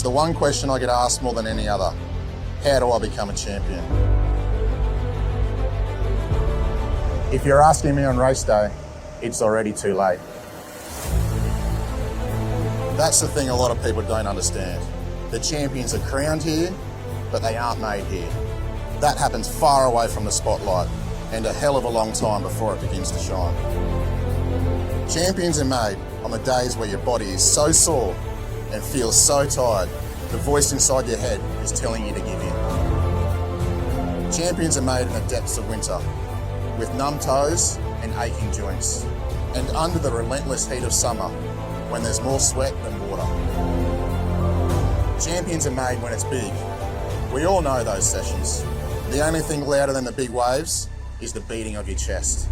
the one question I get asked more than any other. How do I become a champion? If you're asking me on race day, it's already too late. That's the thing a lot of people don't understand. The champions are crowned here, but they aren't made here. That happens far away from the spotlight and a hell of a long time before it begins to shine. Champions are made on the days where your body is so sore and feels so tired, the voice inside your head is telling you to give in. Champions are made in the depths of winter, with numb toes and aching joints, and under the relentless heat of summer, when there's more sweat than water. Champions are made when it's big. We all know those sessions. The only thing louder than the big waves is the beating of your chest.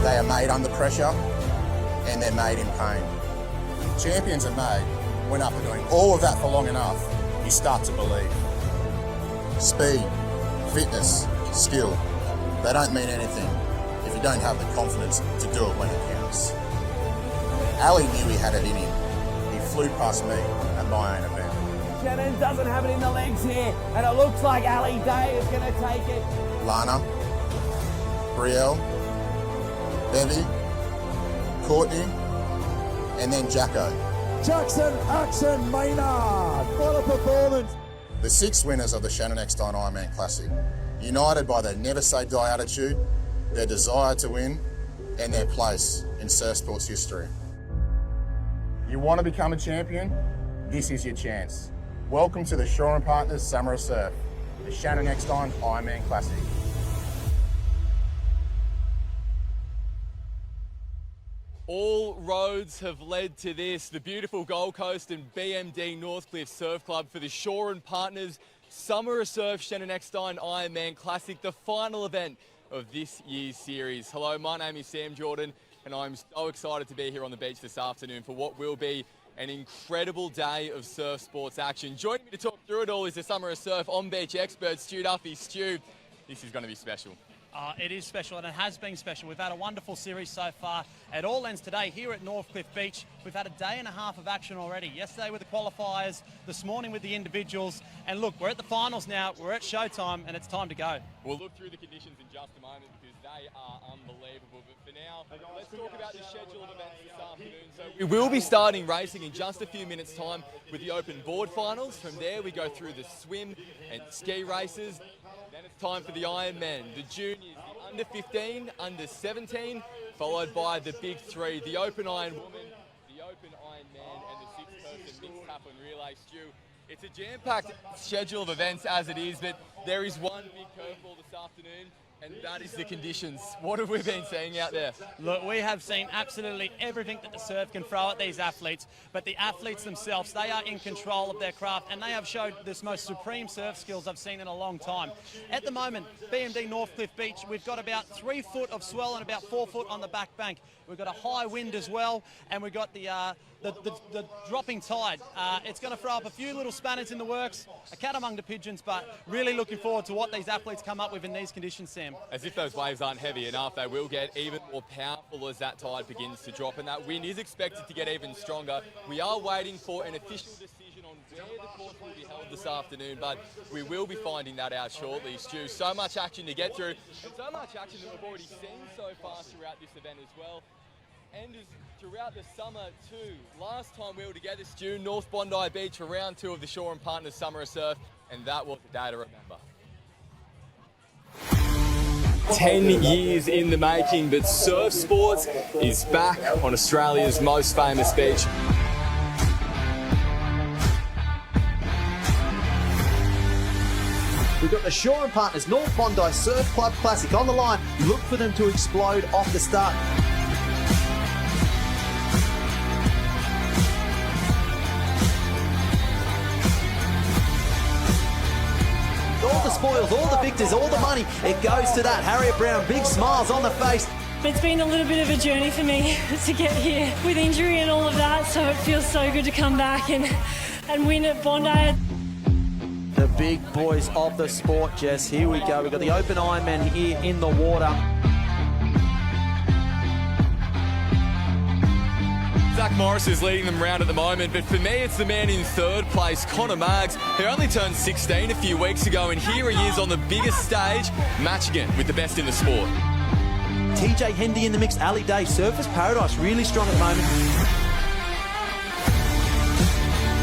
They are made under pressure, and they're made in pain. Champions are made when, after doing all of that for long enough, you start to believe. Speed, fitness, skill, they don't mean anything if you don't have the confidence to do it when it counts. Ali knew he had it in him. He flew past me at my own event. Shannon doesn't have it in the legs here, and it looks like Ali Day is going to take it. Lana, Brielle, Bevy, Courtney, and then Jacko. Jackson Action Maynard, what a performance. The 6 winners of the Shannon Eckstein Ironman Classic, united by their never say die attitude, their desire to win, and their place in surf sports history. You want to become a champion? This is your chance. Welcome to the Shaw & Partners Summer of Surf, the Shannon Eckstein Ironman Classic. All roads have led to this, the beautiful Gold Coast and BMD Northcliffe Surf Club for the Shaw & Partners Summer of Surf Shannon Eckstein Ironman Classic, the final event of this year's series. Hello, my name is Sam Jordan, and I'm so excited to be here on the beach this afternoon for what will be an incredible day of surf sports action. Joining me to talk through it all is the Summer of Surf on-beach expert, Stu Duffy. Stu, this is going to be special. It is special, and it has been special. We've had a wonderful series so far. It all ends today here at Northcliffe Beach. We've had a day and a half of action already. Yesterday with the qualifiers, this morning with the individuals. And look, we're at the finals now. We're at showtime, and it's time to go. We'll look through the conditions in just a moment because they are unbelievable. But for now, let's talk about the schedule of events this afternoon. So we will be starting racing in just a few minutes' time with the open board finals. From there, we go through the swim and ski races. Then it's time for the Ironman, the juniors, the under 15, under 17, followed by the big 3, the open Iron Woman, the open Iron Man, and the 6-person mixed tap and relay. Stu, it's a jam-packed schedule of events as it is, but there is one big curveball this afternoon, and that is the conditions. What have we been seeing out there? Look, we have seen absolutely everything that the surf can throw at these athletes, but the athletes themselves, they are in control of their craft, and they have showed this most supreme surf skills I've seen in a long time. At the moment, BMD Northcliffe Beach, we've got about 3 foot of swell and about 4 foot on the back bank. We've got a high wind as well, and we've got the dropping tide. It's going to throw up a few little spanners in the works, a cat among the pigeons, but really looking forward to what these athletes come up with in these conditions, Sam. As if those waves aren't heavy enough, they will get even more powerful as that tide begins to drop, and that wind is expected to get even stronger. We are waiting for an official decision on where the course will be held this afternoon, but we will be finding that out shortly, Stu. So much action to get through, and so much action that we've already seen so far throughout this event as well. And as throughout the summer too. Last time we were together, Stu, North Bondi Beach for round 2 of the Shaw & Partners Summer of Surf, and that was the day to remember. 10 years in the making, but surf sports is back on Australia's most famous beach. We've got the Shaw & Partners North Bondi Surf Club Classic on the line. Look for them to explode off the start. All the spoils, all the victors, all the money, it goes to that. Harriet Brown, big smiles on the face. It's been a little bit of a journey for me to get here with injury and all of that, so it feels so good to come back and win at Bondi. The big boys of the sport, Jess. Here we go. We've got the open Ironman here in the water. Zach Morris is leading them round at the moment, but for me it's the man in third place, Connor Maggs, who only turned 16 a few weeks ago, and here he is on the biggest stage, matching it with the best in the sport. TJ Hendy in the mix, Ali Day, Surfers Paradise really strong at the moment.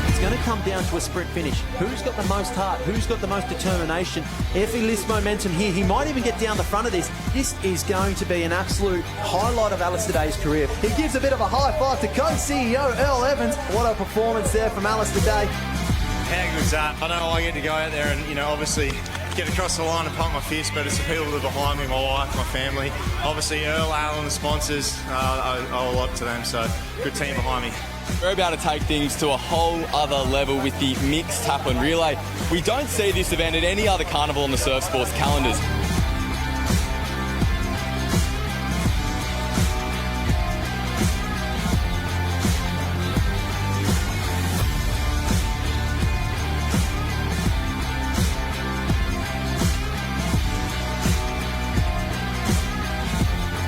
It's going to come down to a sprint finish. Who's got the most heart? Who's got the most determination? If he lifts momentum here, he might even get down the front of this. This is going to be an absolute highlight of Alistair Day's career. He gives a bit of a high five to co-CEO Earl Evans. What a performance there from Alistair Day. How good's that? I know I get to go out there and, obviously get across the line and pump my fist, but it's the people that are behind me, my wife, my family. Obviously, Earl, Alan, the sponsors, I owe a lot to them, so good team behind me. We're about to take things to a whole other level with the mixed Taplin relay. We don't see this event at any other carnival on the surf sports calendars.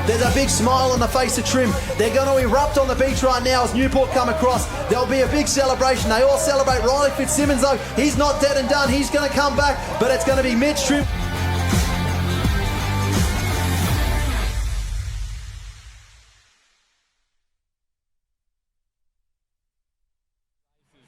There's a big smile on the face of Trim. They're going to erupt on the beach right now as Newport come across. There'll be a big celebration. They all celebrate. Riley Fitzsimmons, though, he's not dead and done. He's going to come back, but it's going to be Mitch Trim.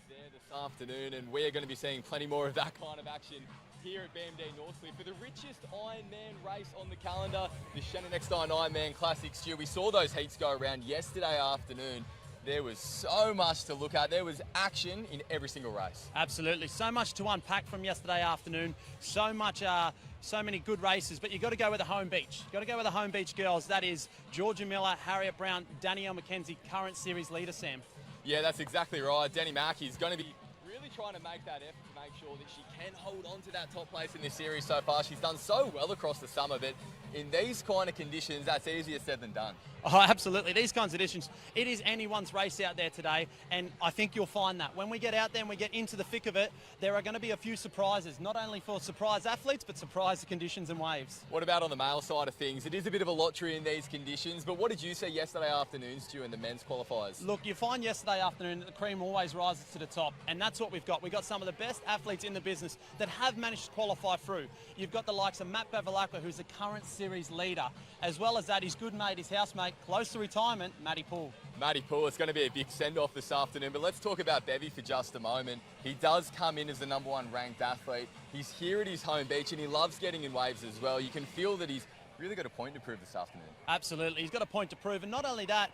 This afternoon, and we're going to be seeing plenty more of that kind of action here at BMD Northcliffe for the richest Ironman race on the calendar, the Shannon Eckstein Ironman Classic. Stu, we saw those heats go around yesterday afternoon. There was so much to look at. There was action in every single race. Absolutely. So much to unpack from yesterday afternoon. So many good races, but you've got to go with the home beach. You've got to go with the home beach girls. That is Georgia Miller, Harriet Brown, Danielle McKenzie, current series leader, Sam. Yeah, that's exactly right. Danny Mackey is going to be really trying to make that effort to make sure that she can hold on to that top place in this series so far. She's done so well across the summer, but in these kind of conditions, that's easier said than done. Oh, absolutely. These kinds of conditions, it is anyone's race out there today, and I think you'll find that. When we get out there and we get into the thick of it, there are going to be a few surprises, not only for surprise athletes, but surprise conditions and waves. What about on the male side of things? It is a bit of a lottery in these conditions, but what did you see yesterday afternoon, Stu, in the men's qualifiers? Look, you find yesterday afternoon that the cream always rises to the top, and that's what we've got. We've got some of the best athletes in the business that have managed to qualify through. You've got the likes of Matt Bevilacqua, who's the current series leader, as well as that, his good mate, his housemate, close to retirement, Matty Poole. Matty Poole, it's going to be a big send-off this afternoon, but let's talk about Bevy for just a moment. He does come in as the #1 ranked athlete. He's here at his home beach and he loves getting in waves as well. You can feel that he's really got a point to prove this afternoon. Absolutely, he's got a point to prove, and not only that,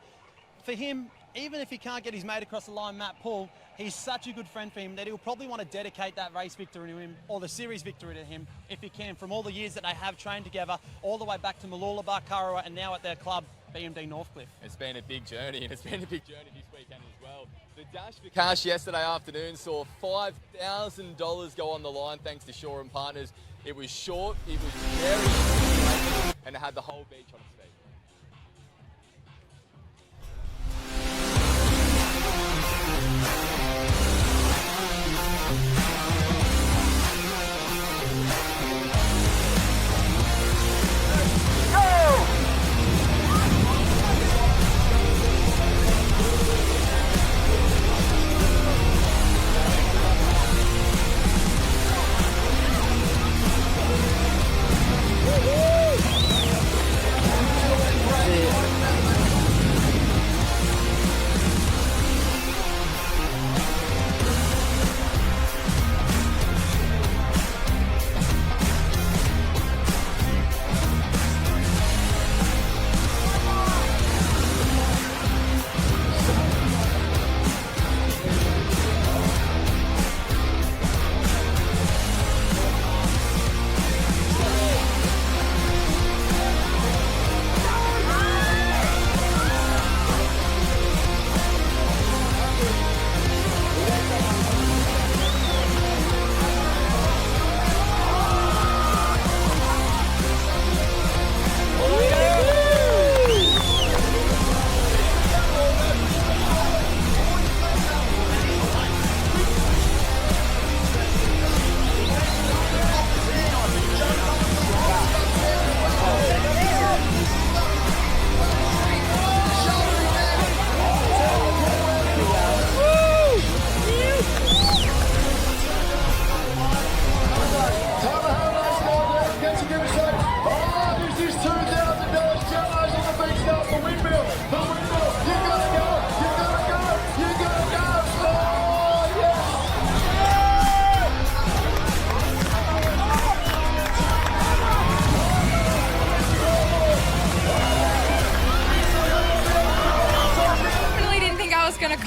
for him, even if he can't get his mate across the line, Matt Poole, he's such a good friend for him that he'll probably want to dedicate that race victory to him, or the series victory to him, if he can, from all the years that they have trained together, all the way back to Mooloolaba, Kurrawa, and now at their club, BMD Northcliffe. It's been a big journey, and it's been a big journey this weekend as well. The Dash for Cash yesterday afternoon saw $5,000 go on the line thanks to Shaw and Partners. It was short, it was very, and it had the whole beach on its feet.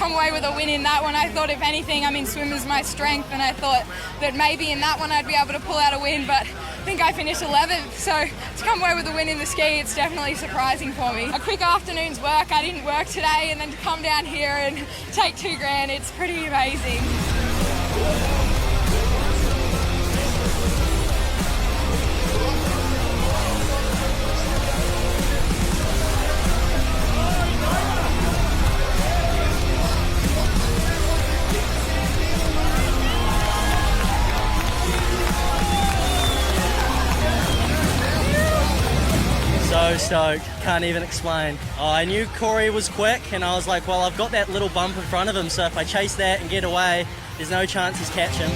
come away with a win in that one. I thought, if anything, swim is my strength, and I thought that maybe in that one I'd be able to pull out a win, but I think I finished 11th. So to come away with a win in the ski, it's definitely surprising for me. A quick afternoon's work. I didn't work today, and then to come down here and take $2,000, it's pretty amazing. So stoked, can't even explain. I knew Corey was quick, and I was like, well, I've got that little bump in front of him, so if I chase that and get away, there's no chance he's catching.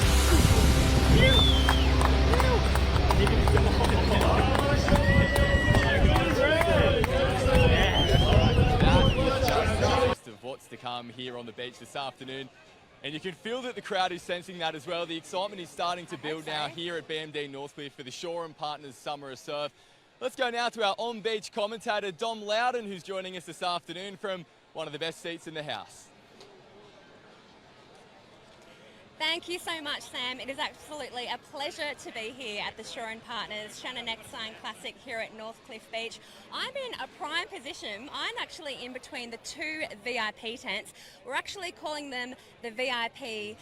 Of what's to come here on the beach this afternoon. And you can feel that the crowd is sensing that as well. The excitement is starting to build now here at BMD Northcliffe for the Shore and Partners Summer of Surf. Let's go now to our on-beach commentator, Dom Loudon, who's joining us this afternoon from one of the best seats in the house. Thank you so much, Sam. It is absolutely a pleasure to be here at the Shore and Partners Shannon Eckstein Classic here at Northcliffe Beach. I'm in a prime position. I'm actually in between the two VIP tents. We're actually calling them the VIP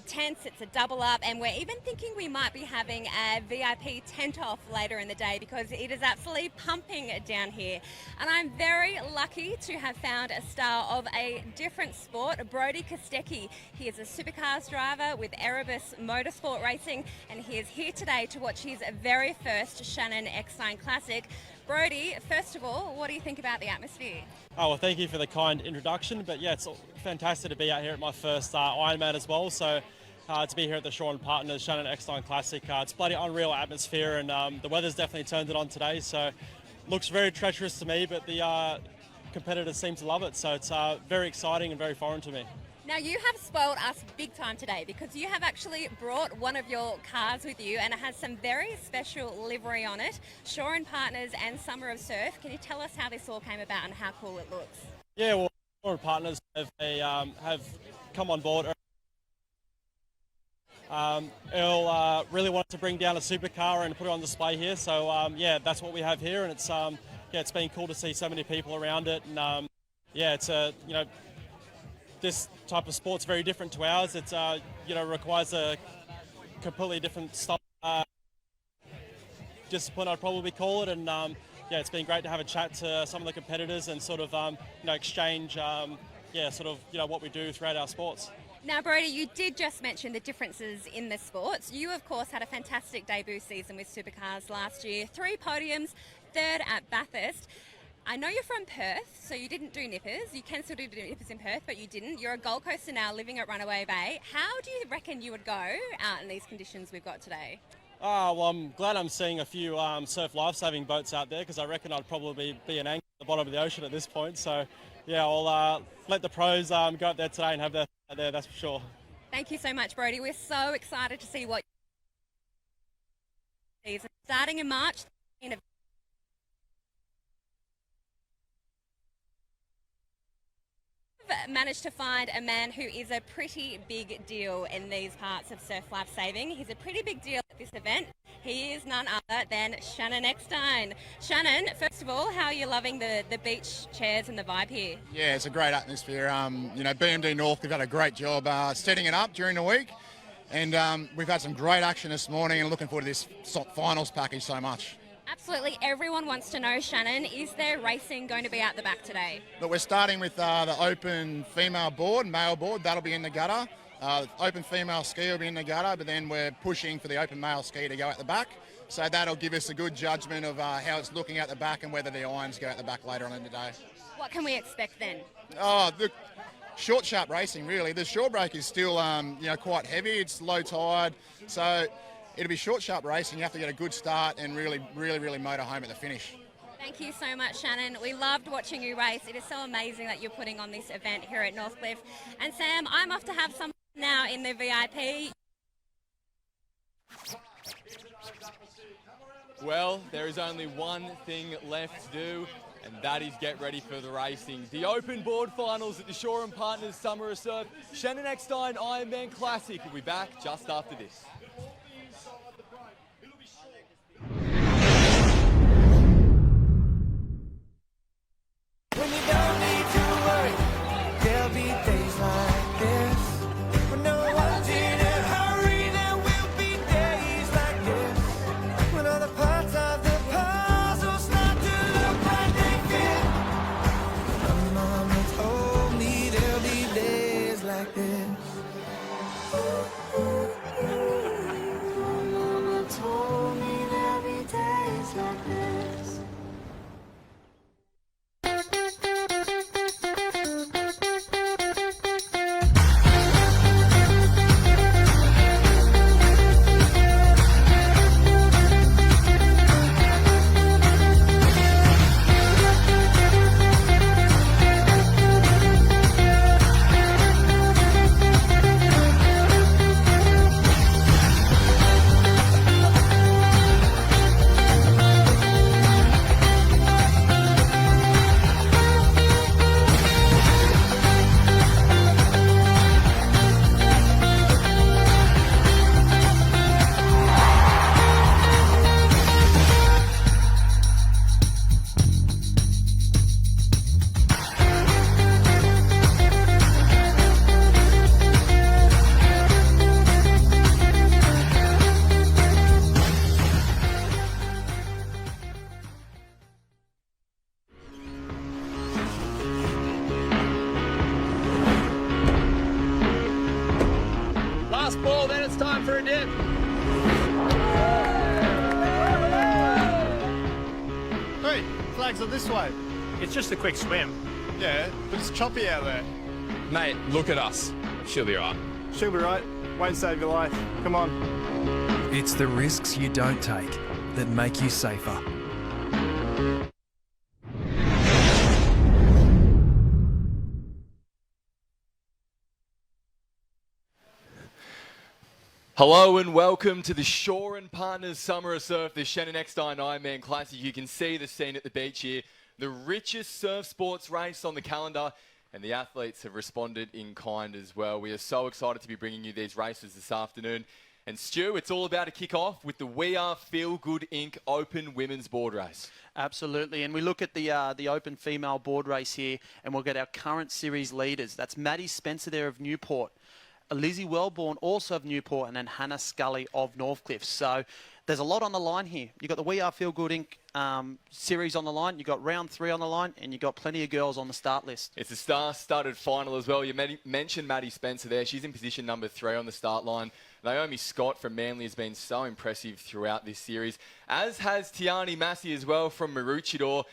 tents. It's a double up, and we're even thinking we might be having a VIP tent off later in the day because it is absolutely pumping down here. And I'm very lucky to have found a star of a different sport, Brody Kostecki. He is a supercars driver with Erebus Motorsport Racing, and he is here today to watch his very first Shannon Eckstein Classic. Brody, first of all, what do you think about the atmosphere? Oh, well, thank you for the kind introduction, but yeah, it's fantastic to be out here at my first Ironman as well, so to be here at the Shore and Partners Shannon Eckstein Classic, it's bloody unreal atmosphere, and the weather's definitely turned it on today, so looks very treacherous to me, but the competitors seem to love it, so it's very exciting and very foreign to me. Now, you have spoiled us big time today because you have actually brought one of your cars with you, and it has some very special livery on it, Shore and Partners and Summer of Surf. Can you tell us how this all came about and how cool it looks? Yeah, well, Shore and Partners have come on board. Earl really wanted to bring down a supercar and put it on display here, so yeah, that's what we have here, and it's been cool to see so many people around it, and it's this type of sport's very different to ours. It's requires a completely different style discipline, I'd probably call it, and it's been great to have a chat to some of the competitors and sort of exchange what we do throughout our sports. Now, Brody, you did just mention the differences in the sports. You, of course, had a fantastic debut season with supercars last year. 3 podiums, 3rd at Bathurst. I know you're from Perth, so you didn't do nippers. You can still do nippers in Perth, but you didn't. You're a Gold Coaster now living at Runaway Bay. How do you reckon you would go out in these conditions we've got today? Well, I'm glad I'm seeing a few surf lifesaving boats out there because I reckon I'd probably be an anchor at the bottom of the ocean at this point. So, yeah, I'll let the pros go up there today and have their out there, that's for sure. Thank you so much, Brody. We're so excited to see what season starting in March. Managed to find a man who is a pretty big deal in these parts of surf lifesaving. He's a pretty big deal at this event. He is none other than Shannon Eckstein. Shannon, first of all, how are you loving the beach chairs and the vibe here? Yeah, it's a great atmosphere. BMD North, they've done a great job setting it up during the week, and we've had some great action this morning, and looking forward to this finals package so much. Absolutely everyone wants to know, Shannon, is there racing going to be out the back today? But we're starting with the open female board, male board, that'll be in the gutter. Open female ski will be in the gutter, but then we're pushing for the open male ski to go at the back. So that'll give us a good judgment of how it's looking at the back and whether the irons go at the back later on in the day. What can we expect then? The short, sharp racing, really. The shore break is still quite heavy. It's low tide, so it'll be short, sharp racing. You have to get a good start and really motor home at the finish. Thank you so much, Shannon. We loved watching you race. It is so amazing that you're putting on this event here at Northcliffe. And Sam, I'm off to have some now in the VIP. Well, there is only one thing left to do, and that is get ready for the racing. The open board finals at the Shore & Partners Summer of Surf Shannon Eckstein Ironman Classic will be back just after this. When you don't need to worry, there'll be days like this. When no one's in a hurry, there will be days like this. When all the parts of the puzzle start to look like they fit. My mama told me there'll be days like this. My mama told me there'll be days like this. Last ball, then it's time for a dip. Hey, flags are this way. It's just a quick swim. Yeah, but it's choppy out there. Mate, look at us. She'll be right. She'll be right. Won't save your life. Come on. It's the risks you don't take that make you safer. Hello and welcome to the Shore & Partners Summer of Surf, the Shannon Eckstein Ironman Classic. You can see the scene at the beach here. The richest surf sports race on the calendar, and the athletes have responded in kind as well. We are so excited to be bringing you these races this afternoon. And Stu, it's all about to kick off with the We Are Feel Good Inc. Open Women's Board Race. Absolutely, and we look at the open female board race here, and we'll get our current series leaders. That's Maddie Spencer there of Newport, Lizzie Wellborn also of Newport, and then Hannah Scully of Northcliffe. So there's a lot on the line here. You've got the We Are Feel Good Inc. Series on the line. You've got round 3 on the line, and you've got plenty of girls on the start list. It's a star-studded final as well. You mentioned Maddie Spencer there. She's in position number 3 on the start line. Naomi Scott from Manly has been so impressive throughout this series, as has Tiani Massey as well from Maroochydore.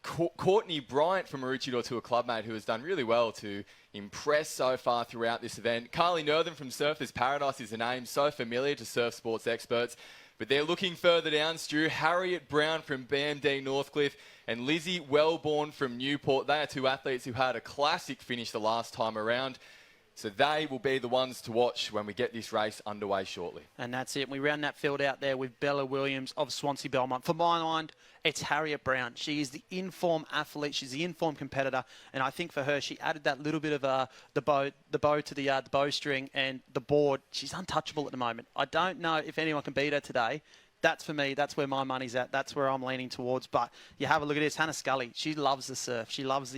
Courtney Bryant from Maroochydore, to a clubmate who has done really well to impress so far throughout this event. Carly Northern from Surfers Paradise is a name so familiar to surf sports experts. But they're looking further down, Stu. Harriet Brown from BMD Northcliffe and Lizzie Wellborn from Newport. They are two athletes who had a classic finish the last time around. So they will be the ones to watch when we get this race underway shortly. And that's it. We round that field out there with Bella Williams of Swansea Belmont. For my mind, it's Harriet Brown. She is the in-form athlete. She's the in-form competitor. And I think for her, she added that little bit of the bow to the bowstring and the board. She's untouchable at the moment. I don't know if anyone can beat her today. That's for me. That's where my money's at. That's where I'm leaning towards. But you have a look at this. Hannah Scully. She loves the surf. She loves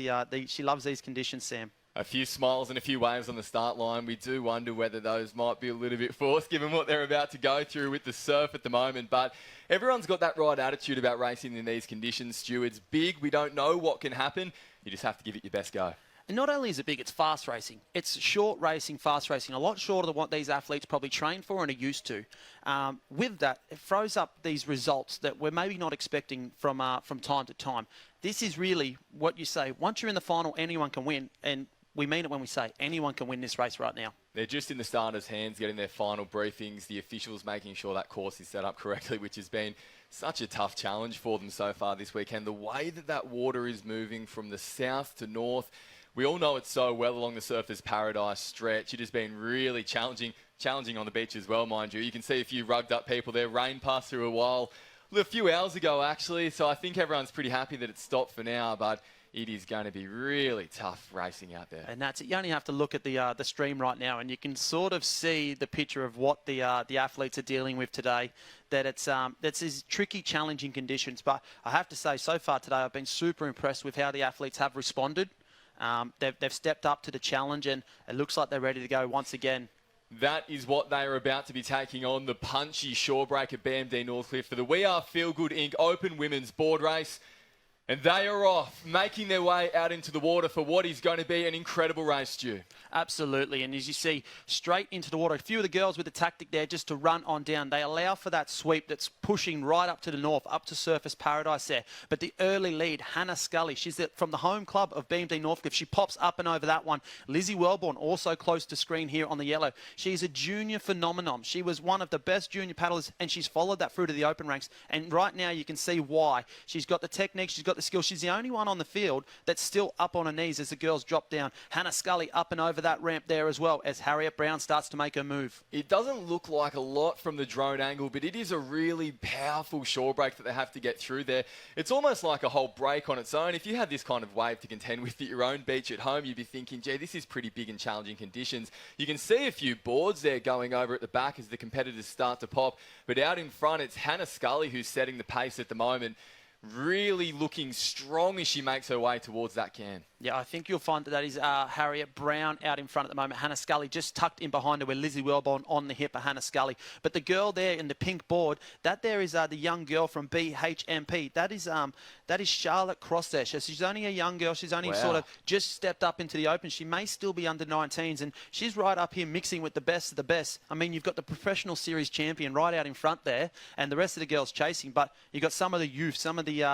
she loves these conditions, Sam. A few smiles and a few waves on the start line. We do wonder whether those might be a little bit forced given what they're about to go through with the surf at the moment. But everyone's got that right attitude about racing in these conditions, Stu. It's big. We don't know what can happen. You just have to give it your best go. And not only is it big, it's fast racing. It's short racing, fast racing, a lot shorter than what these athletes probably train for and are used to. With that, it throws up these results that we're maybe not expecting from time to time. This is really what you say. Once you're in the final, anyone can win. And we mean it when we say anyone can win this race right now. They're just in the starters' hands, getting their final briefings, the officials making sure that course is set up correctly, which has been such a tough challenge for them so far this weekend. The way that water is moving from the south to north, we all know it so well along the Surfers Paradise stretch. It has been really challenging on the beach as well, mind you. You can see a few rugged up people there. Rain passed through a while a few hours ago, actually, so I think everyone's pretty happy that it's stopped for now, but it is going to be really tough racing out there. And that's it. You only have to look at the stream right now, and you can sort of see the picture of what the athletes are dealing with today. That it's these tricky, challenging conditions. But I have to say, so far today, I've been super impressed with how the athletes have responded. They've stepped up to the challenge, and it looks like they're ready to go once again. That is what they are about to be taking on, the punchy shore break at BMD Northcliffe for the We Are Feel Good Inc. Open Women's Board Race. And they are off, making their way out into the water for what is going to be an incredible race, Stu. Absolutely, and as you see, straight into the water. A few of the girls with the tactic there just to run on down. They allow for that sweep that's pushing right up to the north, up to Surface Paradise there. But the early lead, Hannah Scully, she's from the home club of BMD Northcliffe. She pops up and over that one. Lizzie Wellborn, also close to screen here on the yellow. She's a junior phenomenon. She was one of the best junior paddlers, and she's followed that through to the open ranks. And right now you can see why. She's got the technique, she's got the skill. She's the only one on the field that's still up on her knees as the girls drop down. Hannah Scully up and over that ramp there as well as Harriet Brown starts to make her move. It doesn't look like a lot from the drone angle, but it is a really powerful shore break that they have to get through there. It's almost like a whole break on its own. If you had this kind of wave to contend with at your own beach at home, you'd be thinking, gee, this is pretty big and challenging conditions. You can see a few boards there going over at the back as the competitors start to pop, but out in front, it's Hannah Scully who's setting the pace at the moment. Really looking strong as she makes her way towards that can. Yeah, I think you'll find that is Harriet Brown out in front at the moment. Hannah Scully just tucked in behind her with Lizzie Wellborn on the hip of Hannah Scully. But the girl there in the pink board, that there is the young girl from BHMP. That is Charlotte Cross there. She's only a young girl. She's only sort of just stepped up into the open. She may still be under 19s, and she's right up here mixing with the best of the best. I mean, you've got the professional series champion right out in front there, and the rest of the girls chasing. But you've got some of the youth, some of the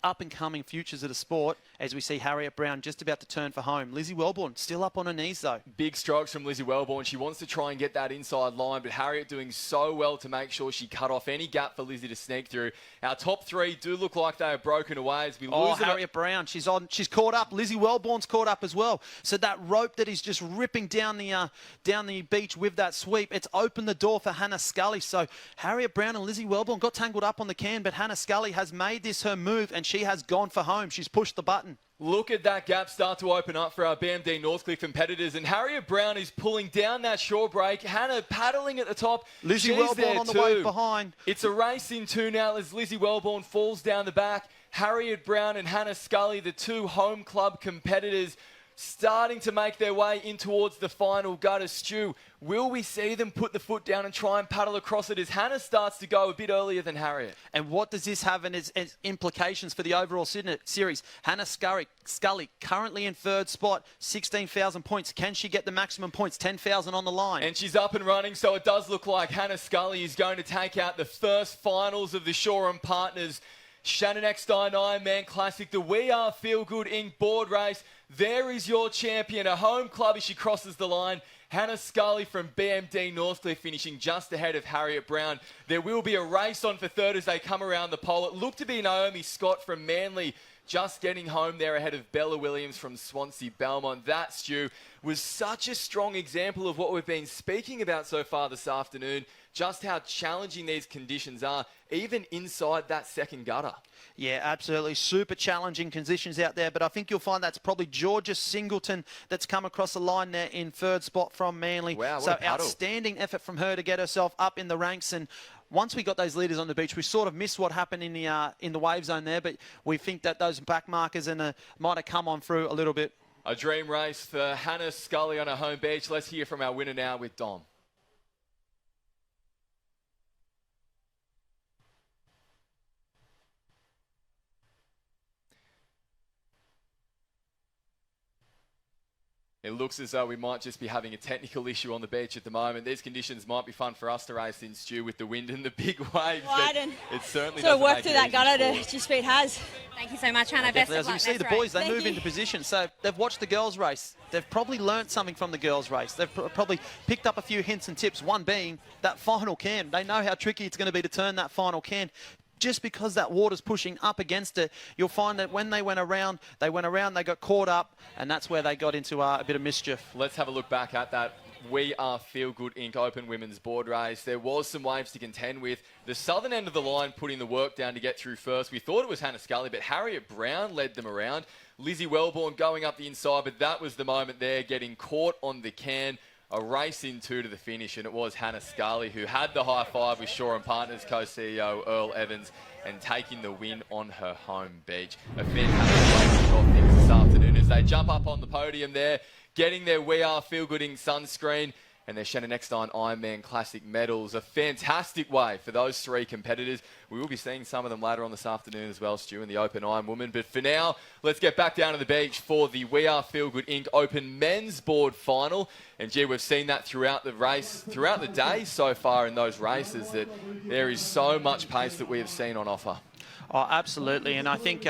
up-and-coming futures of the sport, as we see Harriet Brown just about to turn for home. Lizzie Wellborn still up on her knees, though. Big strokes from Lizzie Wellborn. She wants to try and get that inside line, but Harriet doing so well to make sure she cut off any gap for Lizzie to sneak through. Our top three do look like they are broken away as we lose Harriet Brown. She's caught up. Lizzie Wellborn's caught up as well. So that rope that is just ripping down the beach with that sweep, it's opened the door for Hannah Scully. So Harriet Brown and Lizzie Wellborn got tangled up on the can, but Hannah Scully has made this her move, and she has gone for home. She's pushed the button. Look at that gap start to open up for our BMD Northcliffe competitors, and Harriet Brown is pulling down that shore break. Hannah paddling at the top. Lizzie Wellborn on the wave behind. It's a race in two now as Lizzie Wellborn falls down the back. Harriet Brown and Hannah Scully, the two home club competitors, starting to make their way in towards the final gutter. Stu, will we see them put the foot down and try and paddle across it as Hannah starts to go a bit earlier than Harriet? And what does this have in its implications for the overall series? Hannah Scully currently in third spot, 16,000 points. Can she get the maximum points? 10,000 on the line. And she's up and running, so it does look like Hannah Scully is going to take out the first finals of the Shore and Partners Shannon Eckstein Ironman Classic, the We Are Feel Good Inc. board race. There is your champion, a home club as she crosses the line. Hannah Scully from BMD Northcliffe finishing just ahead of Harriet Brown. There will be a race on for third as they come around the pole. It looked to be Naomi Scott from Manly just getting home there ahead of Bella Williams from Swansea Belmont. That, Stu, was such a strong example of what we've been speaking about so far this afternoon, just how challenging these conditions are, even inside that second gutter. Yeah, absolutely. Super challenging conditions out there, but I think you'll find that's probably Georgia Singleton that's come across the line there in third spot from Manly. Wow, what so a paddle. Outstanding effort from her to get herself up in the ranks. And once we got those leaders on the beach, we sort of missed what happened in the wave zone there, but we think that those back markers might have come on through a little bit. A dream race for Hannah Scully on her home beach. Let's hear from our winner now with Dom. It looks as though we might just be having a technical issue on the beach at the moment. These conditions might be fun for us to race in, Stu, with the wind and the big waves. Wide and it certainly sort of doesn't work make through it that easy gutter to to just beat Haz. Thank you so much, Hannah. Best of As luck. we see the boys, they move into position. So they've watched the girls race. They've probably learnt something from the girls race. They've probably picked up a few hints and tips, one being that final can. They know how tricky it's going to be to turn that final can. Just because that water's pushing up against it, you'll find that when they went around, they got caught up, and that's where they got into a bit of mischief. Let's have a look back at that We Are Feel Good Inc. Open Women's Board Race. There was some waves to contend with. The southern end of the line putting the work down to get through first. We thought it was Hannah Scully, but Harriet Brown led them around. Lizzie Wellborn going up the inside, but that was the moment there, getting caught on the can. A race in two to the finish, and it was Hannah Scully who had the high five with Shaw and Partners co-CEO Earl Evans and taking the win on her home beach. A fantastic way to kick off things this afternoon as they jump up on the podium there, getting their We Are Feel Good Inc. sunscreen and their Shannon Eckstein Ironman Classic medals. A fantastic way for those three competitors. We will be seeing some of them later on this afternoon as well, Stu, in the Open Iron Woman. But for now, let's get back down to the beach for the We Are Feel Good Inc. Open Men's Board Final. And gee, we've seen that throughout the race, throughout the day so far in those races, that there is so much pace that we have seen on offer. Oh, absolutely. And I think,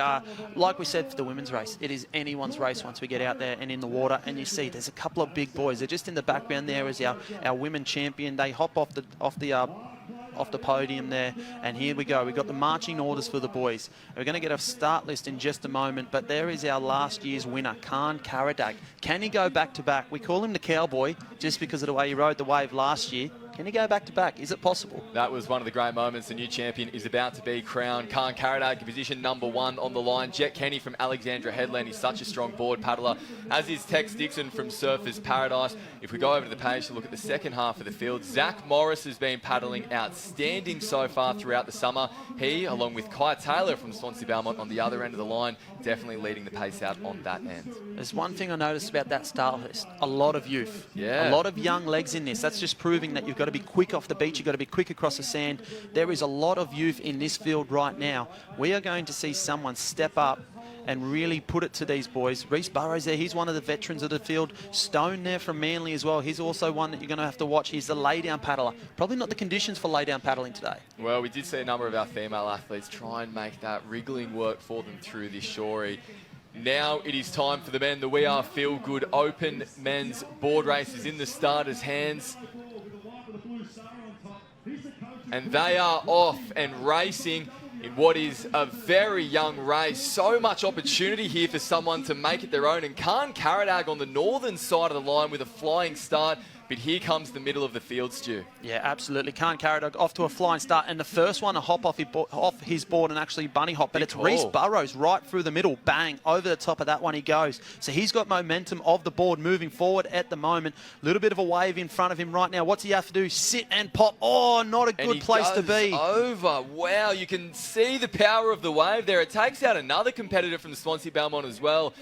like we said for the women's race, it is anyone's race once we get out there and in the water. And you see there's a couple of big boys. They're just in the background there as our women champion. They hop off the podium there. And here we go. We've got the marching orders for the boys. We're going to get a start list in just a moment. But there is our last year's winner, Khan Karadag. Can he go back-to-back? We call him the cowboy just because of the way he rode the wave last year. Can he go back-to-back? Is it possible? That was one of the great moments. The new champion is about to be crowned. Khan Karadag, position number 1 on the line. Jet Kenny from Alexandra Headland. He's such a strong board paddler, as is Tex Dixon from Surfers Paradise. If we go over to the page to look at the second half of the field, Zach Morris has been paddling outstanding so far throughout the summer. He, along with Kai Taylor from Swansea Belmont on the other end of the line, definitely leading the pace out on that end. There's one thing I noticed about that start list. A lot of youth. Yeah. A lot of young legs in this. That's just proving that you've got to be quick off the beach. You've got to be quick across the sand. There is a lot of youth in this field right now. We are going to see someone step up and really put it to these boys. Reece Burrows there, he's one of the veterans of the field. Stone there from Manly as well. He's also one that you're going to have to watch. He's the lay-down paddler. Probably not the conditions for lay-down paddling today. Well, we did see a number of our female athletes try and make that wriggling work for them through this shorey. Now it is time for the men. The We Are Feel Good Open Men's Board Race is in the starters' hands. And they are off and racing in what is a very young race. So much opportunity here for someone to make it their own. And Khan Karadag on the northern side of the line with a flying start. But here comes the middle of the field, Stu. Yeah, absolutely. Khan Karadag off to a flying start. And the first one to hop off his board and actually bunny hop. But it's Reece Burrows right through the middle. Bang. Over the top of that one he goes. So he's got momentum of the board moving forward at the moment. A little bit of a wave in front of him right now. What's he have to do? Sit and pop. Oh, not a good place to be. Over. Wow, you can see the power of the wave there. It takes out another competitor from Swansea Belmont as well.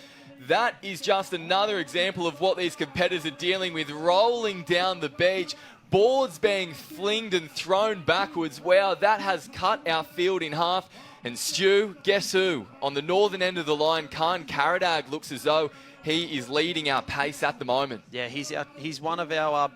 That is just another example of what these competitors are dealing with, rolling down the beach, boards being flinged and thrown backwards. Wow, that has cut our field in half. And Stu, guess who? On the northern end of the line, Khan Karadag looks as though he is leading our pace at the moment. Yeah, he's one of our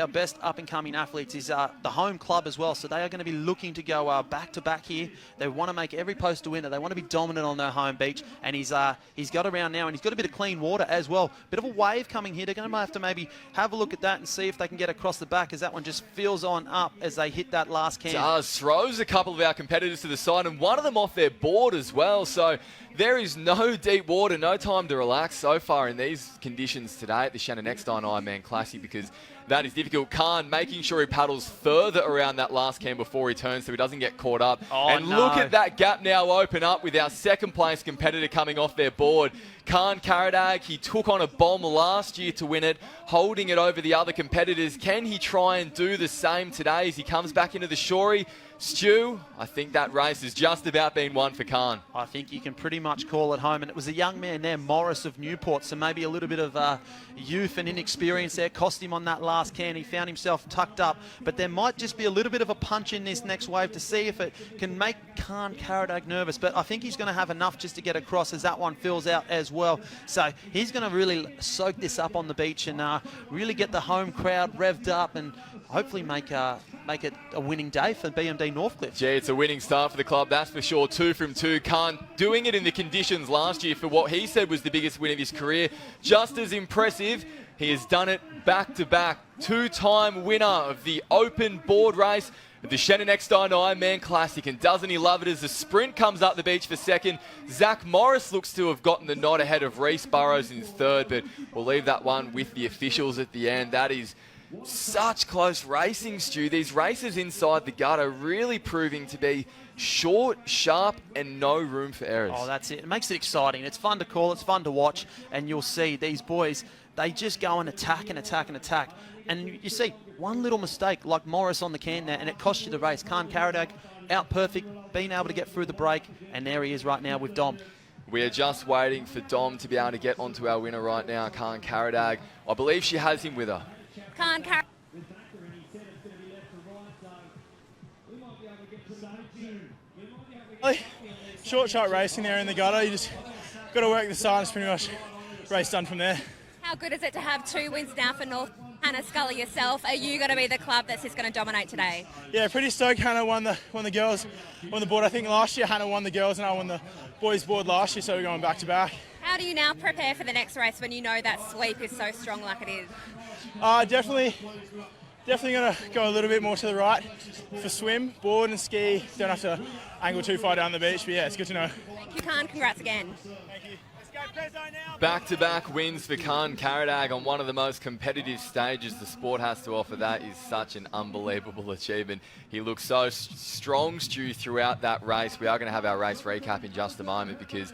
best up-and-coming athletes. He's the home club as well, so they are going to be looking to go back-to-back here. They want to make every post a winner. They want to be dominant on their home beach, and he's got around now, and he's got a bit of clean water as well. Bit of a wave coming here. They're going to have to maybe have a look at that and see if they can get across the back, as that one just feels on up as they hit that last can. Does. Throws a couple of our competitors to the side, and one of them off their board as well. So there is no deep water, no time to relax so far in these conditions today at the Shannon Eckstein Ironman Classic, because that is difficult. Khan making sure he paddles further around that last can before he turns so he doesn't get caught up. Oh, and no. Look at that gap now open up with our second place competitor coming off their board. Khan Karadag, he took on a bomb last year to win it, holding it over the other competitors. Can he try and do the same today as he comes back into the shorey? Stu, I think that race has just about been won for Khan. I think you can pretty much call it home. And it was a young man there, Morris of Newport, so maybe a little bit of youth and inexperience there cost him on that last can. He found himself tucked up. But there might just be a little bit of a punch in this next wave to see if it can make Khan Karadag nervous. But I think he's going to have enough just to get across as that one fills out as well. So he's going to really soak this up on the beach and really get the home crowd revved up and hopefully make it a winning day for BMD Northcliffe. Gee, it's a winning start for the club, that's for sure. 2 from 2. Khan doing it in the conditions last year for what he said was the biggest win of his career. Just as impressive, he has done it back-to-back. 2-time winner of the Open Board Race. But the Shannon Eckstein Ironman Classic, and doesn't he love it as the sprint comes up the beach for second. Zach Morris looks to have gotten the nod ahead of Reece Burrows in third, but we'll leave that one with the officials at the end. That is such close racing, Stu. These races inside the gutter really proving to be short, sharp, and no room for errors. Oh, that's it. It makes it exciting. It's fun to call, it's fun to watch, and you'll see these boys, they just go and attack and attack and attack. And you see one little mistake like Morris on the can there, and it cost you the race. Khan Karadag out perfect, being able to get through the break, and there he is right now with Dom. We are just waiting for Dom to be able to get onto our winner right now, Khan Karadag. I believe she has him with her. Khan Karadag. Short shot racing there in the gutter. You just got to work the side. It's pretty much race done from there. How good is it to have 2 wins now for North? Hannah Scully yourself, are you going to be the club that's just going to dominate today? Yeah, pretty stoked. Hannah won the girls on the board. I think last year Hannah won the girls and I won the boys board last year, so we're going back to back. How do you now prepare for the next race when you know that sweep is so strong like it is? Definitely going to go a little bit more to the right for swim, board and ski. Don't have to angle too far down the beach, but yeah, it's good to know. Thank you, Khan. Congrats again. Thank you. Let's go Prezzo now. Back-to-back wins for Khan Karadag on one of the most competitive stages the sport has to offer. That is such an unbelievable achievement. He looked so strong, Stu, throughout that race. We are going to have our race recap in just a moment because,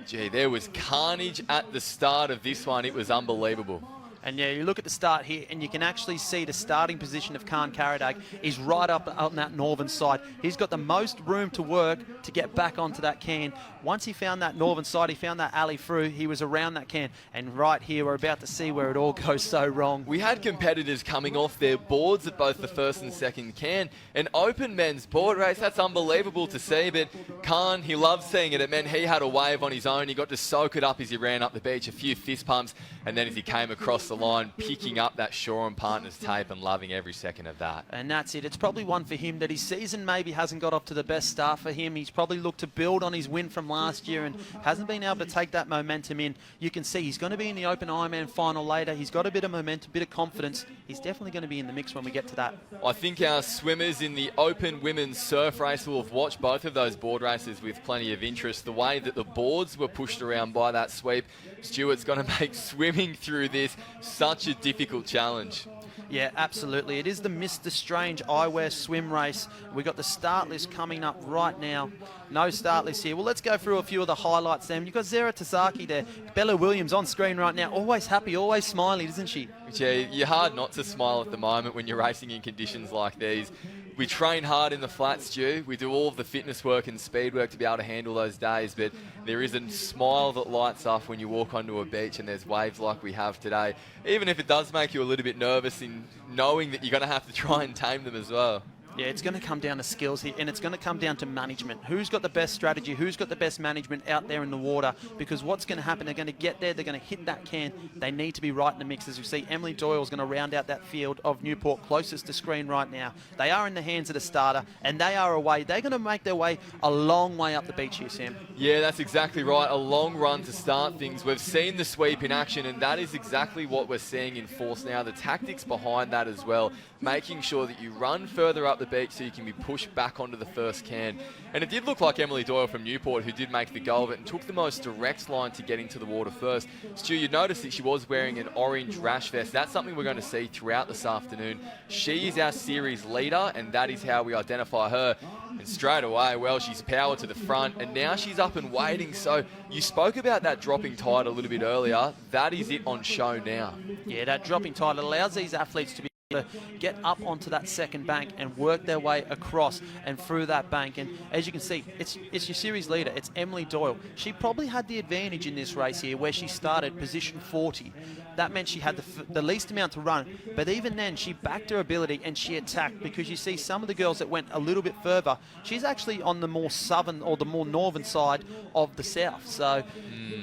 gee, there was carnage at the start of this one. It was unbelievable. And yeah, you look at the start here and you can actually see the starting position of Khan Karadag is right up on that northern side. He's got the most room to work to get back onto that can. Once he found that northern side, he found that alley through, he was around that can. And right here, we're about to see where it all goes so wrong. We had competitors coming off their boards at both the first and second can. An open men's board race, that's unbelievable to see. But Khan, he loved seeing it. It meant he had a wave on his own. He got to soak it up as he ran up the beach, a few fist pumps. And then as he came across the line, picking up that Shaw and Partners tape and loving every second of that. And that's it. It's probably one for him that his season maybe hasn't got off to the best start for him. He's probably looked to build on his win from last year and hasn't been able to take that momentum in. You can see he's going to be in the Open Ironman final later. He's got a bit of momentum, a bit of confidence. He's definitely going to be in the mix when we get to that. I think our swimmers in the Open Women's Surf Race will have watched both of those board races with plenty of interest. The way that the boards were pushed around by that sweep, Stuart's going to make swimming through this such a difficult challenge. Yeah, absolutely. It is the Mr. Strange Eyewear swim race. We've got the start list coming up right now. No start list here. Well, let's go through a few of the highlights then. You've got Zara Tasaki there. Bella Williams on screen right now. Always happy, always smiling, isn't she? Yeah, you're hard not to smile at the moment when you're racing in conditions like these. We train hard in the flats, Stu. We do all of the fitness work and speed work to be able to handle those days, but there is a smile that lights up when you walk onto a beach and there's waves like we have today, even if it does make you a little bit nervous in knowing that you're going to have to try and tame them as well. Yeah, it's going to come down to skills here, and it's going to come down to management. Who's got the best strategy? Who's got the best management out there in the water? Because what's going to happen, they're going to get there, they're going to hit that can. They need to be right in the mix. As you see, Emily Doyle's going to round out that field of Newport closest to screen right now. They are in the hands of the starter, and they are away. They're going to make their way a long way up the beach here, Sam. Yeah, that's exactly right. A long run to start things. We've seen the sweep in action, and that is exactly what we're seeing in force now. The tactics behind that as well, making sure that you run further up the beach so you can be pushed back onto the first can. And it did look like Emily Doyle from Newport, who did make the goal of it and took the most direct line to get into the water first. Stu, you noticed that she was wearing an orange rash vest. That's something we're going to see throughout this afternoon. She is our series leader, and that is how we identify her. And straight away, well, she's powered to the front, and now she's up and waiting. So you spoke about that dropping tide a little bit earlier. That is it on show now. Yeah, that dropping tide allows these athletes to be to get up onto that second bank and work their way across and through that bank. And as you can see, it's your series leader, it's Emily Doyle. She probably had the advantage in this race here where she started position 40. That meant she had the least amount to run, but even then she backed her ability and she attacked, because you see some of the girls that went a little bit further, she's actually on the more southern or the more northern side of the south. So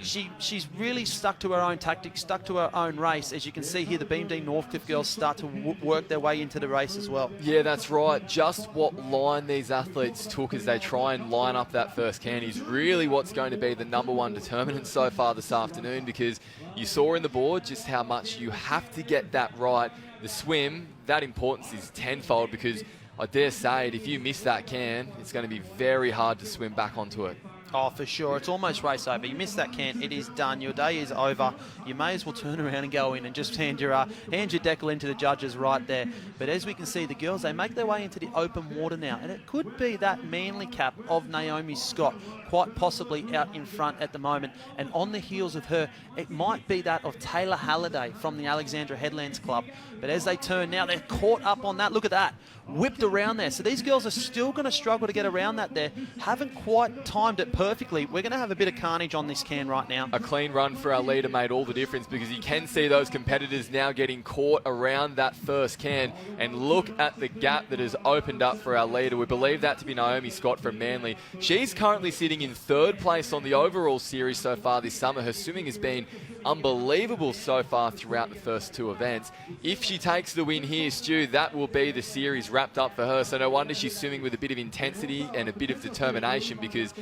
she's really stuck to her own tactics, stuck to her own race. As you can see here, the Beam Dean Northcliffe girls start to work their way into the race as well. Yeah, that's right. Just what line these athletes took as they try and line up that first can is really what's going to be the number one determinant so far this afternoon, because you saw in the board just how much you have to get that right. The swim, that importance is tenfold, because I dare say it, if you miss that can, it's going to be very hard to swim back onto it. Oh, for sure. It's almost race over. You miss that can, it is done. Your day is over. You may as well turn around and go in and just hand your decal into the judges right there. But as we can see, the girls, they make their way into the open water now. And it could be that Manly cap of Naomi Scott, quite possibly out in front at the moment. And on the heels of her, it might be that of Taylor Halliday from the Alexandra Headlands Club. But as they turn now, they're caught up on that. Look at that. Whipped around there. So these girls are still going to struggle to get around that there. Haven't quite timed it perfectly. We're going to have a bit of carnage on this can right now. A clean run for our leader made all the difference, because you can see those competitors now getting caught around that first can. And look at the gap that has opened up for our leader. We believe that to be Naomi Scott from Manly. She's currently sitting in 3rd place on the overall series so far this summer. Her swimming has been unbelievable so far throughout the first 2 events. If she takes the win here, Stu, that will be the series wrapped up for her. So no wonder she's swimming with a bit of intensity and a bit of determination, because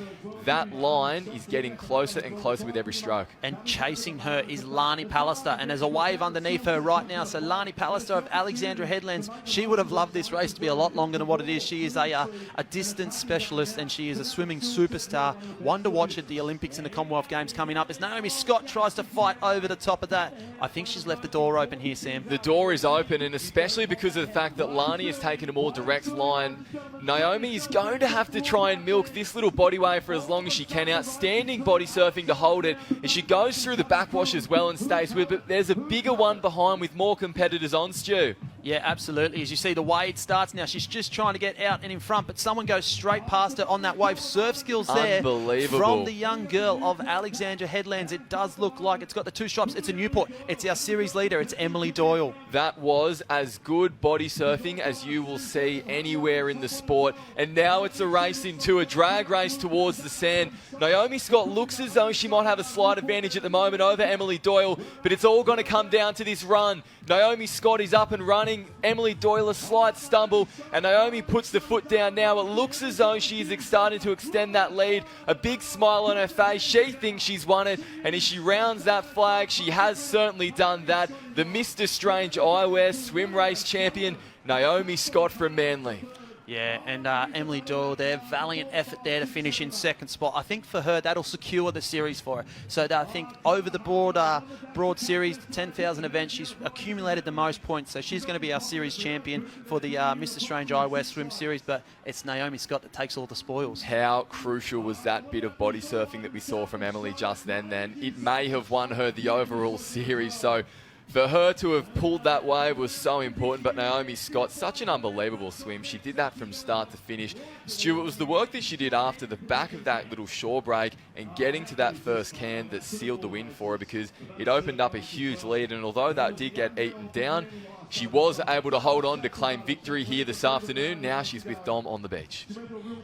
that line is getting closer and closer with every stroke. And chasing her is Lani Pallister, and there's a wave underneath her right now. So Lani Pallister of Alexandra Headlands, she would have loved this race to be a lot longer than what it is. She is a distance specialist, and she is a swimming superstar. One to watch at the Olympics and the Commonwealth Games coming up as Naomi Scott tries to fight over the top of that. I think she's left the door open here, Sam. The door is open, and especially because of the fact that Lani has taken a more direct line, Naomi is going to have to try and milk this little body wave for as long as she can. Outstanding body surfing to hold it, and she goes through the backwash as well and stays with it. But there's a bigger one behind with more competitors on, Stu. Yeah, absolutely. As you see, the wade starts now. She's just trying to get out and in front, but someone goes straight past her on that wave. Surf skills there. Unbelievable. From the young girl of Alexandra Headlands. It does look like it's got the 2 stripes. It's a Newport. It's our series leader. It's Emily Doyle. That was as good body surfing as you will see anywhere in the sport. And now it's a race into a drag race towards the sand. Naomi Scott looks as though she might have a slight advantage at the moment over Emily Doyle, but it's all going to come down to this run. Naomi Scott is up and running. Emily Doyle a slight stumble, and Naomi puts the foot down now. It looks as though she's starting to extend that lead. A big smile on her face. She thinks she's won it, and as she rounds that flag, she has certainly done that. The Mr. Strange Eyewear swim race champion, Naomi Scott from Manly. Yeah, and Emily Doyle there, valiant effort there to finish in 2nd spot. I think for her, that'll secure the series for her. So I think over the broad series, 10,000 events, she's accumulated the most points. So she's going to be our series champion for the Mr. Strange Eyewear swim series, but it's Naomi Scott that takes all the spoils. How crucial was that bit of body surfing that we saw from Emily just then? It may have won her the overall series. So for her to have pulled that wave was so important, but Naomi Scott, such an unbelievable swim. She did that from start to finish. Stu, it was the work that she did after the back of that little shore break and getting to that first can that sealed the win for her, because it opened up a huge lead, and although that did get eaten down, she was able to hold on to claim victory here this afternoon. Now she's with Dom on the beach.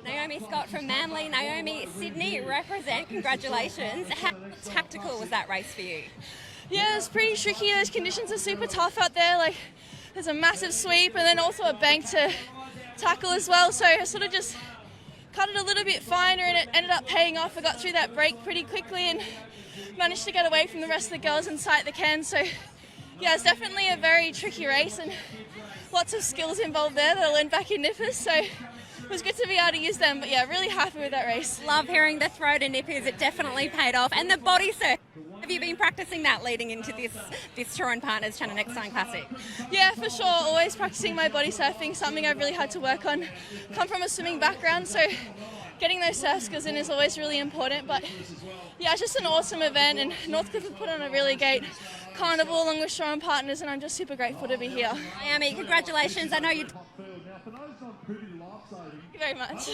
Naomi Scott from Manly. Naomi, Sydney represent. Congratulations. How tactical was that race for you? Yeah, it's pretty tricky. Those conditions are super tough out there. Like, there's a massive sweep and then also a bank to tackle as well. So I sort of just cut it a little bit finer, and it ended up paying off. I got through that break pretty quickly and managed to get away from the rest of the girls and sight the can. So yeah, it's definitely a very tricky race and lots of skills involved there that I learned back in Nippers. So it was good to be able to use them. But yeah, really happy with that race. Love hearing the throw to Nippers. It definitely paid off. And the body surf. Have you been practicing that leading into this Shaw & Partners Shannon Eckstein Classic? Yeah, for sure. Always practicing my body surfing, something I've really had to work on. Come from a swimming background, so getting those surf skills in is always really important. But yeah, it's just an awesome event, and Northcliffe have put on a really great carnival along with Shaw & Partners, and I'm just super grateful to be here. Naomi, congratulations. I know you... Thank you very much.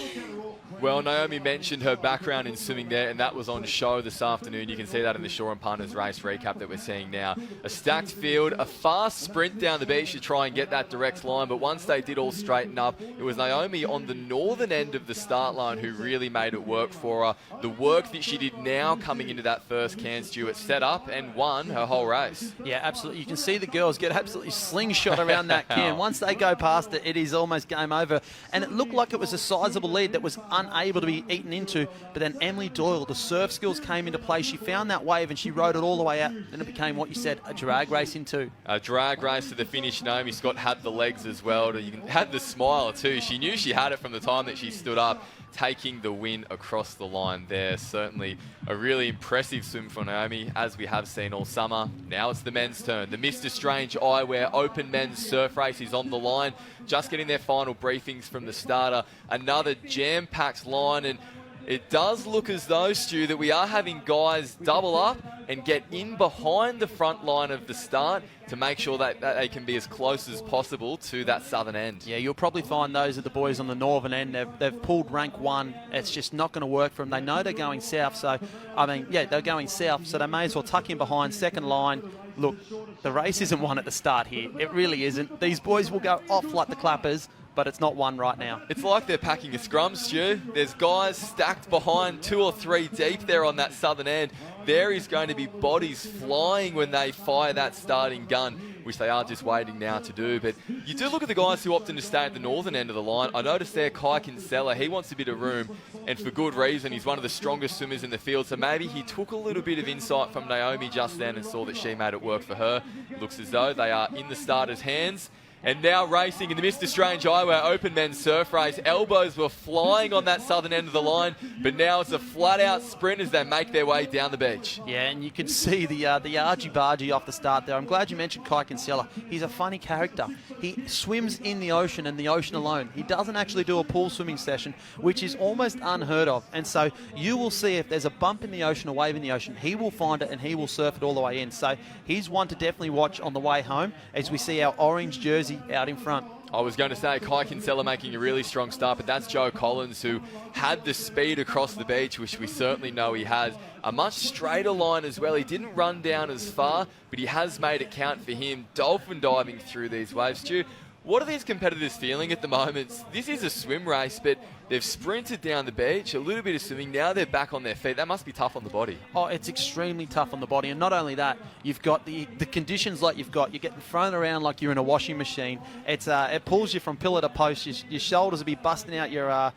Well, Naomi mentioned her background in swimming there, and that was on show this afternoon. You can see that in the Shaw & Partners race recap that we're seeing now. A stacked field, a fast sprint down the beach to try and get that direct line, but once they did all straighten up, it was Naomi on the northern end of the start line who really made it work for her. The work that she did now coming into that first can, Stuart, set up and won her whole race. Yeah, absolutely. You can see the girls get absolutely slingshot around that can. Once they go past it, it is almost game over. And it looked like it was a sizable lead that was unable to be eaten into. But then Emily Doyle, the surf skills came into play. She found that wave and she rode it all the way out. And it became what you said, a drag race in two. A drag race to the finish. Naomi Scott had the legs as well. Had the smile too. She knew she had it from the time that she stood up, taking the win across the line there. Certainly a really impressive swim for Naomi, as we have seen all summer. Now it's the men's turn. The Mr. Strange Eyewear Open Men's Surf Race is on the line. Just getting their final briefings from the starter. Another jam-packed line, and it does look as though, Stu, that we are having guys double up and get in behind the front line of the start to make sure that they can be as close as possible to that southern end. Yeah, you'll probably find those are the boys on the northern end. They've pulled rank 1. It's just not going to work for them. They know they're going south, so, they're going south, so they may as well tuck in behind, second line. Look, the race isn't won at the start here. It really isn't. These boys will go off like the clappers, but it's not one right now. It's like they're packing a scrum, Stu. There's guys stacked behind 2 or 3 deep there on that southern end. There is going to be bodies flying when they fire that starting gun, which they are just waiting now to do. But you do look at the guys who opted to stay at the northern end of the line. I noticed there Kai Kinsella, he wants a bit of room, and for good reason. He's one of the strongest swimmers in the field, so maybe he took a little bit of insight from Naomi just then and saw that she made it work for her. It looks as though they are in the starters' hands. And now racing in the Mr. Strange Eyewear Open Men's Surf Race. Elbows were flying on that southern end of the line, but now it's a flat-out sprint as they make their way down the beach. Yeah, and you can see the argy-bargy off the start there. I'm glad you mentioned Kai Kinsella. He's a funny character. He swims in the ocean and the ocean alone. He doesn't actually do a pool swimming session, which is almost unheard of. And so you will see if there's a bump in the ocean, a wave in the ocean, he will find it and he will surf it all the way in. So he's one to definitely watch on the way home as we see our orange jersey out in front. I was going to say Kai Kinsella making a really strong start, but that's Joe Collins, who had the speed across the beach, which we certainly know he has. A much straighter line as well. He didn't run down as far, but he has made it count for him. Dolphin diving through these waves. Stu, what are these competitors feeling at the moment? This is a swim race, but they've sprinted down the beach, a little bit of swimming. Now they're back on their feet. That must be tough on the body. Oh, it's extremely tough on the body. And not only that, you've got the conditions like you've got. You're getting thrown around like you're in a washing machine. It pulls you from pillar to post. Your shoulders will be busting out your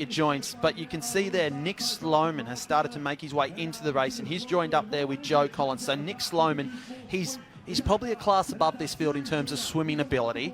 joints. But you can see there, Nick Sloman has started to make his way into the race, and he's joined up there with Joe Collins. So Nick Sloman, he's probably a class above this field in terms of swimming ability.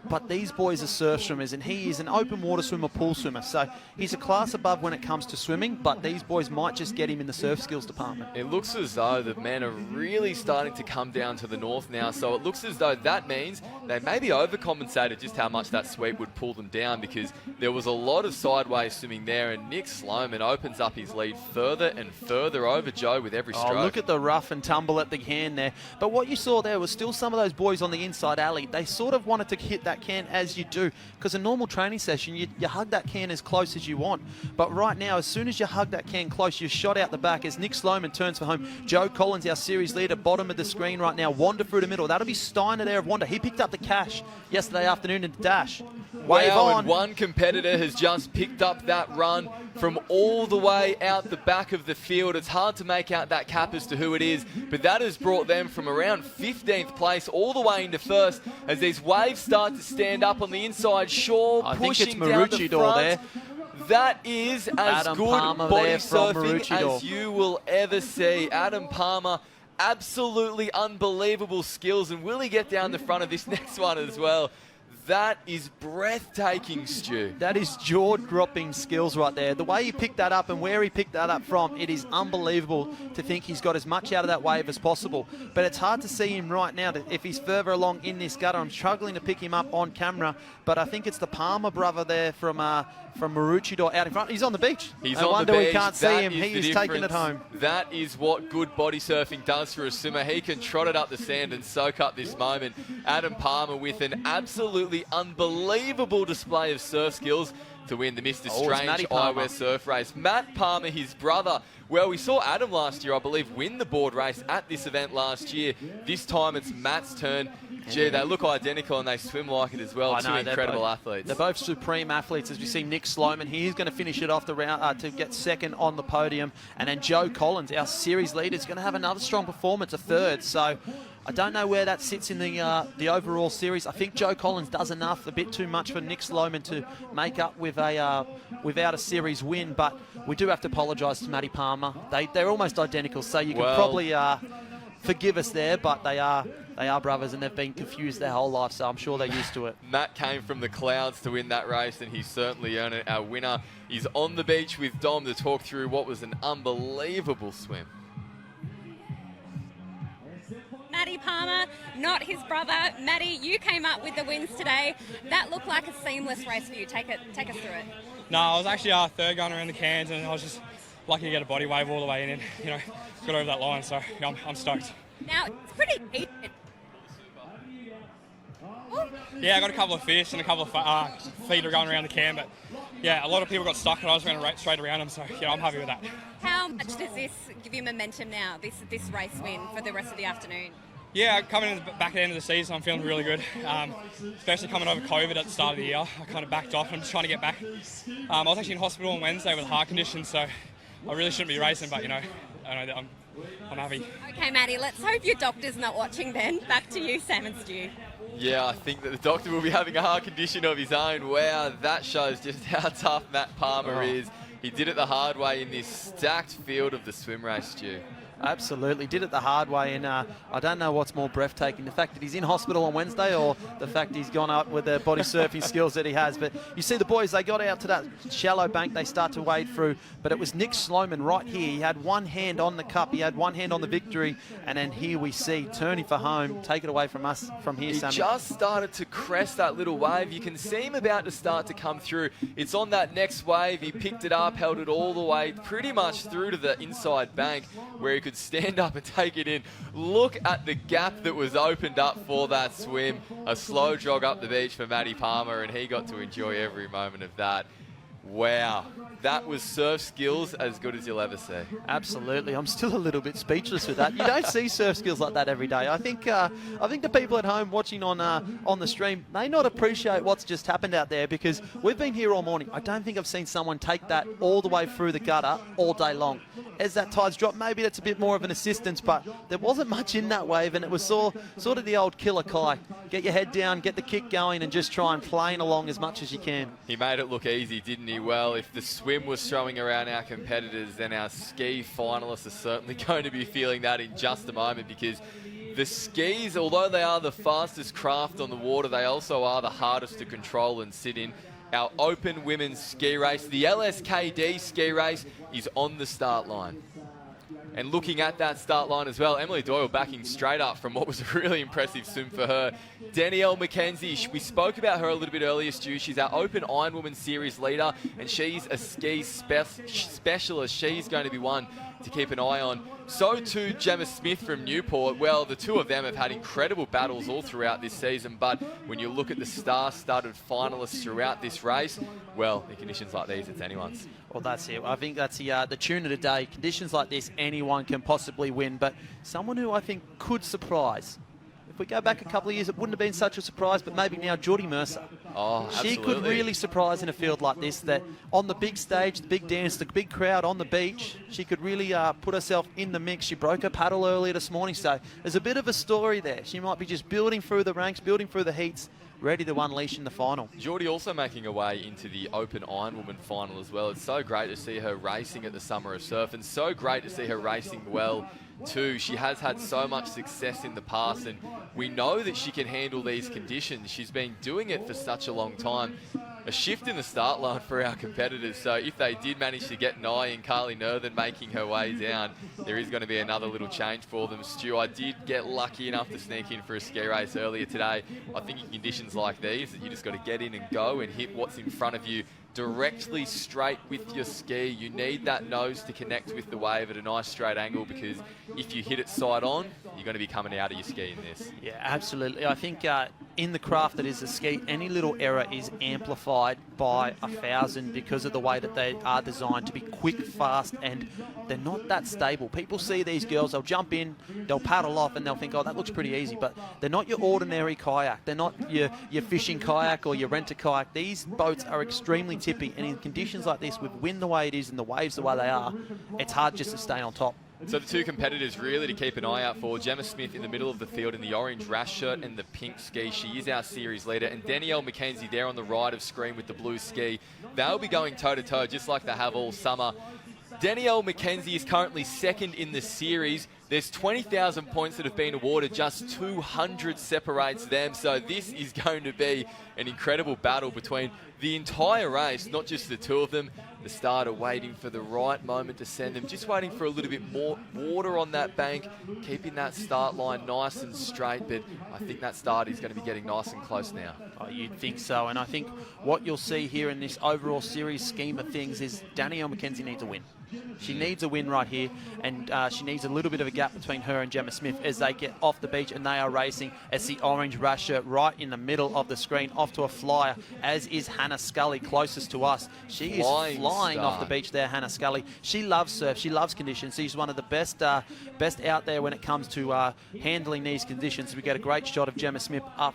But these boys are surf swimmers, and he is an open water swimmer, pool swimmer. So he's a class above when it comes to swimming, but these boys might just get him in the surf skills department. It looks as though the men are really starting to come down to the north now, so it looks as though that means they maybe overcompensated just how much that sweep would pull them down, because there was a lot of sideways swimming there, and Nick Sloman opens up his lead further and further over Joe with every stroke. Oh, look at the rough and tumble at the hand there. But what you saw there was still some of those boys on the inside alley. They sort of wanted to hit that can as you do, because a normal training session, you hug that can as close as you want. But right now, as soon as you hug that can close, you're shot out the back as Nick Sloman turns for home. Joe Collins, our series leader, bottom of the screen right now. Wander through the middle. That'll be Steiner there of Wander. He picked up the cash yesterday afternoon in the dash. Wave on. And one competitor has just picked up that run from all the way out the back of the field. It's hard to make out that cap as to who it is, but that has brought them from around 15th place all the way into first as these waves start to stand up on the inside. Shaw pushing down the front. There. That is as Adam good Palmer body there from surfing Maroochydore as you will ever see. Adam Palmer, absolutely unbelievable skills, and will he get down the front of this next one as well? That is breathtaking, Stu. That is jaw-dropping skills right there. The way he picked that up and where he picked that up from, it is unbelievable to think he's got as much out of that wave as possible. But it's hard to see him right now if he's further along in this gutter. I'm struggling to pick him up on camera, but I think it's the Palmer brother there from Maroochydore out in front. He's on the beach. He's no on wonder the beach. We can't see him. He is taking it home. That is what good body surfing does for a swimmer. He can trot it up the sand and soak up this moment. Adam Palmer with an absolutely unbelievable display of surf skills to win the Mr. Strange Eyewear Surf Race. Matt Palmer, his brother. Well, we saw Adam last year, I believe, win the board race at this event last year. This time it's Matt's turn. Gee, they look identical and they swim like it as well. Two incredible athletes. They're both supreme athletes. As we see Nick Sloman, he's going to finish it off the round to get second on the podium. And then Joe Collins, our series leader, is going to have another strong performance, a third. So I don't know where that sits in the overall series. I think Joe Collins does enough, a bit too much for Nick Sloman to make up with without a series win, but we do have to apologise to Maddie Palmer. They're almost identical, so you can probably forgive us there, but they are brothers and they've been confused their whole life, so I'm sure they're used to it. Matt came from the clouds to win that race, and he certainly earned it. Our winner is on the beach with Dom to talk through what was an unbelievable swim. Maddie Palmer, not his brother. Maddie, you came up with the wins today. That looked like a seamless race for you. Take us through it. No, I was actually third gun around the cans, and I was just lucky to get a body wave all the way in and, got over that line, so I'm stoked. Now, it's pretty heated. Yeah, I got a couple of fish and a couple of feeder going around the can, but yeah, a lot of people got stuck and I was going straight around them, so I'm happy with that. How much does this give you momentum now, this race win for the rest of the afternoon? Yeah, coming in the back end of the season, I'm feeling really good, especially coming over COVID at the start of the year. I kind of backed off and I'm just trying to get back. I was actually in hospital on Wednesday with heart conditions, so I really shouldn't be racing, but I know that I'm happy. Okay, Maddie, let's hope your doctor's not watching then. Back to you, Sam and Stu. Yeah, I think that the doctor will be having a heart condition of his own. Wow, that shows just how tough Matt Palmer is. He did it the hard way in this stacked field of the swim race, Stu. Absolutely, did it the hard way, and I don't know what's more breathtaking, the fact that he's in hospital on Wednesday or the fact he's gone up with the body surfing skills that he has. But you see the boys, they got out to that shallow bank, they start to wade through, but it was Nick Sloman right here. He had one hand on the cup, he had one hand on the victory, and then here we see turning for home. Take it away from us from here, Sammy. He just started to crest that little wave. You can see him about to start to come through. It's on that next wave. He picked it up, held it all the way pretty much through to the inside bank where he could stand up and take it in. Look at the gap that was opened up for that swim. A slow jog up the beach for Maddie Palmer, and he got to enjoy every moment of that. Wow, that was surf skills as good as you'll ever see. Absolutely, I'm still a little bit speechless with that. You don't see surf skills like that every day. I think the people at home watching on the stream may not appreciate what's just happened out there, because we've been here all morning. I don't think I've seen someone take that all the way through the gutter all day long. As that tide's dropped, maybe that's a bit more of an assistance, but there wasn't much in that wave, and it was sort of the old killer Kai. Get your head down, get the kick going, and just try and plane along as much as you can. He made it look easy, didn't he? Well, if the swim was throwing around our competitors, then our ski finalists are certainly going to be feeling that in just a moment, because the skis, although they are the fastest craft on the water, they also are the hardest to control and sit in. Our open women's ski race, the LSKD ski race, is on the start line. And looking at that start line as well, Emily Doyle backing straight up from what was a really impressive swim for her. Danielle McKenzie, we spoke about her a little bit earlier, Stu. She's our Open Iron Woman Series leader, and she's a ski specialist. She's going to be one to keep an eye on. So too Gemma Smith from Newport. Well, the two of them have had incredible battles all throughout this season, but when you look at the star-studded finalists throughout this race, well, in conditions like these, it's anyone's. Well, that's it. I think that's the tune of the day. Conditions like this, anyone can possibly win, but someone who I think could surprise. If we go back a couple of years, it wouldn't have been such a surprise, but maybe now Geordie Mercer. Oh, she could really surprise in a field like this, that on the big stage, the big dance, the big crowd on the beach, she could really put herself in the mix. She broke her paddle earlier this morning, so there's a bit of a story there. She might be just building through the ranks, building through the heats, ready to unleash in the final. Geordie also making her way into the Open Ironwoman final as well. It's so great to see her racing at the Summer of Surf, and so great to see her racing well too. She has had so much success in the past, and we know that she can handle these conditions. She's been doing it for such a long time. A shift in the start line for our competitors, so if they did manage to get an eye in Carly Nerthen making her way down, there is going to be another little change for them. Stu, I did get lucky enough to sneak in for a ski race earlier today. I think in conditions like these, that you just got to get in and go and hit what's in front of you directly straight with your ski. You need that nose to connect with the wave at a nice straight angle, because if you hit it side on, you're going to be coming out of your ski in this. Yeah, absolutely. I think in the craft that is a ski, any little error is amplified by 1,000 because of the way that they are designed to be quick, fast, and they're not that stable. People see these girls, they'll jump in, they'll paddle off, and they'll think, oh, that looks pretty easy, but they're not your ordinary kayak. They're not your fishing kayak or your rent-a-kayak. These boats are extremely tippy, and in conditions like this, with wind the way it is and the waves the way they are, it's hard just to stay on top. So the two competitors really to keep an eye out for, Gemma Smith in the middle of the field in the orange rash shirt and the pink ski. She is our series leader. And Danielle McKenzie there on the right of screen with the blue ski. They'll be going toe-to-toe just like they have all summer. Danielle McKenzie is currently second in the series. There's 20,000 points that have been awarded. Just 200 separates them. So this is going to be an incredible battle between the entire race, not just the two of them. The starter waiting for the right moment to send them, just waiting for a little bit more water on that bank, keeping that start line nice and straight. But I think that start is going to be getting nice and close now. Oh, you'd think so. And I think what you'll see here in this overall series scheme of things is Danielle McKenzie needs a win. She needs a win right here, and she needs a little bit of a gap between her and Gemma Smith as they get off the beach and they are racing. It's the orange rash shirt right in the middle of the screen, off to a flyer, as is Hannah Scully, closest to us. She is flying off the beach there, Hannah Scully. She loves surf. She loves conditions. She's one of the best out there when it comes to handling these conditions. We get a great shot of Gemma Smith up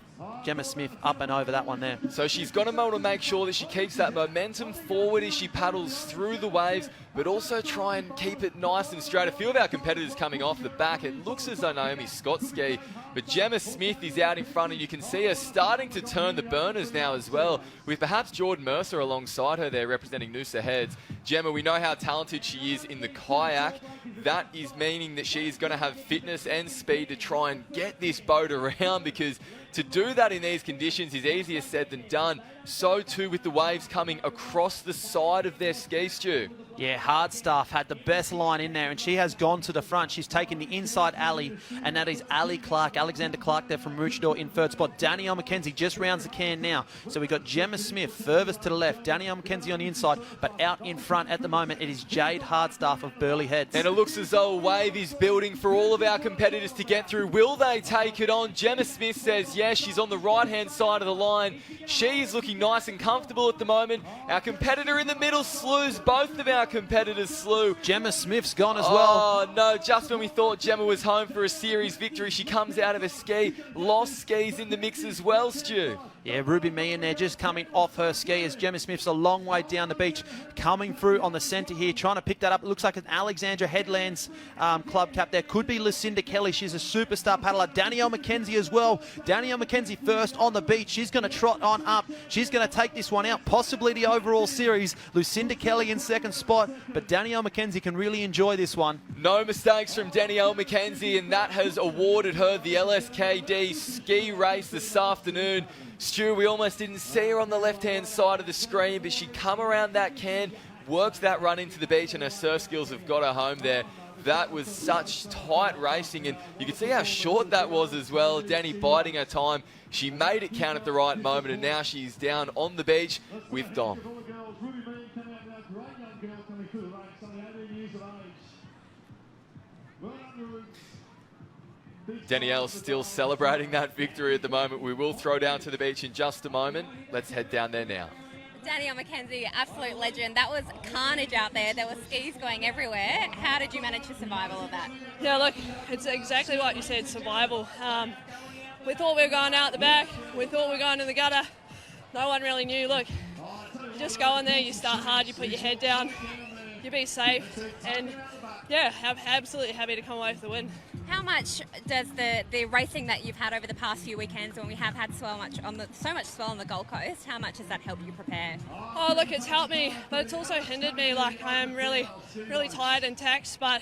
and over that one there. So she's got to be able to make sure that she keeps that momentum forward as she paddles through the waves, but also try and keep it nice and straight. A few of our competitors coming off the back. It looks as though Naomi Scott ski, but Gemma Smith is out in front, and you can see her starting to turn the burners now as well, with perhaps Jordan Mercer alongside her there representing Noosa Heads. Gemma, we know how talented she is in the kayak. That is meaning that she is going to have fitness and speed to try and get this boat around, because to do that in these conditions is easier said than done. So too with the waves coming across the side of their ski, Stu. Yeah, Hard Stuff had the best line in there, and she has gone to the front. She's taken the inside alley, and that is Alexander Clark there from Maroochydore in third spot. Danielle McKenzie just rounds the can now. So we've got Gemma Smith furthest to the left, Danielle McKenzie on the inside, but out in front at the moment it is Jade Hardstaff of Burleigh Heads. And it looks as though a wave is building for all of our competitors to get through. Will they take it on? Gemma Smith says yes. She's on the right-hand side of the line. She is looking nice and comfortable at the moment. Our competitor in the middle slews. Both of our competitors slew. Gemma Smith's gone as well. Oh, no. Just when we thought Gemma was home for a series victory, she comes out of a ski. Lost skis in the mix as well, Stu. Yeah, Ruby Meehan there just coming off her ski as Gemma Smith's a long way down the beach. Coming through on the centre here, trying to pick that up. It looks like an Alexandra Headlands club cap there. Could be Lucinda Kelly. She's a superstar paddler. Danielle McKenzie as well. Danielle McKenzie first on the beach. She's going to trot on up. She's going to take this one out, possibly the overall series. Lucinda Kelly in second spot, but Danielle McKenzie can really enjoy this one. No mistakes from Danielle McKenzie, and that has awarded her the LSKD ski race this afternoon. Stu, we almost didn't see her on the left-hand side of the screen, but she come around that can, works that run into the beach, and her surf skills have got her home there. That was such tight racing, and you can see how short that was as well. Danny biding her time. She made it count at the right moment, and now she's down on the beach with Dom. Danielle's still celebrating that victory at the moment. We will throw down to the beach in just a moment. Let's head down there now. Danielle McKenzie, absolute legend. That was carnage out there. There were skis going everywhere. How did you manage to survive all of that? Yeah, look, it's exactly what you said, survival. We thought we were going out the back. We thought we were going in the gutter. No one really knew. Look, you just go in there, you start hard, you put your head down, you be safe, and yeah, I'm absolutely happy to come away with the win. How much does the racing that you've had over the past few weekends, when we have had so much swell on the Gold Coast, how much has that helped you prepare? Oh, look, it's helped me, but it's also hindered me. Like, I am really, really tired and taxed, but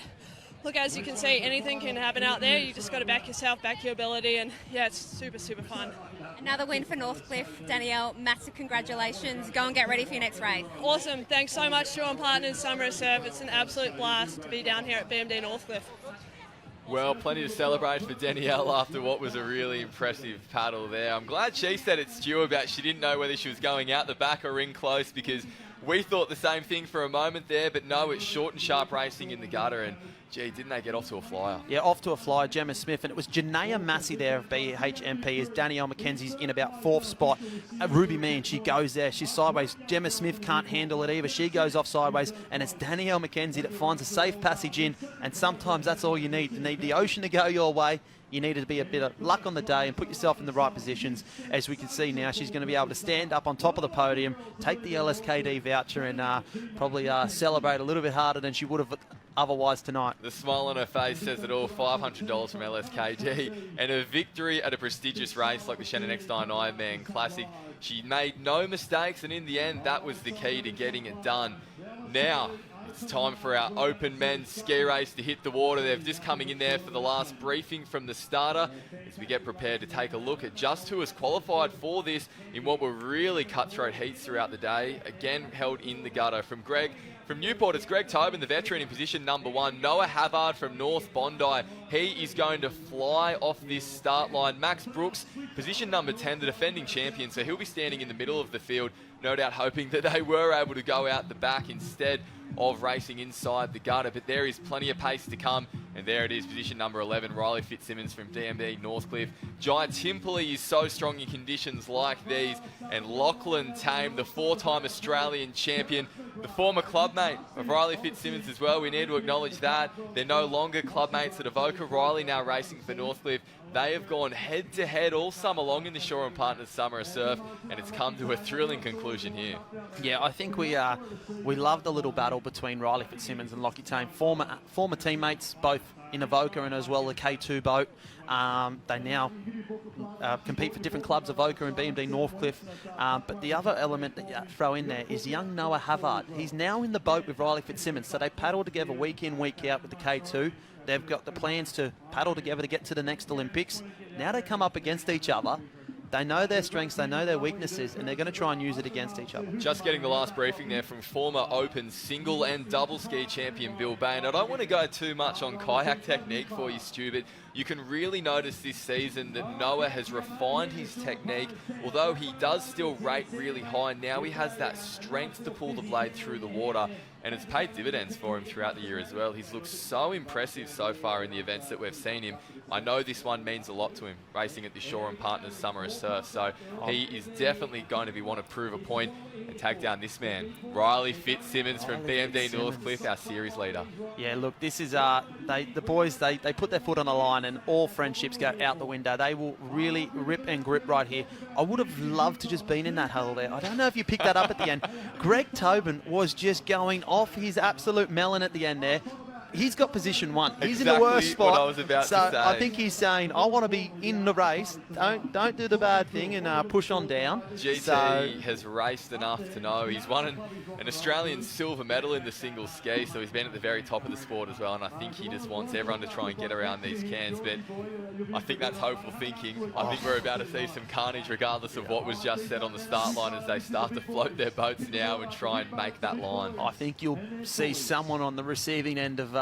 look, as you can see, anything can happen out there. You just got to back yourself, back your ability, and yeah, it's super, super fun. Another win for Northcliffe. Danielle, massive congratulations. Go and get ready for your next race. Awesome. Thanks so much to our partners, Summer of Surf. It's an absolute blast to be down here at BMD Northcliffe. Well, plenty to celebrate for Danielle after what was a really impressive paddle there. I'm glad she said it, Stu, about she didn't know whether she was going out the back or in close, because we thought the same thing for a moment there, but no, it's short and sharp racing in the gutter, and gee, didn't they get off to a flyer? Yeah, off to a flyer, Gemma Smith, and it was Janaea Massey there of BHMP as Danielle McKenzie's in about fourth spot. Ruby Meehan, she goes there, she's sideways. Gemma Smith can't handle it either. She goes off sideways, and it's Danielle McKenzie that finds a safe passage in, and sometimes that's all you need. You need the ocean to go your way, You needed to be a bit of luck on the day and put yourself in the right positions. As we can see now, she's going to be able to stand up on top of the podium, take the LSKD voucher, and probably celebrate a little bit harder than she would have otherwise tonight. The smile on her face says it all. $500 from LSKD and a victory at a prestigious race like the Shannon Eckstein Ironman Classic. She made no mistakes, and in the end, that was the key to getting it done. Now, it's time for our open men's ski race to hit the water. They're just coming in there for the last briefing from the starter as we get prepared to take a look at just who has qualified for this in what were really cutthroat heats throughout the day. Again, held in the gutter. From Newport, it's Greg Tobin, the veteran, in position number 1. Noah Havard from North Bondi. He is going to fly off this start line. Max Brooks, position number 10, the defending champion. So he'll be standing in the middle of the field, no doubt hoping that they were able to go out the back instead of racing inside the gutter. But there is plenty of pace to come. And there it is, position number 11, Riley Fitzsimmons from DMD Northcliffe. Jai Timperley is so strong in conditions like these. And Lachlan Tame, the 4-time Australian champion, the former clubmate of Riley Fitzsimmons as well. We need to acknowledge that. They're no longer clubmates at Avoca. Riley now racing for Northcliffe. They have gone head-to-head all summer long in the Shore and Partners Summer of Surf, and it's come to a thrilling conclusion here. Yeah, I think we love the little battle between Riley Fitzsimmons and Lockie Tame, former teammates, both in Avoca and as well the K2 boat. They now compete for different clubs, Avoca and BMD Northcliffe. But the other element that you throw in there is young Noah Havard. He's now in the boat with Riley Fitzsimmons, so they paddle together week in, week out with the K2. They've got the plans to paddle together to get to the next Olympics. Now they come up against each other. They know their strengths, they know their weaknesses, and they're going to try and use it against each other. Just getting the last briefing there from former Open single and double ski champion Bill Bain. I don't want to go too much on kayak technique for you, Stu, but you can really notice this season that Noah has refined his technique. Although he does still rate really high, now he has that strength to pull the blade through the water, and it's paid dividends for him throughout the year as well. He's looked so impressive so far in the events that we've seen him. I know this one means a lot to him, racing at the Shore and Partners Summer of Surf, so he is definitely going to want to prove a point and tag down this man, Riley Fitzsimmons from BMD Northcliffe, our series leader. Yeah, look, this is the boys, they put their foot on the line, and all friendships go out the window. They will really rip and grip right here. I would have loved to just been in that huddle there. I don't know if you picked that up at the end. Greg Tobin was just going off his absolute melon at the end there. He's got position 1. He's exactly in the worst spot. What I was about to say. I think he's saying, I want to be in the race. Don't do the bad thing and push on down. GT has raced enough to know. He's won an Australian silver medal in the single ski, so he's been at the very top of the sport as well, and I think he just wants everyone to try and get around these cans, but I think that's hopeful thinking. I think we're about to see some carnage regardless of what was just said on the start line as they start to float their boats now and try and make that line. I think you'll see someone on the receiving end of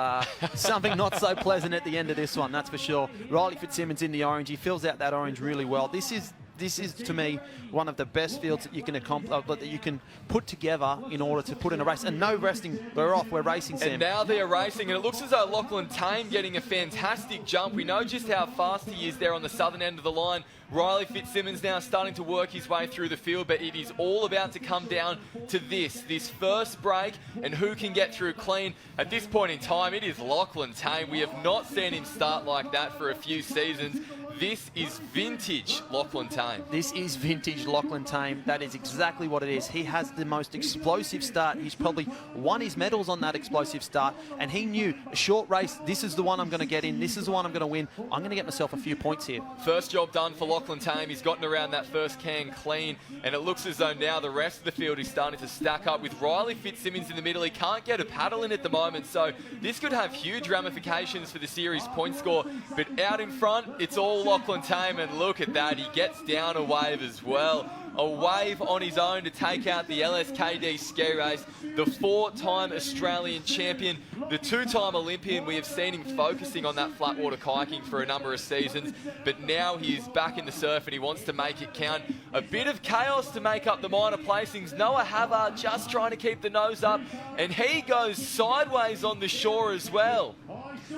something not so pleasant at the end of this one, that's for sure. Riley Fitzsimmons in the orange. He fills out that orange really well. This is to me one of the best fields that you can that you can put together in order to put in a race. And no resting. We're off. We're racing, Sam. And now they're racing, and it looks as though Lachlan Tame getting a fantastic jump. We know just how fast he is there on the southern end of the line. Riley Fitzsimmons now starting to work his way through the field, but it is all about to come down to this first break and who can get through clean. At this point in time, it is Lachlan Tame. We have not seen him start like that for a few seasons. This is vintage Lachlan Tame. This is vintage Lachlan Tame. That is exactly what it is. He has the most explosive start. He's probably won his medals on that explosive start, and he knew a short race, this is the one I'm going to get in. This is the one I'm going to win. I'm going to get myself a few points here. First job done for Lachlan Tame. He's gotten around that first can clean, and it looks as though now the rest of the field is starting to stack up with Riley Fitzsimmons in the middle. He can't get a paddle in at the moment, so this could have huge ramifications for the series point score. But out in front, it's all Lachlan Tame, and look at that. He gets down a wave as well. A wave on his own to take out the LSKD ski race. The 4-time Australian champion, the 2-time Olympian. We have seen him focusing on that flat water kayaking for a number of seasons, but now he is back in the surf and he wants to make it count. A bit of chaos to make up the minor placings. Noah Havard just trying to keep the nose up, and he goes sideways on the shore as well.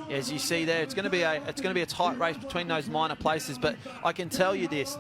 As you see there, it's going to be a tight race between those minor places, but I can tell you this.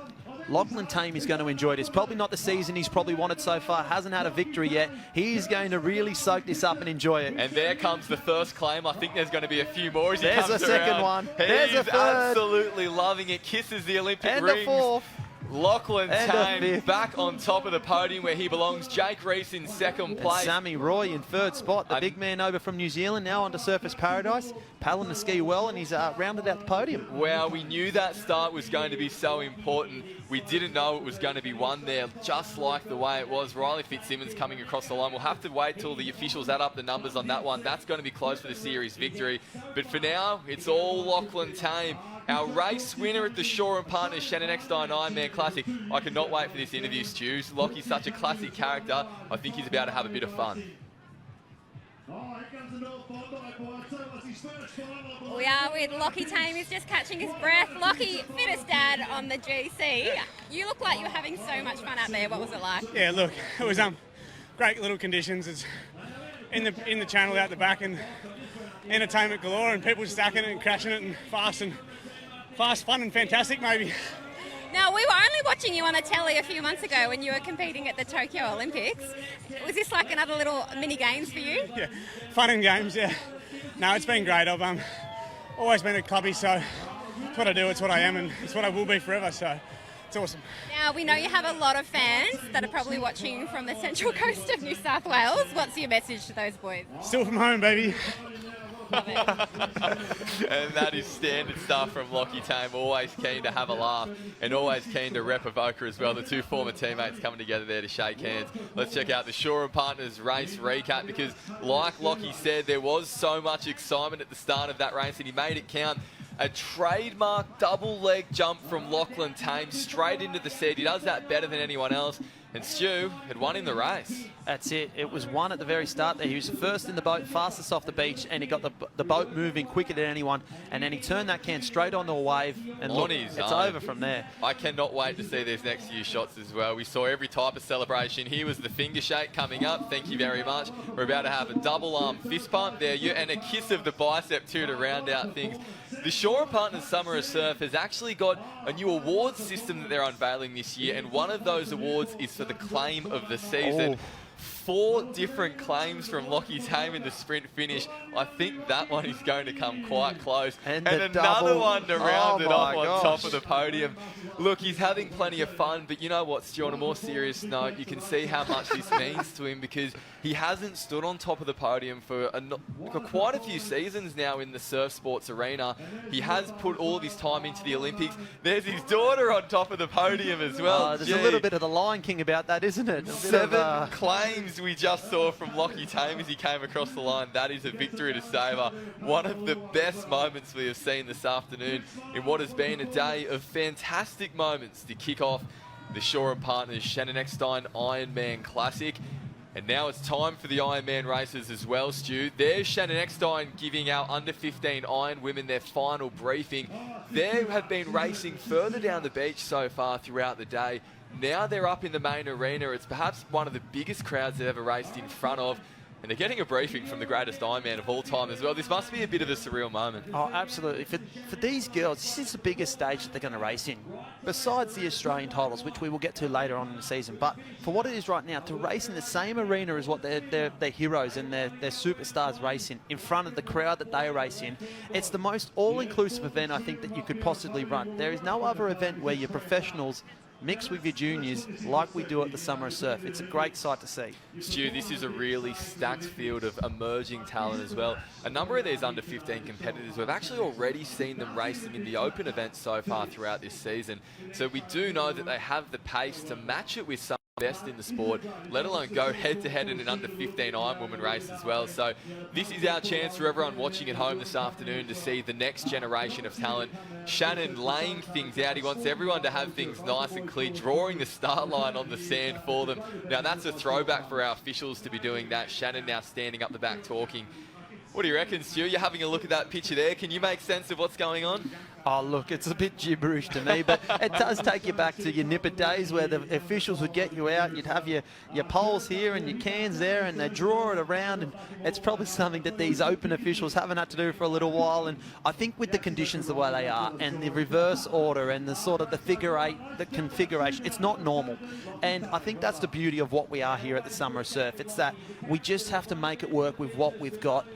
Lachlan Tame is going to enjoy this. Probably not the season he's probably wanted so far. Hasn't had a victory yet. He's going to really soak this up and enjoy it. And there comes the first claim. I think there's going to be a few more as he There's comes a second around. one. There's He's a third. absolutely loving it. Kisses the Olympic And rings. a fourth. Lachlan And a Tame fifth. back on top of the podium where he belongs. Jake Reese in second And place. Sammy Roy in third spot. The big man over from New Zealand now onto Surface Paradise. Paddling the ski well, and he's rounded out the podium. Wow, we knew that start was going to be so important. We didn't know it was going to be won there, just like the way it was. Riley Fitzsimmons coming across the line. We'll have to wait till the officials add up the numbers on that one. That's going to be close for the series victory. But for now, it's all Lachlan Tame. Our race winner at the Shore and Partners Shannon Eckstein Ironman Classic. I cannot wait for this interview, Stu. Lockie's such a classic character. I think he's about to have a bit of fun. We are with Lockie Tame. He's just catching his breath. Lockie, fittest dad on the GC. You look like you're having so much fun out there. What was it like? Yeah, look, it was great little conditions. It's in the channel out the back and entertainment galore and people stacking it and crashing it and fast, fun and fantastic maybe. Now, we were only watching you on the telly a few months ago when you were competing at the Tokyo Olympics. Was this like another little mini games for you? Yeah, fun and games, yeah. No, it's been great. I've always been a clubby, so it's what I do, it's what I am, and it's what I will be forever, so it's awesome. Now, we know you have a lot of fans that are probably watching from the central coast of New South Wales. What's your message to those boys? Still from home, baby. And that is standard stuff from Lockie Tame, always keen to have a laugh and always keen to rep Avoca as well. The two former teammates coming together there to shake hands. Let's check out the Shore and Partners race recap because like Lockie said, there was so much excitement at the start of that race and he made it count. A trademark double leg jump from Lachlan Tame straight into the seat. He does that better than anyone else. And Stu had won in the race. That's it. It was one at the very start there. He was the first in the boat, fastest off the beach, and he got the boat moving quicker than anyone. And then he turned that can straight onto a wave, and look, it's over from there. I cannot wait to see these next few shots as well. We saw every type of celebration. Here was the finger shake coming up. Thank you very much. We're about to have a double arm fist pump there, and a kiss of the bicep too to round out things. The Shore and Partners Summer of Surf has actually got a new awards system that they're unveiling this year, and one of those awards is for the claim of the season. Oh. 4 different claims from Lockie Tame in the sprint finish. I think that one is going to come quite close. And another double. one to round it off on gosh. top of the podium. Look, he's having plenty of fun, but you know what, Stu, on a more serious note, you can see how much this means to him because he hasn't stood on top of the podium for quite a few seasons now in the surf sports arena. He has put all of his time into the Olympics. There's his daughter on top of the podium as well. There's a little bit of the Lion King about that, isn't it? 7 claims we just saw from Lockie Tame as he came across the line. That is a victory to savour. One of the best moments we have seen this afternoon in what has been a day of fantastic moments to kick off the Shore and Partners Shannon Eckstein Ironman Classic. And now it's time for the Ironman races as well, Stu. There's Shannon Eckstein giving our under-15 Iron women their final briefing. They have been racing further down the beach so far throughout the day. Now they're up in the main arena. It's perhaps one of the biggest crowds they've ever raced in front of. And they're getting a briefing from the greatest Ironman of all time as well. This must be a bit of a surreal moment. Oh, absolutely. For these girls, this is the biggest stage that they're going to race in, besides the Australian titles, which we will get to later on in the season. But for what it is right now, to race in the same arena as what their heroes and their superstars race in front of the crowd that they race in, it's the most all-inclusive event I think that you could possibly run. There is no other event where your professionals mix with your juniors like we do at the Summer of Surf. It's a great sight to see. Stu, this is a really stacked field of emerging talent as well. A number of these under-15 competitors, we've actually already seen them racing in the open events so far throughout this season. So we do know that they have the pace to match it with some best in the sport, let alone go head-to-head in an under-15 Iron Woman race as well. So this is our chance for everyone watching at home this afternoon to see the next generation of talent. Shannon laying things out. He wants everyone to have things nice and clear, drawing the start line on the sand for them. Now that's a throwback for our officials to be doing that. Shannon now standing up the back talking. What do you reckon, Stu? You're having a look at that picture there. Can you make sense of what's going on? Oh, look, it's a bit gibberish to me, but it does take you back to your nipper days where the officials would get you out. You'd have your poles here and your cans there, and they draw it around, and it's probably something that these open officials haven't had to do for a little while. And I think with the conditions the way they are, and the reverse order, and the sort of the figure eight, the configuration, it's not normal. And I think that's the beauty of what we are here at the Summer of Surf. It's that we just have to make it work with what we've got.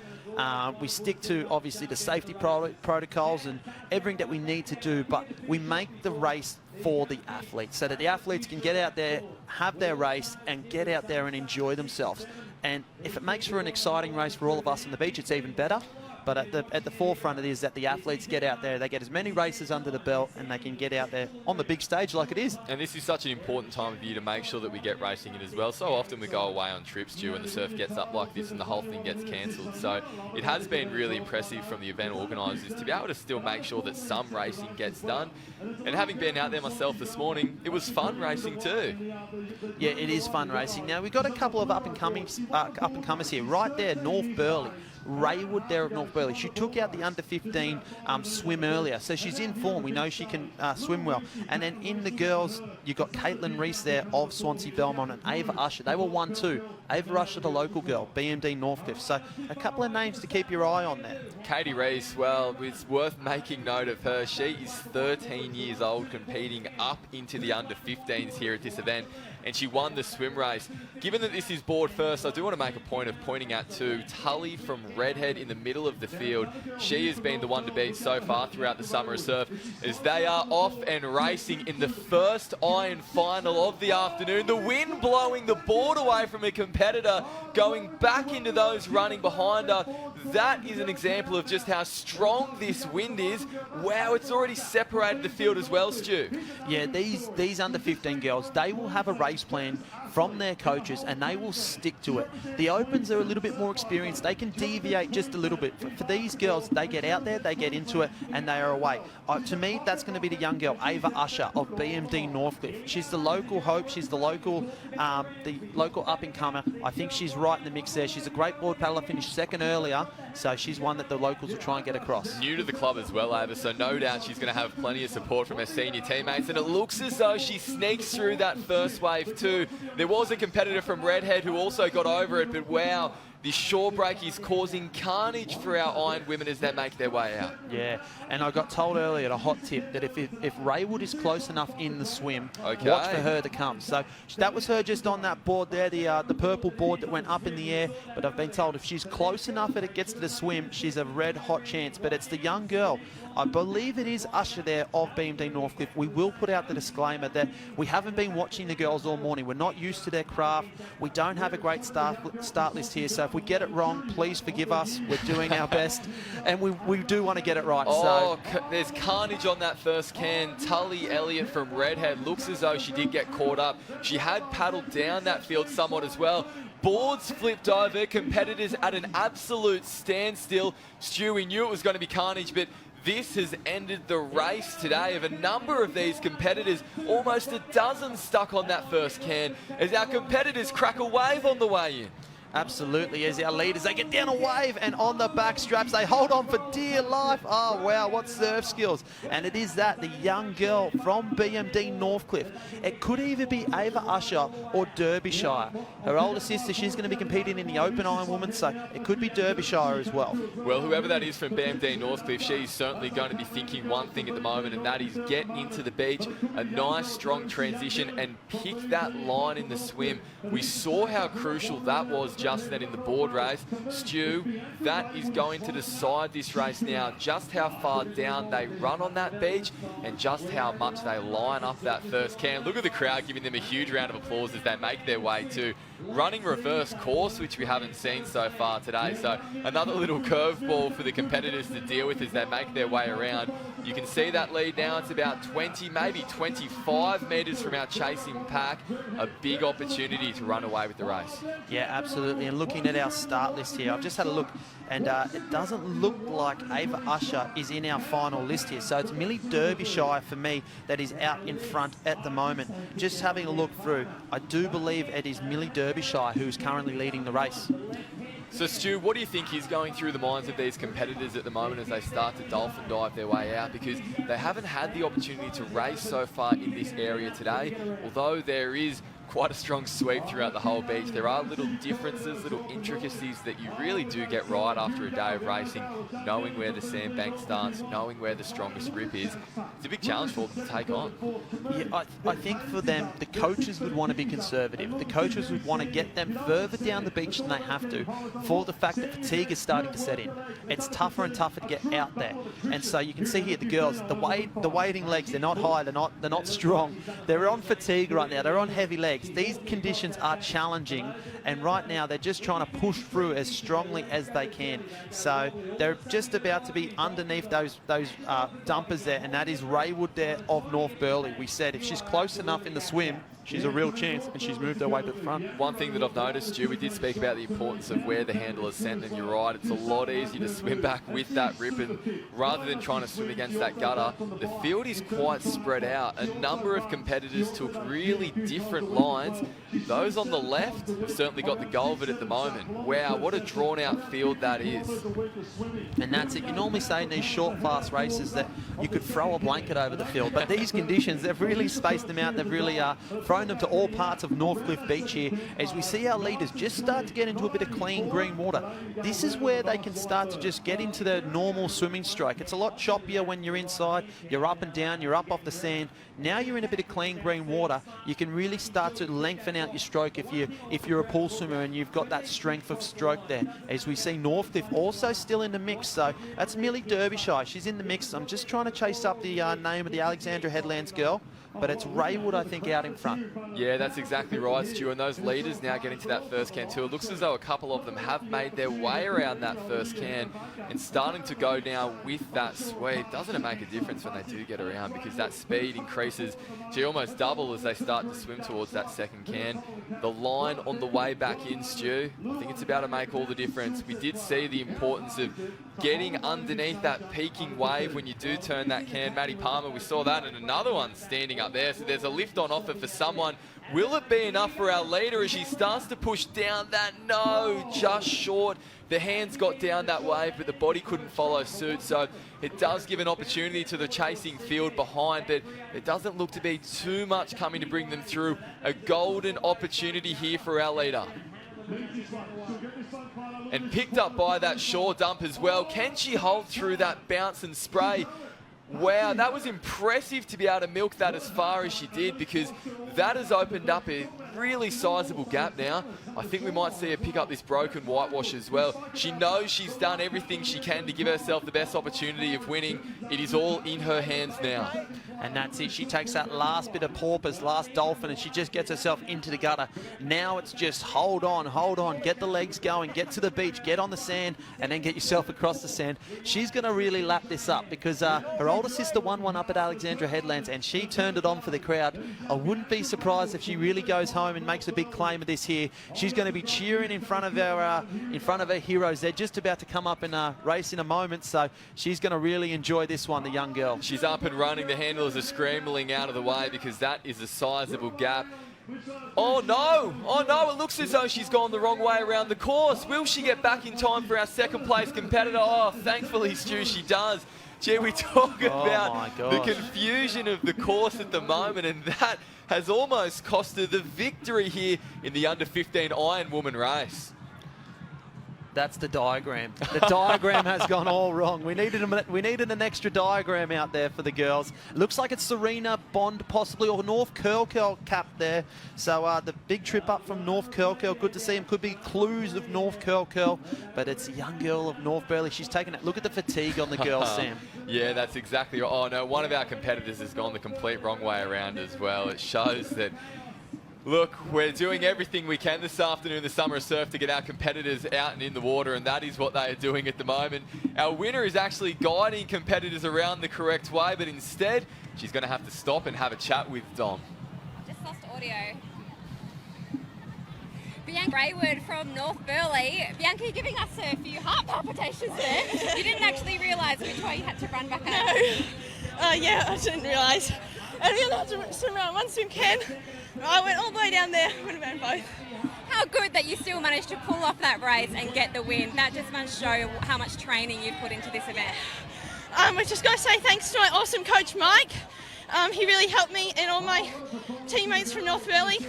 We stick to, obviously, the safety protocols and everything that we need to do, but we make the race for the athletes so that the athletes can get out there, have their race, and get out there and enjoy themselves. And if it makes for an exciting race for all of us on the beach, it's even better. But at the forefront it is that the athletes get out there, they get as many races under the belt, and they can get out there on the big stage like it is. And this is such an important time of year to make sure that we get racing in as well. So often we go away on trips, Stu, and the surf gets up like this and the whole thing gets cancelled. So it has been really impressive from the event organisers to be able to still make sure that some racing gets done. And having been out there myself this morning, it was fun racing too. Yeah, it is fun racing. Now, we've got a couple of up-and-comers here. Right there, North Burleigh. Raywood there at North Burleigh. She took out the under-15 swim earlier, so she's in form. We know she can swim well. And then in the girls, you've got Caitlin Reese there of Swansea Belmont and Ava Usher. They were 1-2. Ava Usher, the local girl, BMD Northcliffe. So a couple of names to keep your eye on there. Katie Reese, well, it's worth making note of her. She is 13 years old, competing up into the under-15s here at this event, and she won the swim race. Given that this is board first, I do want to make a point of pointing out to Tully from Redhead in the middle of the field. She has been the one to beat so far throughout the Summer of Surf, as they are off and racing in the first iron final of the afternoon. The wind blowing the board away from a competitor, going back into those running behind her. That is an example of just how strong this wind is. Wow, it's already separated the field as well, Stu. Yeah, these under-15 girls, they will have a race plan from their coaches and they will stick to it. The Opens are a little bit more experienced. They can deviate just a little bit. For these girls, they get out there, they get into it, and they are away. To me, that's going to be the young girl, Ava Usher of BMD Northcliffe. She's the local hope. She's the local up-and-comer. I think she's right in the mix there. She's a great board paddler, finished second earlier, so she's one that the locals will try and get across. New to the club as well, Ava, so no doubt she's going to have plenty of support from her senior teammates, and it looks as though she sneaks through that first wave too. There was a competitor from Redhead who also got over it, but wow, this shore break is causing carnage for our iron women as they make their way out. Yeah, and I got told earlier, a hot tip, that if Raywood is close enough in the swim, watch for her to come. So that was her just on that board there, the purple board that went up in the air. But I've been told if she's close enough that it gets to the swim, she's a red hot chance. But it's the young girl. I believe it is Usher there of BMD Northcliffe. We will put out the disclaimer that we haven't been watching the girls all morning. We're not used to their craft. We don't have a great start list here. So if we get it wrong, please forgive us. We're doing our best. And we do want to get it right. Oh, so there's carnage on that first can. Tully Elliott from Redhead looks as though she did get caught up. She had paddled down that field somewhat as well. Boards flipped over, competitors at an absolute standstill. Stu, we knew it was going to be carnage, but this has ended the race today of a number of these competitors, almost a dozen stuck on that first can, as our competitors crack a wave on the way in. Absolutely, as our leaders, they get down a wave and on the back straps, they hold on for dear life. Oh, wow, what surf skills. And it is that, the young girl from BMD Northcliffe. It could either be Ava Usher or Derbyshire. Her older sister, she's going to be competing in the Open Iron Woman, so it could be Derbyshire as well. Well, whoever that is from BMD Northcliffe, she's certainly going to be thinking one thing at the moment, and that is get into the beach, a nice, strong transition, and pick that line in the swim. We saw how crucial that was just then in the board race. Stu, that is going to decide this race now, just how far down they run on that beach and just how much they line up that first can. Look at the crowd giving them a huge round of applause as they make their way to running reverse course, which we haven't seen so far today. So another little curveball for the competitors to deal with as they make their way around. You can see that lead now. It's about 20, maybe 25 metres from our chasing pack. A big opportunity to run away with the race. Yeah, absolutely. And looking at our start list here, I've just had a look, and it doesn't look like Ava Usher is in our final list here. So it's Millie Derbyshire for me that is out in front at the moment. Just having a look through, I do believe it is Millie Derbyshire who's currently leading the race. So, Stu, what do you think is going through the minds of these competitors at the moment as they start to dolphin dive their way out? Because they haven't had the opportunity to race so far in this area today, although there is quite a strong sweep throughout the whole beach. There are little differences, little intricacies that you really do get right after a day of racing, knowing where the sandbank starts, knowing where the strongest rip is. It's a big challenge for them to take on. Yeah, I think for them, the coaches would want to be conservative. The coaches would want to get them further down the beach than they have to, for the fact that fatigue is starting to set in. It's tougher and tougher to get out there. And so you can see here the girls, the wading legs, they're not high, they're not strong. They're on fatigue right now, they're on heavy legs. These conditions are challenging, and right now they're just trying to push through as strongly as they can. So they're just about to be underneath those dumpers there, and that is Raywood there of North Burleigh. We said if she's close enough in the swim, she's a real chance, and she's moved her way to the front. One thing that I've noticed, Stu, we did speak about the importance of where the handlers sent them. You're right, it's a lot easier to swim back with that rip, and rather than trying to swim against that gutter, the field is quite spread out. A number of competitors took really different lines. Those on the left have certainly got the go of it at the moment. Wow, what a drawn-out field that is. And that's it. You normally say in these short, fast races that you could throw a blanket over the field, but these conditions, they've really spaced them out. They've really thrown them to all parts of Northcliffe Beach here as we see our leaders just start to get into a bit of clean green water. This is where they can start to just get into the normal swimming stroke. It's a lot choppier when you're inside. You're up and down, you're up off the sand. Now you're in a bit of clean green water. You can really start to lengthen out your stroke if you're a pool swimmer and you've got that strength of stroke there. As we see Northcliffe also still in the mix. So that's Millie Derbyshire. She's in the mix. I'm just trying to chase up the name of the Alexandra Headlands girl, but it's Raywood, I think, out in front. Yeah, that's exactly right, Stu. And those leaders now getting to that first can too. It looks as though a couple of them have made their way around that first can and starting to go now with that sweep. Doesn't it make a difference when they do get around, because that speed increases to almost double as they start to swim towards that second can. The line on the way back in, Stu, I think it's about to make all the difference. We did see the importance of getting underneath that peaking wave when you do turn that can. Maddie Palmer, we saw that, and another one standing up there. So there's a lift on offer for someone. Will it be enough for our leader as she starts to push down that? No, just short. The hands got down that wave, but the body couldn't follow suit. So it does give an opportunity to the chasing field behind, but it doesn't look to be too much coming to bring them through. A golden opportunity here for our leader. And picked up by that shore dump as well. Can she hold through that bounce and spray? Wow, that was impressive to be able to milk that as far as she did, because that has opened up a really sizable gap now. I think we might see her pick up this broken whitewash as well. She knows she's done everything she can to give herself the best opportunity of winning. It is all in her hands now. And that's it. She takes that last bit of porpoise, last dolphin, and she just gets herself into the gutter. Now it's just hold on, get the legs going, get to the beach, get on the sand, and then get yourself across the sand. She's going to really lap this up, because her older sister won one up at Alexandra Headlands, and she turned it on for the crowd. I wouldn't be surprised if she really goes home and makes a big claim of this here. She's going to be cheering in front of her heroes. They're just about to come up and race in a moment, so she's going to really enjoy this one, the young girl. She's up and running. The handlers are scrambling out of the way because that is a sizable gap. Oh no, it looks as though she's gone the wrong way around the course. Will she get back in time for our second place competitor? Oh, thankfully, Stu, she does. Gee, we talk about the confusion of the course at the moment, and that has almost cost her the victory here in the under-15 Iron Woman race. That's the diagram. The diagram has gone all wrong. We needed an extra diagram out there for the girls. Looks like it's Serena Bond possibly, or North Curl cap there. So the big trip up from North Curl. Good to see him. Could be clues of North Curl, but it's a young girl of North Burleigh. She's taken it. Look at the fatigue on the girl, Sam. Yeah, that's exactly right. Oh no, one of our competitors has gone the complete wrong way around as well. It shows that, look, we're doing everything we can this afternoon in the Summer of Surf to get our competitors out and in the water, and that is what they are doing at the moment. Our winner is actually guiding competitors around the correct way, but instead, she's going to have to stop and have a chat with Dom. Just lost audio. Bianca Raywood from North Burleigh. Bianca, you're giving us a few heart palpitations there. You didn't actually realise which way you had to run back out. No. Yeah, I didn't realise. I didn't have to swim around one swim can. I went all the way down there. Would have been both. How how good that you still managed to pull off that race and get the win. That just must show how much training you've put into this event. I just got to say thanks to my awesome coach, Mike. He really helped me and all my teammates from North Burleigh.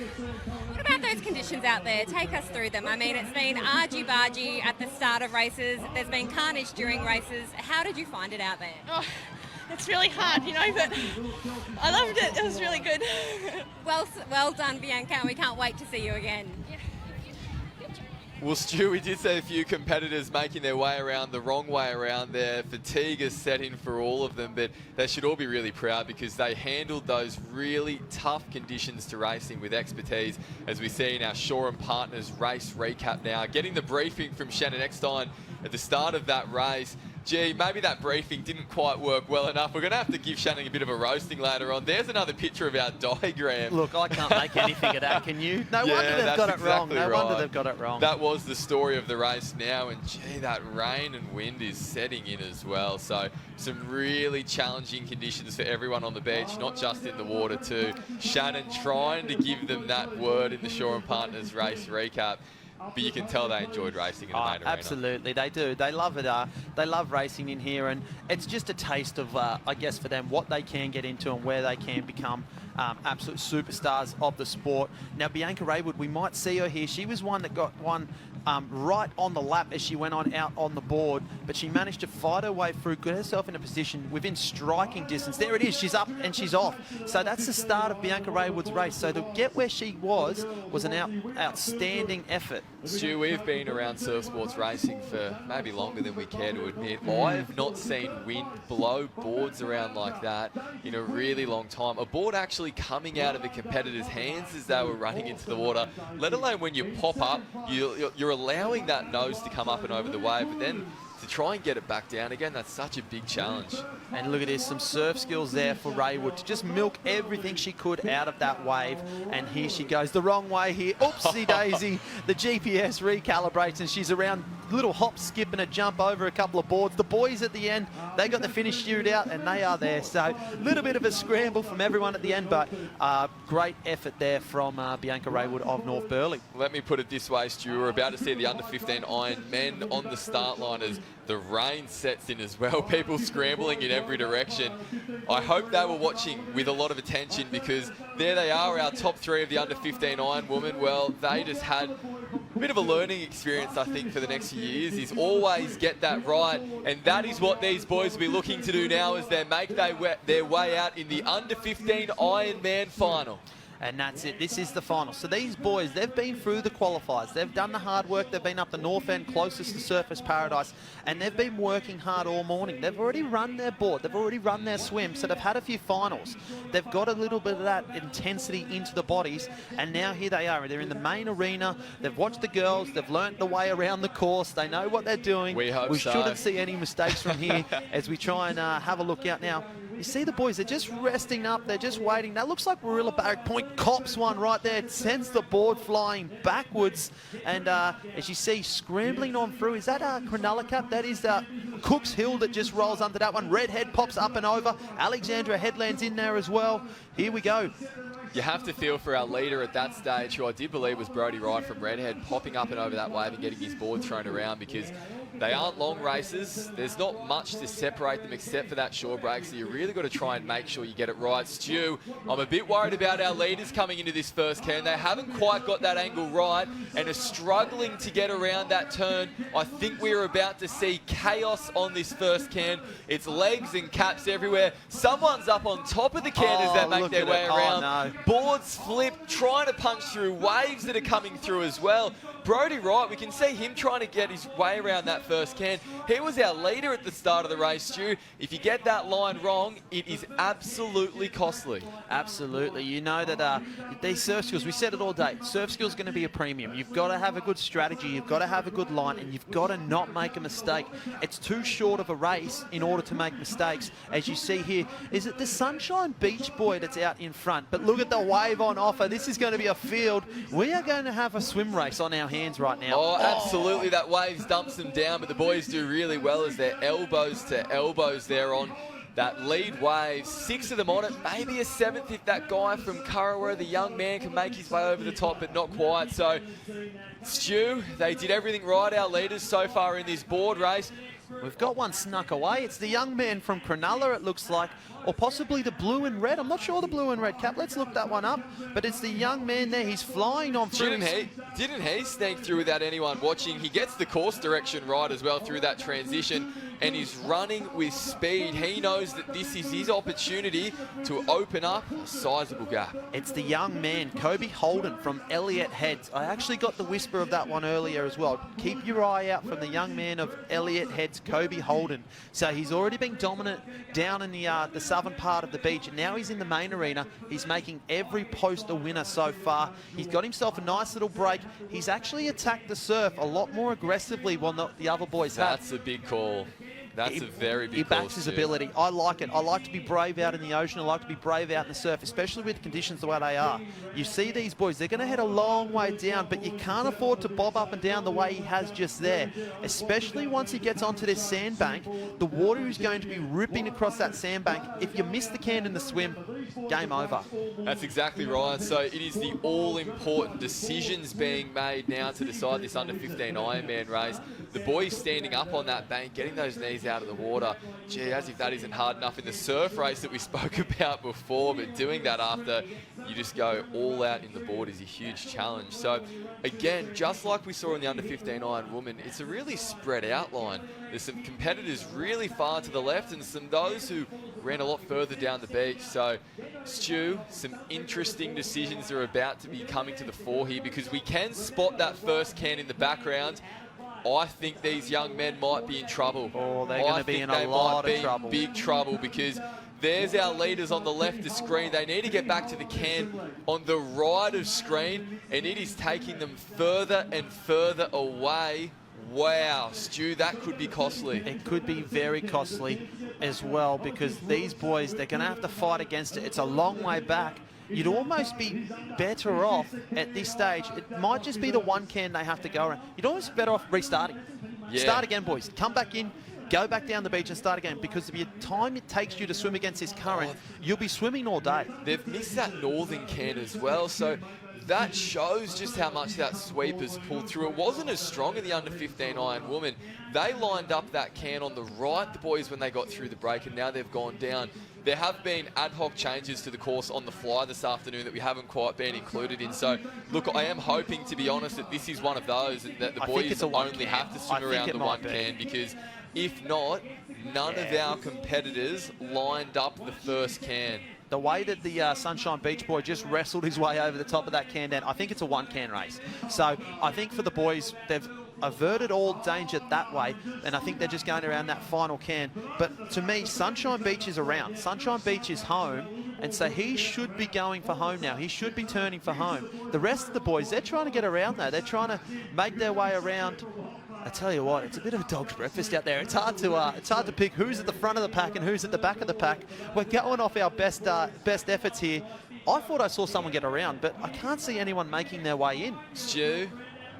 What about those conditions out there? Take us through them. I mean, it's been argy-bargy at the start of races. There's been carnage during races. How did you find it out there? Oh, it's really hard, you know, but I loved it. It was really good. Well done, Bianca, and we can't wait to see you again. Well, Stu, we did see a few competitors making their way around the wrong way around there. Fatigue has set in for all of them, but they should all be really proud because they handled those really tough conditions to racing with expertise, as we see in our Shaw and Partners race recap now. Getting the briefing from Shannon Eckstein at the start of that race. Gee, maybe that briefing didn't quite work well enough. We're going to have to give Shannon a bit of a roasting later on. There's another picture of our diagram. Look, I can't make anything of that, can you? No wonder they've got it wrong. No wonder they've got it wrong. That was the story of the race now, and gee, that rain and wind is setting in as well. So some really challenging conditions for everyone on the beach, not just in the water too. Shannon trying to give them that word in the Shaw and Partners race recap. But you can tell they enjoyed racing in the main arena. Absolutely, they do. They love it. They love racing in here, and it's just a taste of, I guess, for them, what they can get into and where they can become absolute superstars of the sport. Now, Bianca Raywood, we might see her here. She was one that got one right on the lap as she went on out on the board, but she managed to fight her way through, get herself in a position within striking distance. There it is, she's up and she's off. So that's the start of Bianca Raywood's race. So to get where she was an outstanding effort. Stu, we've been around surf sports racing for maybe longer than we care to admit. I've not seen wind blow boards around like that in a really long time. A board actually coming out of a competitor's hands as they were running into the water, let alone when you pop up, you're allowing that nose to come up and over the wave, but then to try and get it back down again, that's such a big challenge. And look at this, some surf skills there for Raywood to just milk everything she could out of that wave. And here she goes the wrong way here. Oopsie daisy. The GPS recalibrates and she's around, little hop, skip and a jump over a couple of boards. The boys at the end, they got the finish shootout and they are there. So a little bit of a scramble from everyone at the end, but great effort there from Bianca Raywood of North Burleigh. Let me put it this way, Stu. We're about to see the under-15 Iron men on the start line as the rain sets in as well. People scrambling in every direction. I hope they were watching with a lot of attention because there they are, our top three of the under-15 Iron women. Well, they just had a bit of a learning experience, I think, for the next few years, is always get that right. And that is what these boys will be looking to do now as they make their way out in the under-15 Ironman final. And that's it. This is the final. So these boys, they've been through the qualifiers. They've done the hard work. They've been up the north end closest to Surfers Paradise. And they've been working hard all morning. They've already run their board. They've already run their swim. So they've had a few finals. They've got a little bit of that intensity into the bodies. And now here they are. They're in the main arena. They've watched the girls. They've learnt the way around the course. They know what they're doing. We hope so. Shouldn't see any mistakes from here as we try and have a look out now. You see the boys, they're just resting up, they're just waiting. That looks like Warilla Barrack Point cops one right there. It sends the board flying backwards. And as you see, scrambling on through, is that Cronulla Cap? That is Cook's Hill that just rolls under that one. Redhead pops up and over. Alexandra Headland's in there as well. Here we go. You have to feel for our leader at that stage, who I did believe was Brodie Wright from Redhead, popping up and over that wave and getting his board thrown around, because they aren't long races. There's not much to separate them except for that shore break, so you really got to try and make sure you get it right. Stu, I'm a bit worried about our leaders coming into this first can. They haven't quite got that angle right and are struggling to get around that turn. I think we're about to see chaos on this first can. It's legs and caps everywhere. Someone's up on top of the can as they make their way around. Oh, no. Boards flip, trying to punch through waves that are coming through as well. Brodie Wright, we can see him trying to get his way around that first can. He was our leader at the start of the race, Stu. If you get that line wrong, it is absolutely costly. Absolutely. You know that these surf skills, we said it all day, surf skills are going to be a premium. You've got to have a good strategy, you've got to have a good line, and you've got to not make a mistake. It's too short of a race in order to make mistakes. As you see here, is it the Sunshine Beach boy that's out in front? But look at the wave on offer. This is going to be a field. We are going to have a swim race on our hands right now. Oh, absolutely. That wave dumps them down, but the boys do really well as they're elbows to elbows there on that lead wave. 6 of them on it, maybe a 7th if that guy from Kurrawa, the young man, can make his way over the top, but not quite. So, Stu, they did everything right, our leaders so far in this board race. We've got one snuck away. It's the young man from Cronulla, it looks like, or possibly the blue and red. I'm not sure the blue and red cap. Let's look that one up. But it's the young man there. He's flying on through. Didn't he sneak through without anyone watching? He gets the course direction right as well through that transition, and he's running with speed. He knows that this is his opportunity to open up a sizable gap. It's the young man, Kobe Holden from Elliott Heads. I actually got the whisper of that one earlier as well. Keep your eye out from the young man of Elliott Heads, Kobe Holden. So he's already been dominant down in the southern part of the beach, and now he's in the main arena. He's making every post a winner so far. He's got himself a nice little break. He's actually attacked the surf a lot more aggressively while the other boys have. That's a big call. That's a very big He call. backs his ability. I like it. I like to be brave out in the ocean. I like to be brave out in the surf, especially with conditions the way they are. You see these boys, they're going to head a long way down, but you can't afford to bob up and down the way he has just there, especially once he gets onto this sandbank. The water is going to be ripping across that sandbank. If you miss the can in the swim, game over. That's exactly right. So it is the all-important decisions being made now to decide this under-15 Ironman race. The boys standing up on that bank, getting those knees out of the water. Gee, as if that isn't hard enough in the surf race that we spoke about before, but doing that after you just go all out in the board is a huge challenge. So again, just like we saw in the under-15 Iron Woman, it's a really spread out line. There's some competitors really far to the left and some those who ran a lot further down the beach. So Stu, some interesting decisions are about to be coming to the fore here, because we can spot that first can in the background. I think these young men might be in trouble. Oh, they're going to be in a lot of trouble. Big trouble, because there's our leaders on the left of screen. They need to get back to the can on the right of screen, and it is taking them further and further away. Wow, Stu, that could be costly. It could be very costly as well, because these boys, they're going to have to fight against it. It's a long way back. You'd almost be better off at this stage. It might just be the one can they have to go around. You'd almost be better off restarting. Yeah. Start again, boys. Come back in, go back down the beach and start again, because of the time it takes you to swim against this current, you'll be swimming all day. They've missed that northern can as well, so that shows just how much that sweep has pulled through. It wasn't as strong in the under-15 Iron Woman. They lined up that can on the right, the boys, when they got through the break, and now they've gone down. There have been ad hoc changes to the course on the fly this afternoon that we haven't quite been included in. So, look, I am hoping, to be honest, that this is one of those, and that the boys only have to swim around the one can, because if not, none of our competitors lined up the first can. The way that the Sunshine Beach boy just wrestled his way over the top of that can down, I think it's a one-can race. So I think for the boys, they've averted all danger that way, and I think they're just going around that final can. But to me, Sunshine Beach is around. Sunshine Beach is home, and so he should be going for home now. He should be turning for home. The rest of the boys, they're trying to get around there. They're trying to make their way around. I tell you what, it's a bit of a dog's breakfast out there. It's hard to pick who's at the front of the pack and who's at the back of the pack. We're going off our best efforts here. I thought I saw someone get around, but I can't see anyone making their way in. Stu,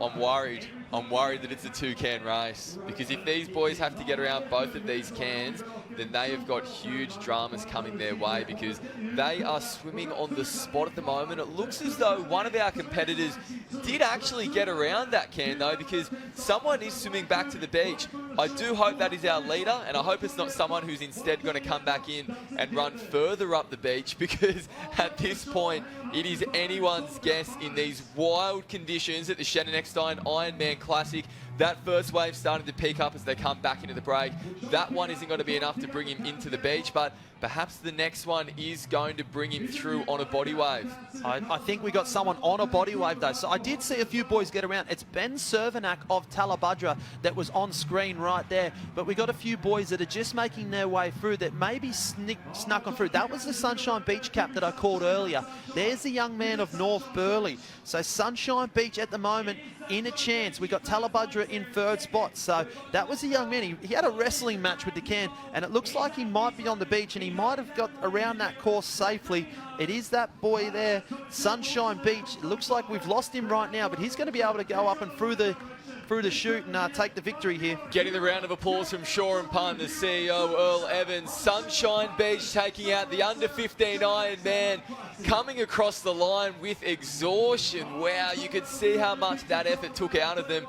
I'm worried. I'm worried that it's a two-can race, because if these boys have to get around both of these cans, then they have got huge dramas coming their way, because they are swimming on the spot at the moment. It looks as though one of our competitors did actually get around that can, though, because someone is swimming back to the beach. I do hope that is our leader, and I hope it's not someone who's instead going to come back in and run further up the beach, because at this point, it is anyone's guess in these wild conditions at the Shannon Eckstein Ironman Classic. That first wave started to peak up as they come back into the break. That one isn't going to be enough to bring him into the beach, but perhaps the next one is going to bring him through on a body wave. I think we got someone on a body wave, though. So I did see a few boys get around. It's Ben Cervenak of Talabudra that was on screen right there. But we got a few boys that are just making their way through that maybe snuck on through. That was the Sunshine Beach cap that I called earlier. There's the young man of North Burleigh. So Sunshine Beach at the moment in a chance. We got Talabudra in third spot. So that was a young man. He had a wrestling match with the can, and it looks like he might be on the beach, and he might have got around that course safely. It is that boy there, Sunshine Beach. It looks like we've lost him right now, but he's going to be able to go up and through through the chute and take the victory here. Getting the round of applause from Shore & Partners CEO Earl Evans. Sunshine Beach taking out the under-15 Ironman, coming across the line with exhaustion. Wow, you could see how much that effort took out of them.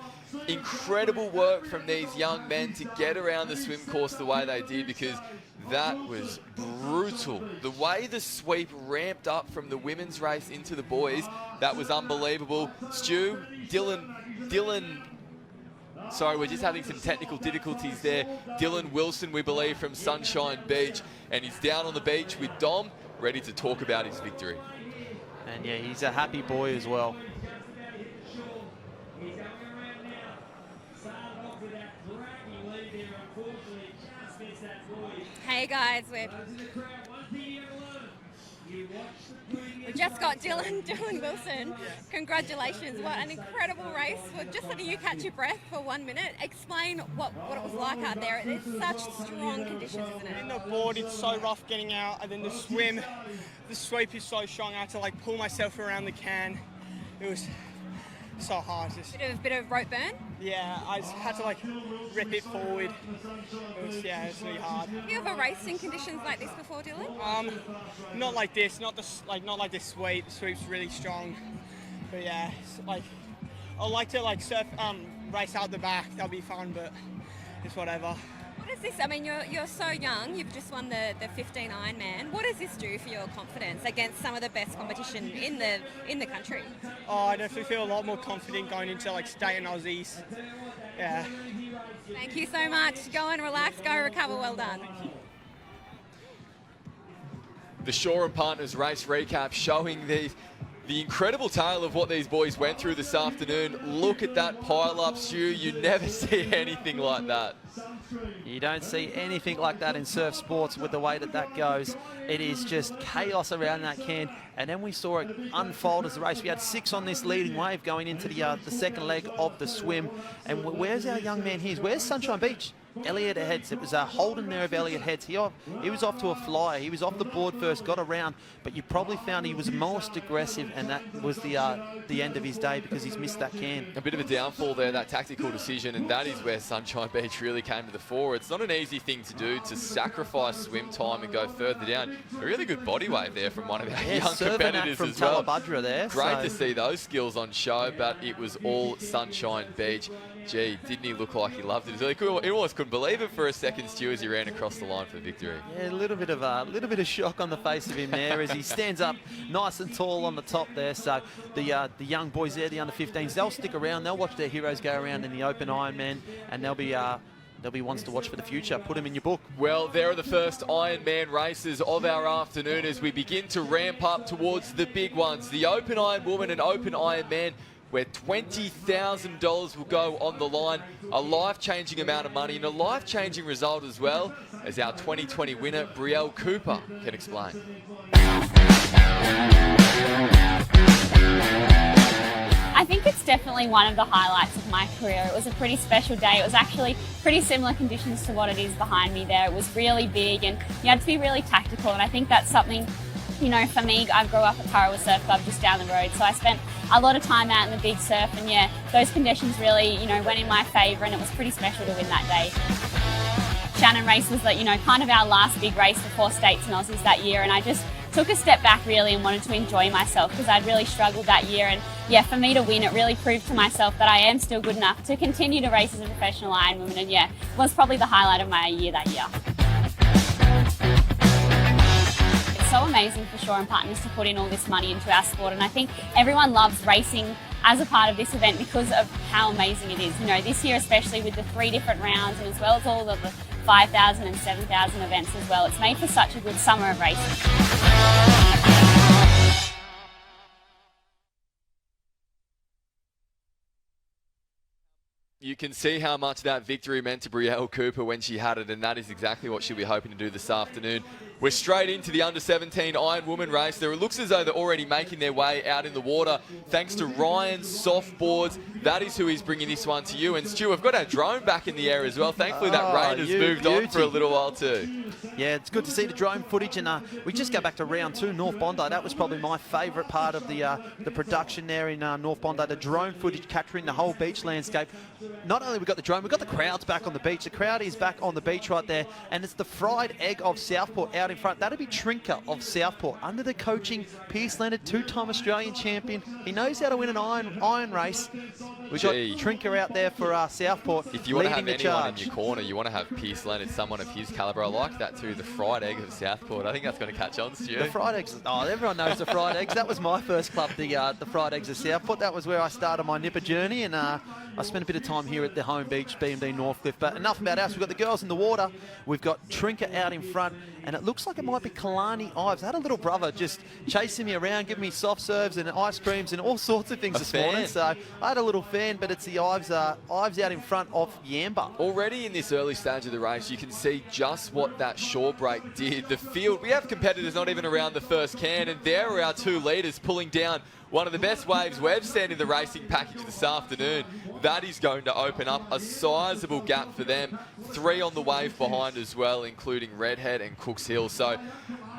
Incredible work from these young men to get around the swim course the way they did, because that was brutal. The way the sweep ramped up from the women's race into the boys, that was unbelievable. Stu, Dylan, sorry, we're just having some technical difficulties there. Dylan Wilson, we believe, from Sunshine Beach, and he's down on the beach with Dom, ready to talk about his victory. And yeah, he's a happy boy as well. Hey guys, we just got Dylan Wilson. Congratulations, what an incredible race. Well, just letting you catch your breath for 1 minute. Explain what it was like out there. It's such strong conditions, isn't it? In the board, it's so rough getting out, and then the sweep is so strong. I had to like pull myself around the can. It was so hard. Just Bit of rope burn? Yeah, I just had to like rip it forward. It was really hard. Have you ever raced in conditions like this before, Dylan? Not like this, not like this sweep. The sweep's really strong. But yeah, like I'd like to like surf, race out the back. That'll be fun, but it's whatever. What does this, I mean, you're so young, you've just won the 15 Ironman. What does this do for your confidence against some of the best competition in the country? Oh, I definitely feel a lot more confident going into like state and Aussies. Yeah. Thank you so much. Go and relax, go recover, well done. The Shore & Partners race recap showing the incredible tale of what these boys went through this afternoon. Look at that pile-up, Stu. You never see anything like that. You don't see anything like that in surf sports with the way that goes. It is just chaos around that can. And then we saw it unfold as the race. We had 6 on this leading wave going into the second leg of the swim. And where's our young man here? Where's Sunshine Beach? Elliot Heads. It was a Holden there of Elliot Heads. He was off to a flyer. He was off the board first, got around, but you probably found he was most aggressive, and that was the end of his day because he's missed that can. A bit of a downfall there, that tactical decision, and that is where Sunshine Beach really came to the fore. It's not an easy thing to do, to sacrifice swim time and go further down. A really good body wave there from one of our young competitors from as well. Talabudra there. Great to see those skills on show, but it was all Sunshine Beach. Gee, didn't he look like he loved it? He almost couldn't believe it for a second, Stu, as he ran across the line for victory. Yeah, a little bit of shock on the face of him there as he stands up nice and tall on the top there. So the young boys there, the under-15s, they'll stick around. They'll watch their heroes go around in the Open Ironman, and they'll be ones to watch for the future. Put them in your book. Well, there are the first Ironman races of our afternoon as we begin to ramp up towards the big ones. The Open Iron Woman and Open Ironman, where $20,000 will go on the line. A life-changing amount of money and a life-changing result as well, as our 2020 winner, Brielle Cooper, can explain. I think it's definitely one of the highlights of my career. It was a pretty special day. It was actually pretty similar conditions to what it is behind me there. It was really big and you had to be really tactical, and I think that's something, you know, for me, I grew up at Tarawa Surf Club just down the road, so I spent a lot of time out in the big surf, and yeah, those conditions really, you know, went in my favour, and it was pretty special to win that day. Shannon race was like, you know, kind of our last big race before States and Aussies that year, and I just took a step back really and wanted to enjoy myself because I'd really struggled that year, and yeah, for me to win, it really proved to myself that I am still good enough to continue to race as a professional Ironwoman, and yeah, it was probably the highlight of my year that year. So amazing for Shore & Partners to put in all this money into our sport, and I think everyone loves racing as a part of this event because of how amazing it is. You know, this year especially with the 3 different rounds, and as well as all of the 5,000 and 7,000 events as well, it's made for such a good summer of racing. You can see how much that victory meant to Brielle Cooper when she had it, and that is exactly what she'll be hoping to do this afternoon. We're straight into the under-17 Iron Woman race. There it looks as though they're already making their way out in the water thanks to Ryan's softboards. That is who is bringing this one to you. And Stu, we've got our drone back in the air as well. Thankfully, that rain has moved on for a little while too. Yeah, it's good to see the drone footage. And we just go back to round 2, North Bondi. That was probably my favourite part of the production there in North Bondi. The drone footage capturing the whole beach landscape. Not only we got the drone, we've got the crowds back on the beach. The crowd is back on the beach right there. And it's the Fried Egg of Southport out in front. That'll be Trinker of Southport under the coaching Pierce Leonard, 2-time Australian champion. He knows how to win an iron race. We've got Trinker out there for Southport. If you want to have anyone in your corner, you want to have Pierce Leonard, someone of his calibre. I like that too, the Fried Egg of Southport. I think that's going to catch on, Stu. The Fried Eggs, everyone knows the Fried Eggs. That was my first club, the Fried Eggs of Southport. That was where I started my nipper journey, and I spent a bit of time here at the home beach, BMD Northcliffe. But enough about us. We've got the girls in the water. We've got Trinker out in front, and it looks like it might be Kalani Ives. I had a little brother just chasing me around, giving me soft serves and ice creams and all sorts of things this morning. So I had a little fan, but it's the Ives out in front of Yamba. Already in this early stage of the race, you can see just what that shore break did. The field, we have competitors not even around the first can, and there are our 2 leaders pulling down one of the best waves we've seen in the racing package this afternoon. That is going to open up a sizable gap for them. 3 on the wave behind as well, including Redhead and Cooks Hill. So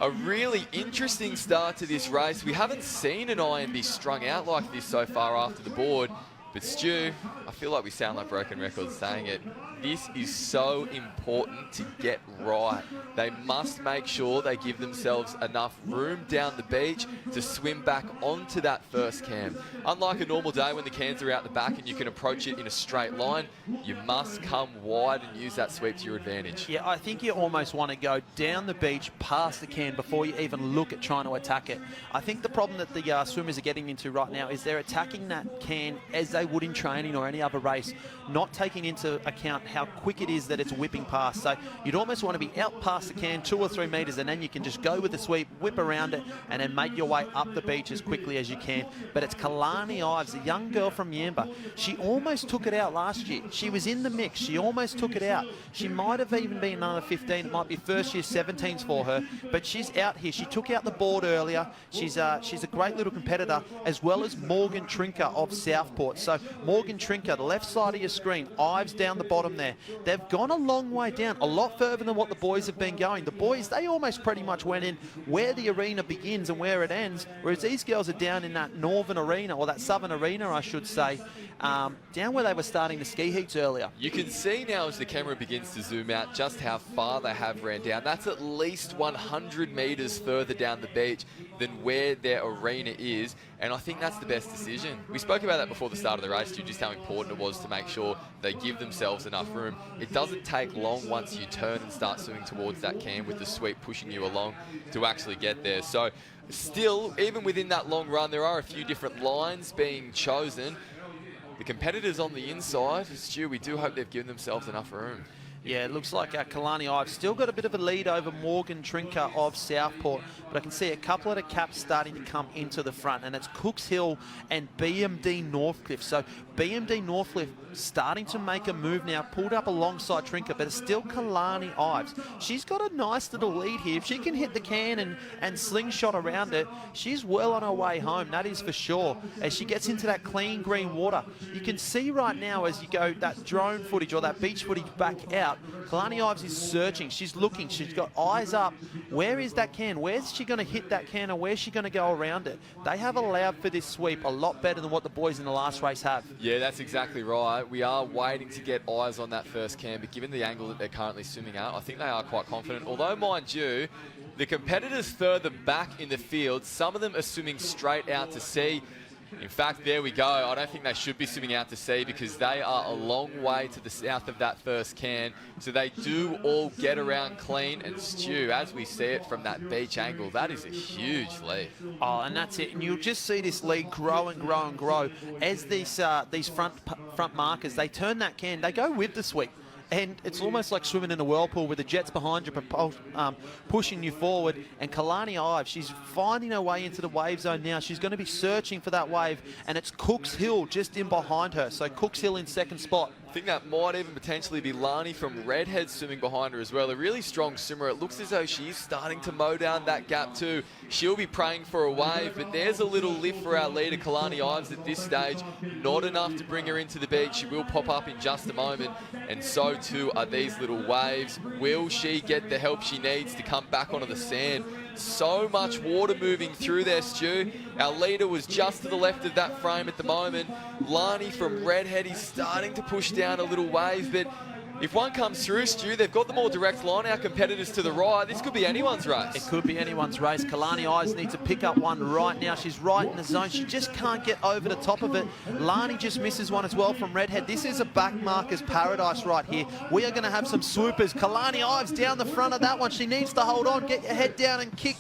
a really interesting start to this race. We haven't seen an iron be strung out like this so far after the board. But Stu, I feel like we sound like broken records saying it. This is so important to get right. They must make sure they give themselves enough room down the beach to swim back onto that first cam. Unlike a normal day when the cans are out the back and you can approach it in a straight line, you must come wide and use that sweep to your advantage. Yeah, I think you almost want to go down the beach past the can before you even look at trying to attack it. I think the problem that the swimmers are getting into right now is they're attacking that can as they would in training or any other race, not taking into account how quick it is that it's whipping past. So you'd almost want to be out past the can 2 or 3 metres, and then you can just go with the sweep, whip around it, and then make your way up the beach as quickly as you can. But it's Kalani Ives, a young girl from Yamba. She almost took it out last year. She was in the mix. She almost took it out. She might have even been under 15. It might be first year 17s for her, but she's out here. She took out the board earlier. She's a great little competitor, as well as Morgan Trinker of Southport. So Morgan Trinker, the left side of your screen, Ives down the bottom there. They've gone a long way down, a lot further than what the boys have been going. The boys, they almost pretty much went in where the arena begins and where it ends, whereas these girls are down in that northern arena, or that southern arena, I should say, down where they were starting the ski heats earlier. You can see now as the camera begins to zoom out just how far they have ran down. That's at least 100 metres further down the beach than where their arena is, and I think that's the best decision. We spoke about that before the start of the race, just how important it was to make sure they give themselves enough room. It doesn't take long once you turn and start swimming towards that can with the sweep pushing you along to actually get there. So still, even within that long run, there are a few different lines being chosen. The competitors on the inside, Stu, we do hope they've given themselves enough room. Yeah, it looks like Kalani Ives still got a bit of a lead over Morgan Trinker of Southport, but I can see a couple of the caps starting to come into the front, and it's Cooks Hill and BMD Northcliffe. So BMD Northcliffe starting to make a move now, pulled up alongside Trinker, but it's still Kalani Ives. She's got a nice little lead here. If she can hit the can and slingshot around it, she's well on her way home, that is for sure, as she gets into that clean green water. You can see right now as you go that drone footage or that beach footage back out, Kalani Ives is searching, she's looking, she's got eyes up. Where is that can? Where's she going to hit that can, and where's she going to go around it? They have allowed for this sweep a lot better than what the boys in the last race have. Yeah, that's exactly right. We are waiting to get eyes on that first can, but given the angle that they're currently swimming at, I think they are quite confident. Although, mind you, the competitors further back in the field, some of them are swimming straight out to sea. In fact, there we go. I don't think they should be swimming out to sea because they are a long way to the south of that first can. So they do all get around clean. And Stu, as we see it from that beach angle, that is a huge lead. Oh, and that's it. And you'll just see this lead grow and grow and grow as these front markers, they turn that can, they go with the sweep. And it's almost like swimming in a whirlpool with the jets behind you, pushing you forward. And Kalani Ives, she's finding her way into the wave zone now. She's going to be searching for that wave, and it's Cooks Hill just in behind her. So Cooks Hill in second spot, think that might even potentially be Lani from Redhead swimming behind her as well. A really strong swimmer. It looks as though she's starting to mow down that gap too. She'll be praying for a wave, but there's a little lift for our leader, Kalani Ives, at this stage. Not enough to bring her into the beach. She will pop up in just a moment, and so too are these little waves. Will she get the help she needs to come back onto the sand? So much water moving through there, Stu. Our leader was just to the left of that frame at the moment. Lani from Redhead is starting to push down a little wave, but if one comes through, Stu, they've got the more direct line. Our competitors to the right. This could be anyone's race. It could be anyone's race. Kalani Ives needs to pick up one right now. She's right in the zone. She just can't get over the top of it. Lani just misses one as well from Redhead. This is a backmarker's paradise right here. We are going to have some swoopers. Kalani Ives down the front of that one. She needs to hold on, get your head down and kick.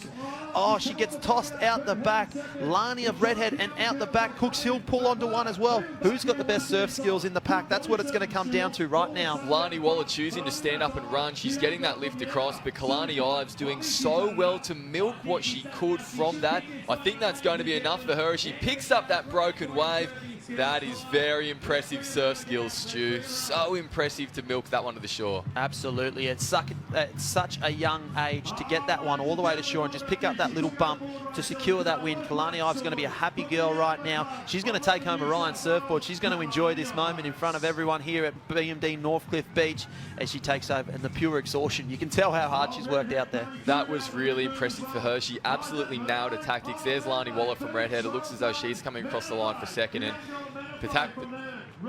Oh, she gets tossed out the back. Lani of Redhead and out the back. Cooks Hill pull onto one as well. Who's got the best surf skills in the pack? That's what it's going to come down to right now. Lani Waller choosing to stand up and run. She's getting that lift across, but Kalani Ives doing so well to milk what she could from that. I think that's going to be enough for her as she picks up that broken wave. That is very impressive surf skills, Stu. So impressive to milk that one to the shore. Absolutely. It's such a young age to get that one all the way to shore and just pick up that little bump to secure that win. Kalani Ives going to be a happy girl right now. She's going to take home a Ryan surfboard. She's going to enjoy this moment in front of everyone here at BMD Northcliffe Beach as she takes over, and the pure exhaustion. You can tell how hard she's worked out there. That was really impressive for her. She absolutely nailed her tactics. There's Lani Waller from Redhead. It looks as though she's coming across the line for second, and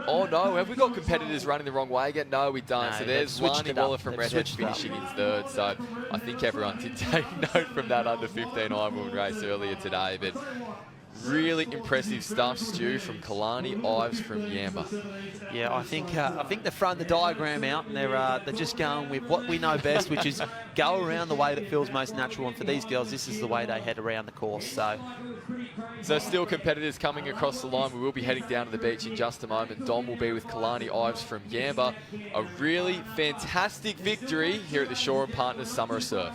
oh no, have we got competitors running the wrong way again? No, we don't. No, so there's Lani Waller from Redhead finishing in third. So I think everyone did take note from that under 15 Ironman race earlier today. But really impressive stuff, Stu, from Kalani Ives from Yamba. Yeah, I think they've thrown the diagram out and they're just going with what we know best, which is go around the way that feels most natural. And for these girls, this is the way they head around the course. So still competitors coming across the line. We will be heading down to the beach in just a moment. Dom will be with Kalani Ives from Yamba. A really fantastic victory here at the Shore and Partners Summer of Surf.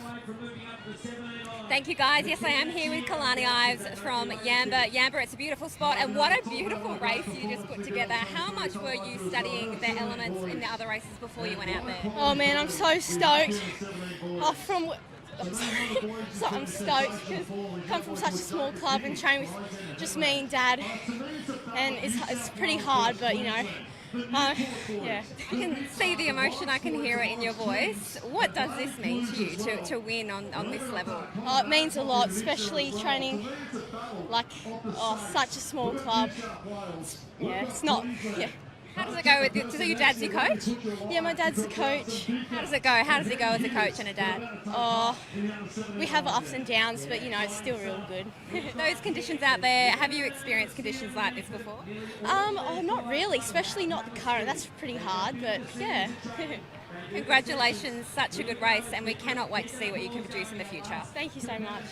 Thank you, guys. Yes, I am here with Kalani Ives from Yamba. Yamba, it's a beautiful spot, and what a beautiful race you just put together. How much were you studying the elements in the other races before you went out there? Oh man, I'm so stoked. I'm stoked because I come from such a small club and train with just me and Dad, and it's pretty hard, but you know. Yeah. I can see the emotion, I can hear it in your voice. What does this mean to you to win on this level? Oh, it means a lot, especially training like such a small club. It's not. How does it go with you? So your dad's your coach? Yeah, my dad's the coach. How does it go? How does he go as a coach and a dad? Oh, we have ups and downs, but you know, it's still real good. Those conditions out there, have you experienced conditions like this before? Not really, especially not the current. That's pretty hard, but yeah. Congratulations, such a good race, and we cannot wait to see what you can produce in the future. Thank you so much.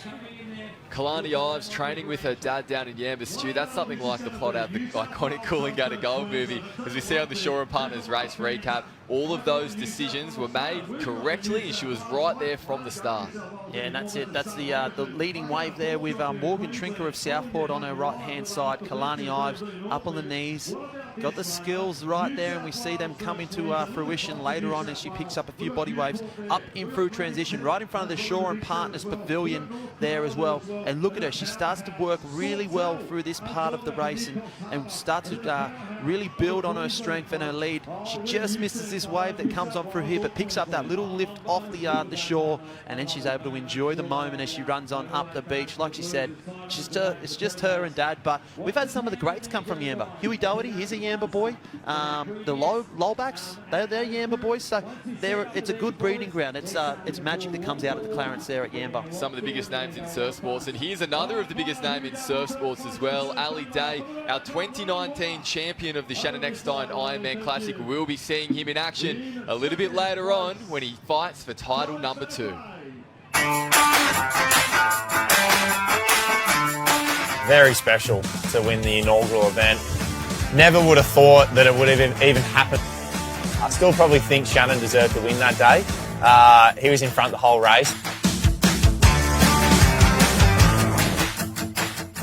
Kalani Ives training with her dad down in Yamba, Stu. That's something like the plot out of the iconic Coolangatta Gold movie. As we see on the Shore and Partners race recap, all of those decisions were made correctly, and she was right there from the start. Yeah, and that's it. That's the leading wave there with Morgan Trinker of Southport on her right-hand side. Kalani Ives up on the knees. Got the skills right there, and we see them come into fruition later on as she picks up a few body waves up in through transition, right in front of the Shore and Partners pavilion there as well. And look at her. She starts to work really well through this part of the race and starts to really build on her strength and her lead. She just misses this wave that comes on through here, but picks up that little lift off the shore, and then she's able to enjoy the moment as she runs on up the beach. Like she said, it's just her and Dad, but we've had some of the greats come from Yamba. Huey Doherty, he's a Yamba boy. The Lowbacks, they're Yamba boys, so it's a good breeding ground. It's magic that comes out of the Clarence there at Yamba. Some of the biggest names in surf sports, and here's another of the biggest names in surf sports as well. Ali Day, our 2019 champion of the Shannon Eckstein Ironman Classic. We'll be seeing him in action a little bit later on when he fights for title number 2. Very special to win the inaugural event. Never would have thought that it would have even happened. I still probably think Shannon deserved to win that day. He was in front the whole race.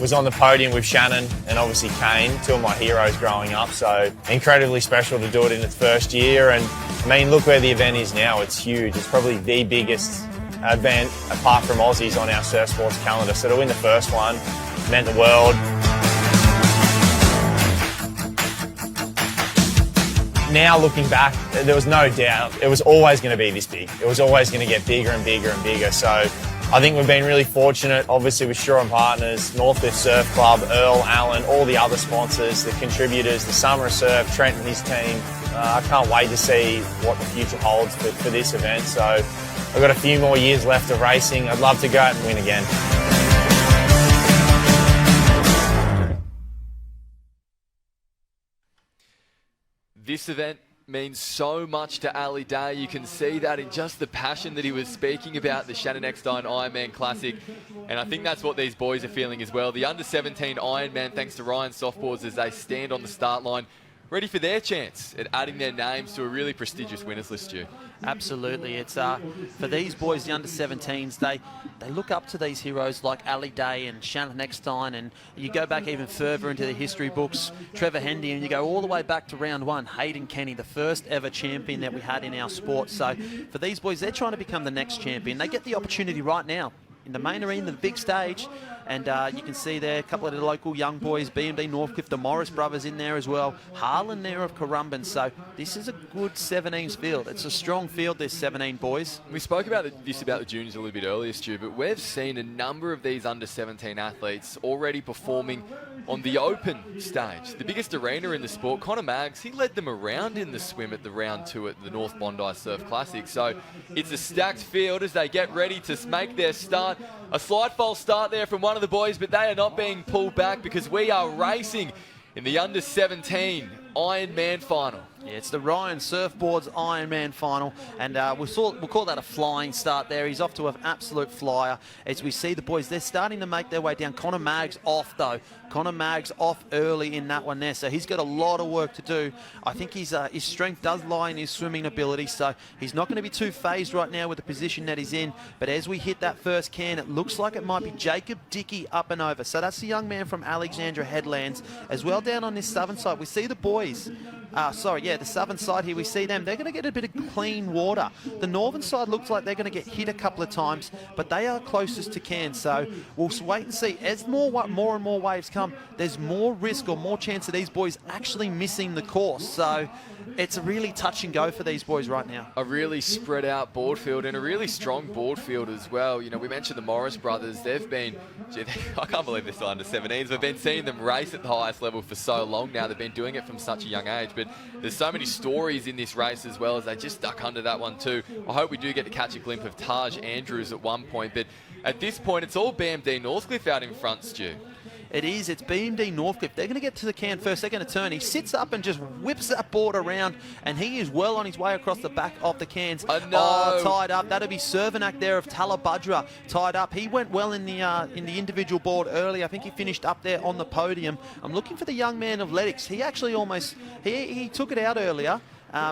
was on the podium with Shannon and obviously Kane, two of my heroes growing up. So incredibly special to do it in its first year. And I mean, look where the event is now. It's huge. It's probably the biggest event apart from Aussies on our surf sports calendar. So to win the first one meant the world. Now looking back, there was no doubt it was always going to be this big. It was always going to get bigger and bigger and bigger. So I think we've been really fortunate, obviously with Shore and Partners, Northcliffe Surf Club, Earl, Allen, all the other sponsors, the contributors, the Summer Surf, Trent and his team. I can't wait to see what the future holds for this event. So I've got a few more years left of racing. I'd love to go out and win again. This event means so much to Ali Day. You can see that in just the passion that he was speaking about, the Shannon Eckstein Ironman Classic. And I think that's what these boys are feeling as well. The under-17 Ironman, thanks to Ryan Softboards, as they stand on the start line, ready for their chance at adding their names to a really prestigious winners list, Stu. Absolutely. It's for these boys, the under-17s, they look up to these heroes like Ali Day and Shannon Eckstein, and you go back even further into the history books, Trevor Hendy, and you go all the way back to round one, Hayden Kenny, the first ever champion that we had in our sport. So for these boys, they're trying to become the next champion. They get the opportunity right now in the main arena, the big stage, and you can see there a couple of the local young boys, BMD Northcliffe, the Morris brothers in there as well, Harlan there of Currumbin. So this is a good 17s field. It's a strong field, there's 17 boys. We spoke about this about the juniors a little bit earlier, Stu, but we've seen a number of these under-17 athletes already performing on the open stage, the biggest arena in the sport. Connor Maggs, he led them around in the swim at the round 2 at the North Bondi Surf Classic. So it's a stacked field as they get ready to make their start. A slight false start there from one of the boys, but they are not being pulled back because we are racing in the under-17 Ironman final. Yeah, it's the Ryan Surfboards Ironman final, and we'll call that a flying start there. He's off to an absolute flyer. As we see the boys, they're starting to make their way down. Connor Maggs off, though. Connor Maggs off early in that one there, so he's got a lot of work to do. I think his strength does lie in his swimming ability, so he's not going to be too phased right now with the position that he's in. But as we hit that first can, it looks like it might be Jacob Dickey up and over. So that's the young man from Alexandra Headlands. As well down on this southern side, we see the boys. The southern side here, we see them. They're going to get a bit of clean water. The northern side looks like they're going to get hit a couple of times, but they are closest to can. So we'll wait and see. As more and more waves come, there's more risk or more chance of these boys actually missing the course. So it's a really touch and go for these boys right now. A really spread out board field and a really strong board field as well. You know, we mentioned the Morris brothers. They've been, I can't believe they're still under 17s. We've been seeing them race at the highest level for so long now. They've been doing it from such a young age. But there's so many stories in this race as well, as they just stuck under that one too. I hope we do get to catch a glimpse of Taj Andrews at one point. But at this point, it's all BMD Northcliffe out in front, Stu. It is. It's BMD Northcliffe. They're going to get to the can first. They're going to turn. He sits up and just whips that board around, and he is well on his way across the back of the cans. Oh, tied up. That'll be Servanak there of Talabudra, tied up. He went well in the individual board early. I think he finished up there on the podium. I'm looking for the young man of Leddix. He actually almost he took it out earlier.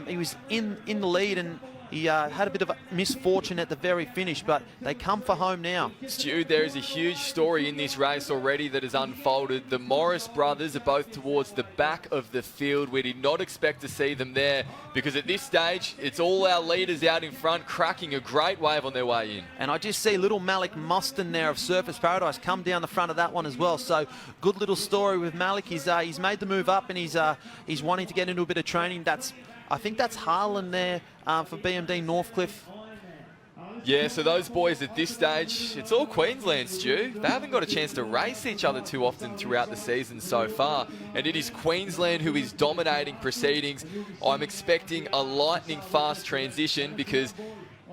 He was in the lead, and he had a bit of a misfortune at the very finish, but they come for home now. Stu, there is a huge story in this race already that has unfolded. The Morris brothers are both towards the back of the field. We did not expect to see them there because at this stage, it's all our leaders out in front cracking a great wave on their way in. And I just see little Malik Mustin there of Surface Paradise come down the front of that one as well. So good little story with Malik. He's made the move up, and he's wanting to get into a bit of training. I think that's Harlan there for BMD Northcliffe. Yeah, so those boys at this stage, it's all Queensland, Stu. They haven't got a chance to race each other too often throughout the season so far. And it is Queensland who is dominating proceedings. I'm expecting a lightning fast transition because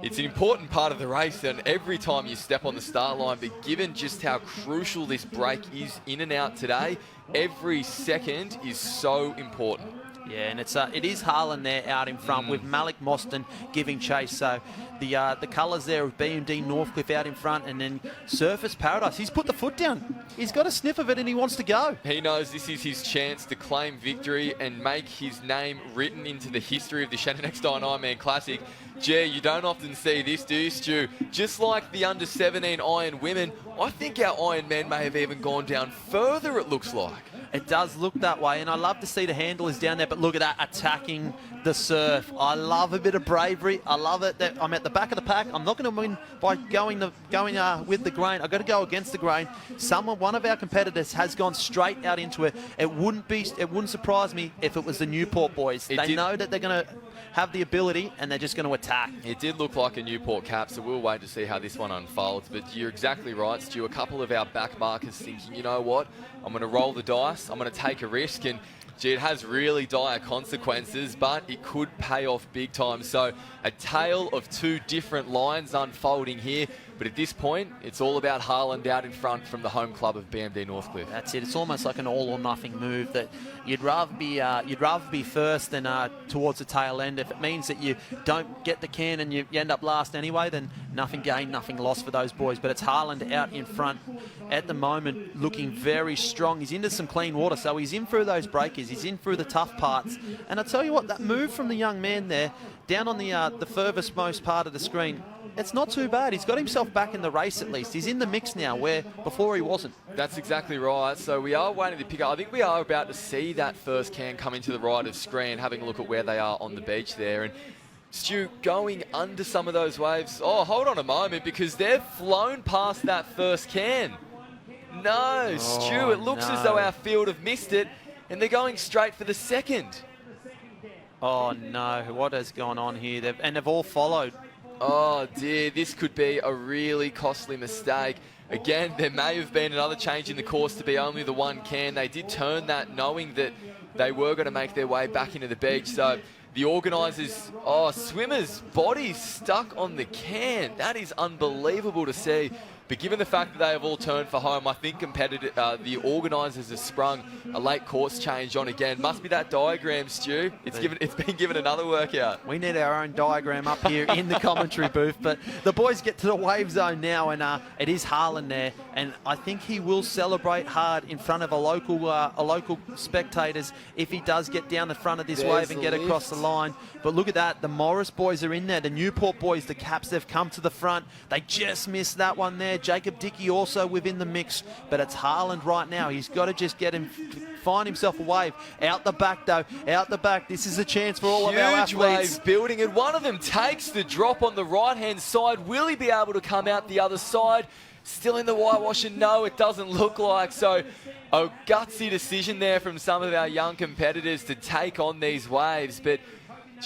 it's an important part of the race, and every time you step on the start line, but given just how crucial this break is in and out today, every second is so important. Yeah, and it is Harlan there out in front with Malik Mostyn giving chase. So the colours there of BMD Northcliffe out in front, and then Surface Paradise. He's put the foot down. He's got a sniff of it and he wants to go. He knows this is his chance to claim victory and make his name written into the history of the Shannon Eckstein Ironman Classic. Gee, you don't often see this, do you, Stu? Just like the under-17 Iron women, I think our Iron men may have even gone down further, it looks like. It does look that way, and I love to see the handlers down there, but look at that, attacking the surf. I love a bit of bravery. I love it that I'm at the back of the pack. I'm not going to win by going with the grain. I've got to go against the grain. One of our competitors has gone straight out into it. It wouldn't surprise me if it was the Newport boys. They know that they're going to have the ability, and they're just going to attack. It did look like a Newport cap, so we'll wait to see how this one unfolds. But you're exactly right, Stu. A couple of our back markers thinking, you know what, I'm going to roll the dice, I'm going to take a risk, and gee, it has really dire consequences, but it could pay off big time. So a tale of two different lines unfolding here. But at this point, it's all about Harland out in front from the home club of BMD Northcliffe. That's it. It's almost like an all or nothing move that you'd rather be first than towards the tail end. If it means that you don't get the can and you end up last anyway, then nothing gained, nothing lost for those boys. But it's Harland out in front at the moment, looking very strong. He's into some clean water, so he's in through those breakers. He's in through the tough parts. And I tell you what, that move from the young man there, down on the furthest most part of the screen, it's not too bad. He's got himself back in the race at least. He's in the mix now, where before he wasn't. That's exactly right. So we are waiting to pick up. I think we are about to see that first can come into the right of screen, having a look at where they are on the beach there. And Stu, going under some of those waves. Oh, hold on a moment, because they've flown past that first can. No, Stu, it looks as though our field have missed it, and they're going straight for the second. Oh no, what has gone on here? They've all followed. Oh dear, this could be a really costly mistake. Again, there may have been another change in the course to be only the one can. They did turn that knowing that they were going to make their way back into the beach. So the organisers, swimmers' bodies stuck on the can. That is unbelievable to see. But given the fact that they have all turned for home, I think the organisers have sprung a late course change on again. Must be that diagram, Stu. It's been given another workout. We need our own diagram up here in the commentary booth. But the boys get to the wave zone now, and it is Harlan there. And I think he will celebrate hard in front of a local spectators if he does get down the front of this wave and get across the line. But look at that. The Morris boys are in there. The Newport boys, the Caps, they've come to the front. They just missed that one there. Jacob Dickey also within the mix, but it's Harland right now. He's got to just find himself a wave. Out the back, though. Out the back. This is a chance for all of our athletes. Huge waves building, and one of them takes the drop on the right-hand side. Will he be able to come out the other side? Still in the whitewash, and no, it doesn't look like. So a gutsy decision there from some of our young competitors to take on these waves. But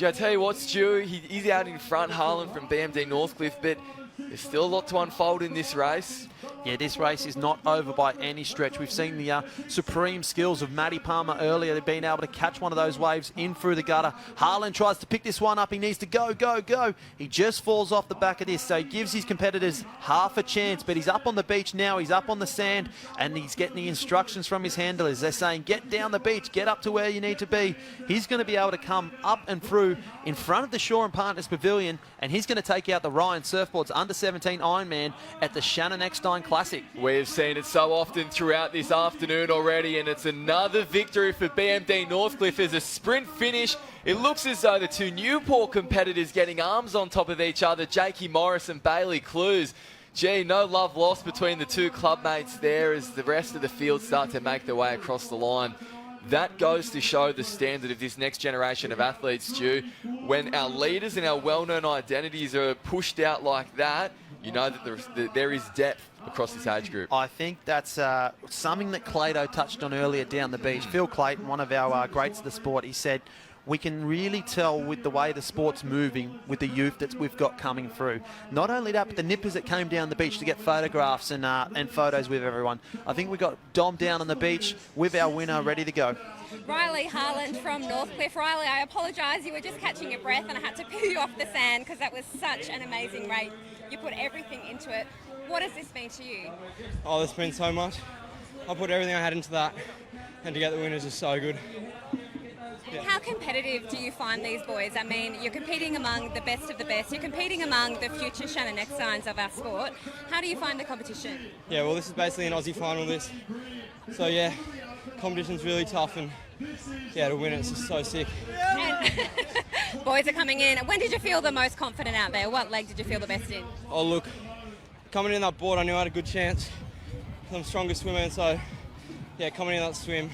I tell you what, Stu, he's out in front, Harlan from BMD Northcliffe, but there's still a lot to unfold in this race. Yeah, this race is not over by any stretch. We've seen the supreme skills of Matty Palmer earlier. They've been able to catch one of those waves in through the gutter. Harlan tries to pick this one up. He needs to go, go, go. He just falls off the back of this, so he gives his competitors half a chance, but he's up on the beach now. He's up on the sand, and he's getting the instructions from his handlers. They're saying, get down the beach, get up to where you need to be. He's going to be able to come up and through in front of the Shore and Partners Pavilion, and he's going to take out the Ryan Surfboards Under-17 Ironman at the Shannon Eckstein Classic. We've seen it so often throughout this afternoon already, and it's another victory for BMD Northcliffe as a sprint finish. It looks as though the two Newport competitors getting arms on top of each other, Jakey Morris and Bailey Clues. Gee, no love lost between the two clubmates there as the rest of the field start to make their way across the line. That goes to show the standard of this next generation of athletes, Stu. When our leaders and our well-known identities are pushed out like that, you know that there is depth across this age group. I think that's something that Clado touched on earlier down the beach. Phil Clayton, one of our greats of the sport, he said, we can really tell with the way the sport's moving with the youth that we've got coming through. Not only that, but the nippers that came down the beach to get photographs and photos with everyone. I think we got Dom down on the beach with our winner ready to go. Riley Harland from Northcliffe. Riley, I apologise, you were just catching your breath and I had to peel you off the sand because that was such an amazing race. You put everything into it. What does this mean to you? Oh, this means so much. I put everything I had into that, and to get the win is just so good. How competitive do you find these boys? I mean, you're competing among the best of the best. You're competing among the future Shannon Ecksteins of our sport. How do you find the competition? Yeah, well, this is basically an Aussie final. So yeah, competition's really tough, and yeah, to win it's just so sick. And boys are coming in. When did you feel the most confident out there? What leg did you feel the best in? Oh look, coming in that board, I knew I had a good chance. I'm the strongest swimmer, and so yeah, coming in that swim,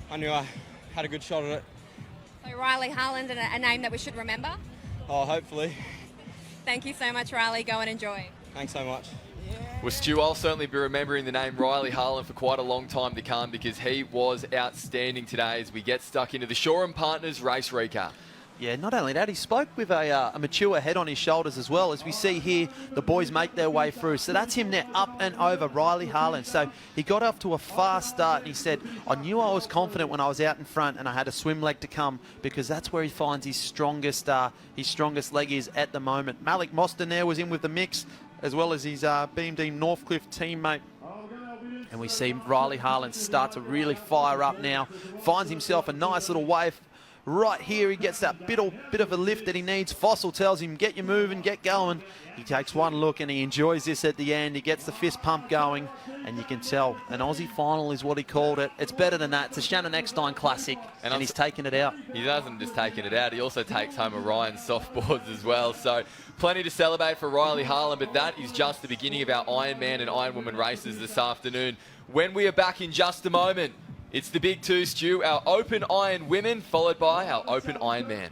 I knew I had a good shot at it. So Riley Harland, a name that we should remember. Oh, hopefully. Thank you so much, Riley. Go and enjoy. Thanks so much. Well, Stu, I'll certainly be remembering the name Riley Harland for quite a long time to come, because he was outstanding today as we get stuck into the Shore and Partners race recap. Yeah, not only that, he spoke with a mature head on his shoulders as well. As we see here, the boys make their way through. So that's him there, up and over, Riley Harland. So he got off to a fast start, and he said, I knew I was confident when I was out in front and I had a swim leg to come, because that's where he finds his strongest leg is at the moment. Malik Mostyn there was in with the mix, as well as his BMD Northcliffe teammate. And we see Riley Harland start to really fire up now. Finds himself a nice little wave. Right here, he gets that bit of a lift that he needs. Fossil tells him, get you moving, get going. He takes one look and he enjoys this at the end. He gets the fist pump going, and you can tell an Aussie final is what he called it. It's better than that. It's a Shannon Eckstein classic, and he's taken it out. He doesn't just taken it out, he also takes home Orion's softboards as well. So plenty to celebrate for Riley Harland, but that is just the beginning of our Ironman and Ironwoman races this afternoon. When we are back in just a moment, it's the big two, Stu, our Open Iron women, followed by our Open Iron man.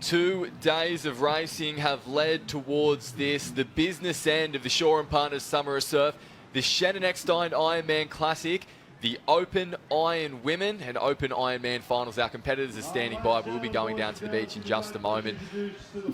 2 days of racing have led towards this, the business end of the Shaw and Partners Summer of Surf, the Shannon Eckstein Ironman Classic, the Open Iron Women and Open Ironman Finals. Our competitors are standing by. We'll be going down to the beach in just a moment.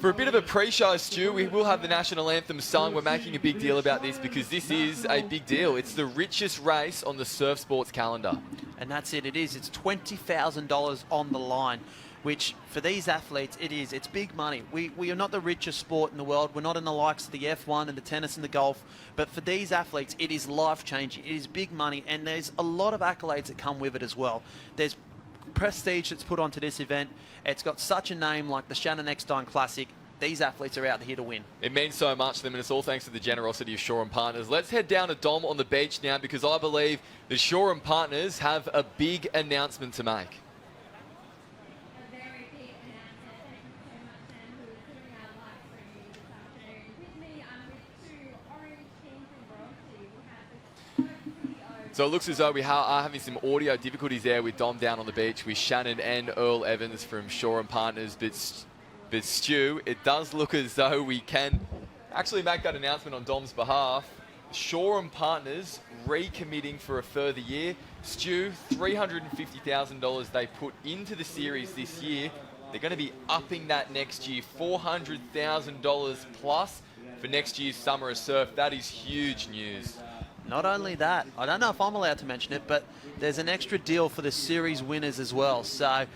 For a bit of a pre-show, Stu, we will have the national anthem sung. We're making a big deal about this because this is a big deal. It's the richest race on the surf sports calendar. And that's it. It is. It's $20,000 on the line, which for these athletes, it's big money. We are not the richest sport in the world. We're not in the likes of the F1 and the tennis and the golf. But for these athletes, it is life-changing. It is big money, and there's a lot of accolades that come with it as well. There's prestige that's put onto this event. It's got such a name like the Shannon Eckstein Classic. These athletes are out here to win. It means so much to them, and it's all thanks to the generosity of Shaw and Partners. Let's head down to Dom on the beach now, because I believe the Shaw and Partners have a big announcement to make. So it looks as though we are having some audio difficulties there with Dom down on the beach with Shannon and Earl Evans from Shaw and Partners. But Stu, it does look as though we can actually make that announcement on Dom's behalf. Shaw and Partners recommitting for a further year. Stu, $350,000 they put into the series this year. They're going to be upping that next year, $400,000 plus for next year's Summer of Surf. That is huge news. Not only that, I don't know if I'm allowed to mention it, but there's an extra deal for the series winners as well. So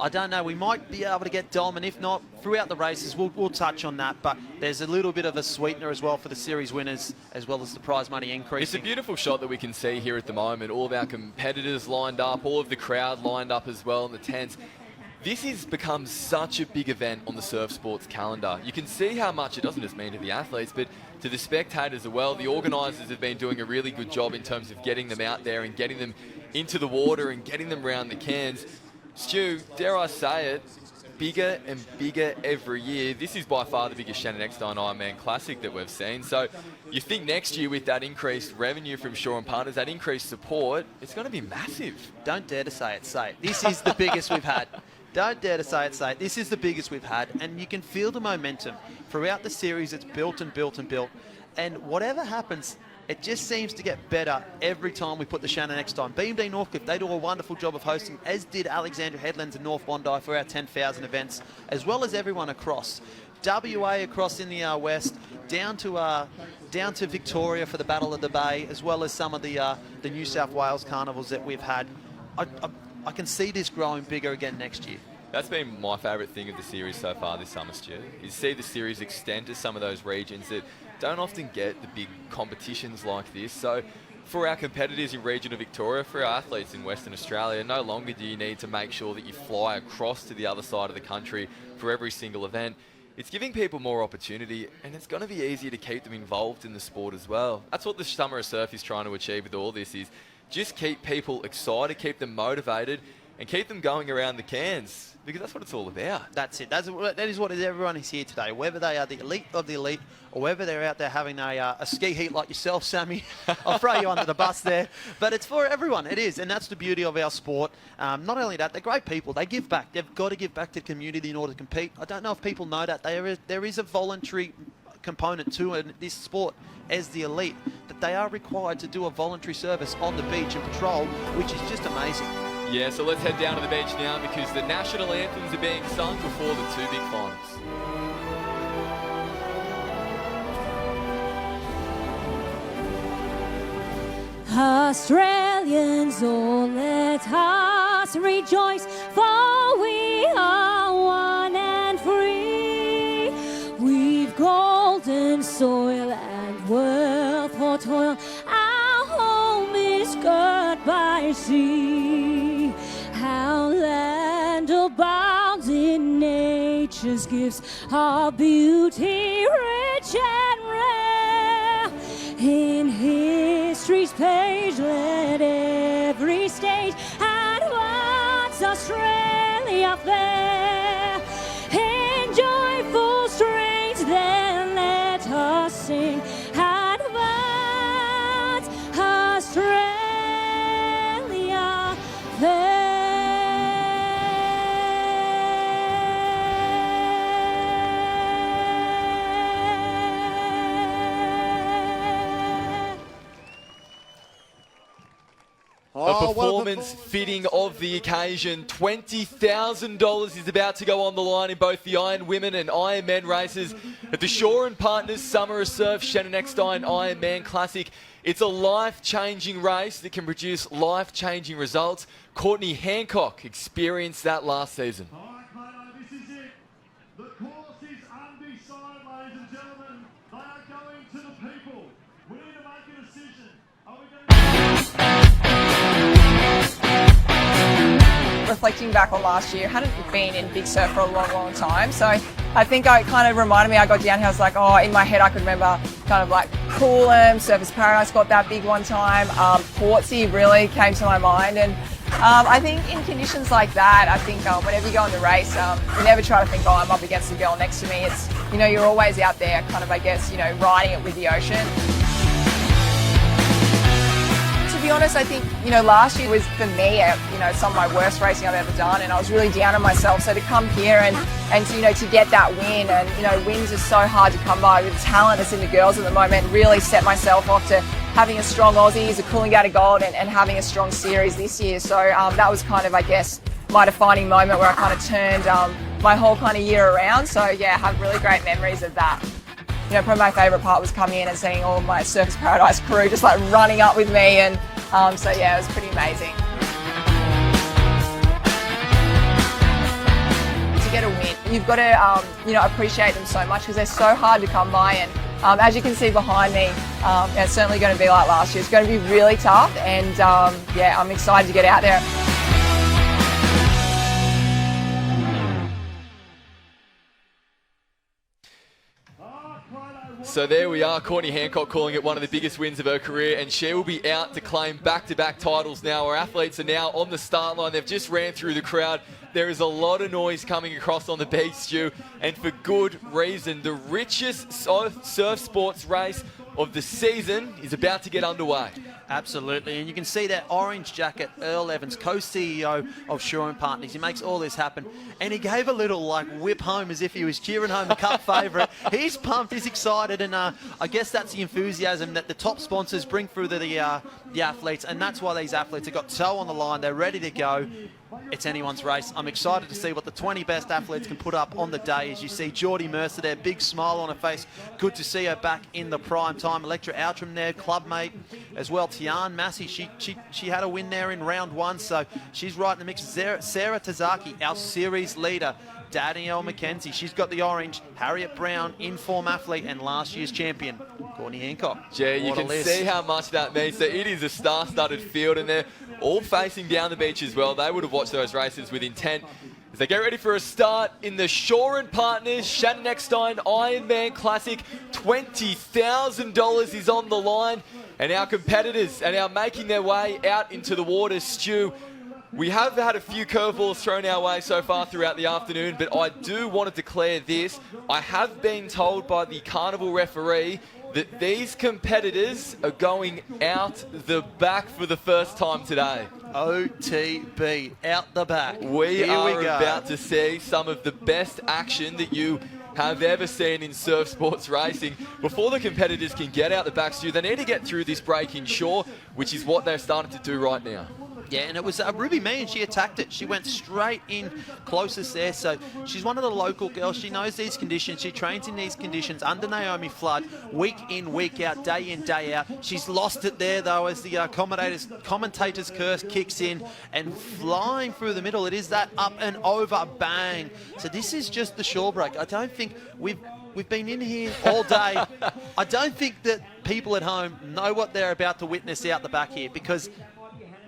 I don't know, we might be able to get Dom, and if not, throughout the races, we'll touch on that. But there's a little bit of a sweetener as well for the series winners, as well as the prize money increase. It's a beautiful shot that we can see here at the moment. All of our competitors lined up, all of the crowd lined up as well in the tents. This has become such a big event on the surf sports calendar. You can see how much it doesn't just mean to the athletes, but to the spectators as well. The organisers have been doing a really good job in terms of getting them out there and getting them into the water and getting them around the cairns. Stu, dare I say it, bigger and bigger every year. This is by far the biggest Shannon Eckstein Ironman Classic that we've seen. So you think next year with that increased revenue from Shaw and Partners, that increased support, it's going to be massive. Don't dare to say it, say it. This is the biggest we've had. Don't dare to say it, say it. This is the biggest we've had, and you can feel the momentum. Throughout the series, it's built and built and built. And whatever happens, it just seems to get better every time we put the Shannon Eckstein. BMD Northcliffe, they do a wonderful job of hosting, as did Alexandria Headlands and North Bondi for our 10,000 events, as well as everyone across. WA across in the west, down to Victoria for the Battle of the Bay, as well as some of the New South Wales carnivals that we've had. I can see this growing bigger again next year. That's been my favourite thing of the series so far this summer, Stu, is see the series extend to some of those regions that don't often get the big competitions like this. So for our competitors in regional Victoria, for our athletes in Western Australia, no longer do you need to make sure that you fly across to the other side of the country for every single event. It's giving people more opportunity, and it's going to be easier to keep them involved in the sport as well. That's what the Summer of Surf is trying to achieve with all this, is just keep people excited, keep them motivated, and keep them going around the cairns, because that's what it's all about. That's it. That is what everyone is here today, whether they are the elite of the elite or whether they're out there having a ski heat like yourself, Sammy. I'll throw you under the bus there. But it's for everyone. It is. And that's the beauty of our sport. Not only that, they're great people. They give back. They've got to give back to the community in order to compete. I don't know if people know that. There is a voluntary component to this sport as the elite, that they are required to do a voluntary service on the beach and patrol, which is just amazing. Yeah, so let's head down to the beach now, because the national anthems are being sung before the 2 big finals. Australians, oh, let us rejoice, for we are one and free. We've golden soil and wealth for toil. Our home is girt by sea. Our land abounds in nature's gifts, our beauty rich and rare. In history's page, let every stage advance Australia fair. In joyful strains, then let us sing, advance Australia fair. performance fitting of the occasion. $20,000 is about to go on the line in both the Iron Women and Iron Men races at the Shaw and Partners Summer of Surf Shannon Eckstein Ironman Classic. It's a life-changing race that can produce life-changing results. Courtney Hancock experienced that last season. This is it. The course is undecided, ladies and gentlemen. They are going to the people. We need to make a decision. Are we going Reflecting back on last year, I hadn't been in big surf for a long time, so I think it kind of reminded me, I got down here, I was like, oh, in my head I could remember kind of like Coolum, Surfers Paradise got that big one time, Portsea really came to my mind, and I think in conditions like that, I think whenever you go in the race, you never try to think, oh, I'm up against the girl next to me. It's, you know, you're always out there kind of, I guess, you know, riding it with the ocean. To be honest, I think, you know, last year was for me, you know, some of my worst racing I've ever done, and I was really down on myself. So to come here and to, you know, to get that win, and, you know, wins are so hard to come by with the talent that's in the girls at the moment, really set myself off to having a strong Aussies, a Coolangatta Gold, and having a strong series this year. So that was kind of, I guess, my defining moment where I kind of turned my whole kind of year around. So yeah, I have really great memories of that. You know, probably my favourite part was coming in and seeing all my Surfers Paradise crew just like running up with me, and so yeah, it was pretty amazing. To get a win, you've got to you know, appreciate them so much because they're so hard to come by, and as you can see behind me, it's certainly going to be like last year. It's going to be really tough, and yeah, I'm excited to get out there. So there we are, Courtney Hancock calling it one of the biggest wins of her career, and she will be out to claim back-to-back titles now. Our athletes are now on the start line. They've just ran through the crowd. There is a lot of noise coming across on the beach, Stu, and for good reason. The richest surf sports race of the season is about to get underway. Absolutely, and you can see that orange jacket, Earl Evans, co-CEO of Shaw and Partners. He makes all this happen, and he gave a little like whip home as if he was cheering home the cup favourite. He's pumped, he's excited, and I guess that's the enthusiasm that the top sponsors bring through the athletes, and that's why these athletes have got toe on the line. They're ready to go. It's anyone's race. I'm excited to see what the 20 best athletes can put up on the day. As you see Geordie Mercer there, big smile on her face. Good to see her back in the prime time. Electra Outram there, clubmate as well. Tian Massey, she had a win there in round one, so she's right in the mix. Sarah Tazaki, our series leader. Danielle McKenzie, she's got the orange. Harriet Brown, in-form athlete and last year's champion, Courtney Hancock. Yeah, you can see how much that means. So it is a star-studded field, and they're all facing down the beach as well. They would have watched those races with intent as they get ready for a start in the Shaw and Partners Shannon Eckstein Ironman Classic. $20,000 is on the line, and our competitors are now making their way out into the water. Stu, we have had a few curveballs thrown our way so far throughout the afternoon, but I do want to declare this. I have been told by the carnival referee that these competitors are going out the back for the first time today. OTB, out the back. We are about to see some of the best action that you have ever seen in surf sports racing. Before the competitors can get out the back, Stu, they need to get through this break in shore, which is what they're starting to do right now. Yeah, and it was Ruby Meehan. She attacked it. She went straight in closest there. So she's one of the local girls. She knows these conditions. She trains in these conditions under Naomi Flood, week in, week out, day in, day out. She's lost it there, though, as the commentator's curse kicks in, and flying through the middle. It is that up and over bang. So this is just the shore break. I don't think we've been in here all day. I don't think that people at home know what they're about to witness out the back here, because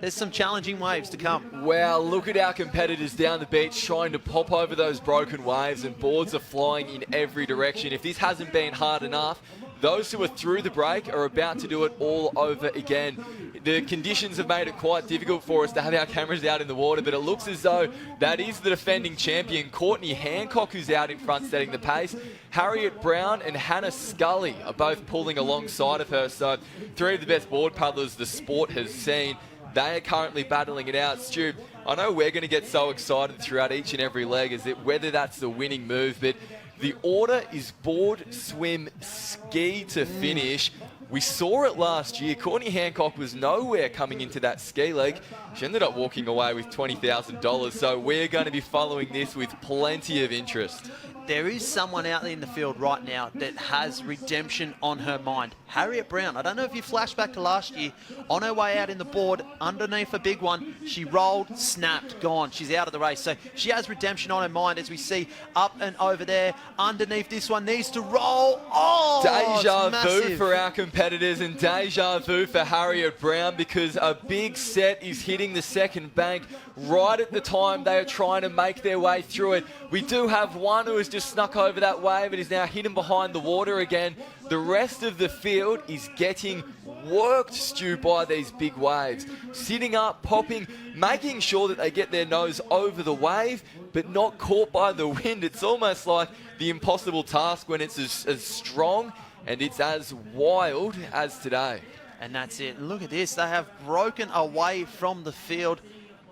there's some challenging waves to come. Wow, look at our competitors down the beach trying to pop over those broken waves, and boards are flying in every direction. If this hasn't been hard enough, those who are through the break are about to do it all over again. The conditions have made it quite difficult for us to have our cameras out in the water, but it looks as though that is the defending champion, Courtney Hancock, who's out in front setting the pace. Harriet Brown and Hannah Scully are both pulling alongside of her, so three of the best board paddlers the sport has seen. They are currently battling it out. Stu, I know we're going to get so excited throughout each and every leg as it whether that's the winning move, but the order is board, swim, ski to finish. We saw it last year. Courtney Hancock was nowhere coming into that ski leg. She ended up walking away with $20,000. So we're going to be following this with plenty of interest. There is someone out there in the field right now that has redemption on her mind. Harriet Brown. I don't know if you flash back to last year. On her way out in the board, underneath a big one, she rolled, snapped, gone. She's out of the race. So she has redemption on her mind, as we see up and over there. Underneath this one needs to roll. Oh, Deja it's vu massive. for our competitors and deja vu for Harriet Brown, because a big set is hitting the second bank right at the time they are trying to make their way through it. We do have one who has just snuck over that wave and is now hidden behind the water again. The rest of the field is getting worked, Stu, by these big waves. Sitting up, popping, making sure that they get their nose over the wave, but not caught by the wind. It's almost like the impossible task when it's as strong and it's as wild as today. And that's it. Look at this. They have broken away from the field.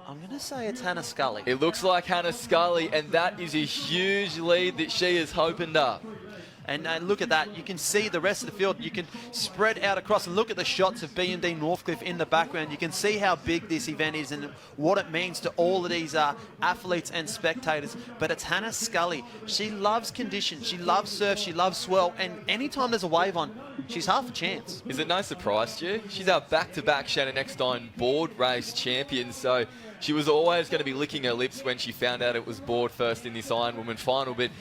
I'm going to say it's Hannah Scully. It looks like Hannah Scully, and that is a huge lead that she has opened up. And look at that. You can see the rest of the field. You can spread out across and look at the shots of B&D Northcliffe in the background. You can see how big this event is and what it means to all of these athletes and spectators. But it's Hannah Scully. She loves conditions. She loves surf. She loves swell. And anytime there's a wave on, she's half a chance. Is it no surprise, Stu? She's our back-to-back Shannon Eckstein board race champion, so she was always going to be licking her lips when she found out it was board first in this Ironwoman final. But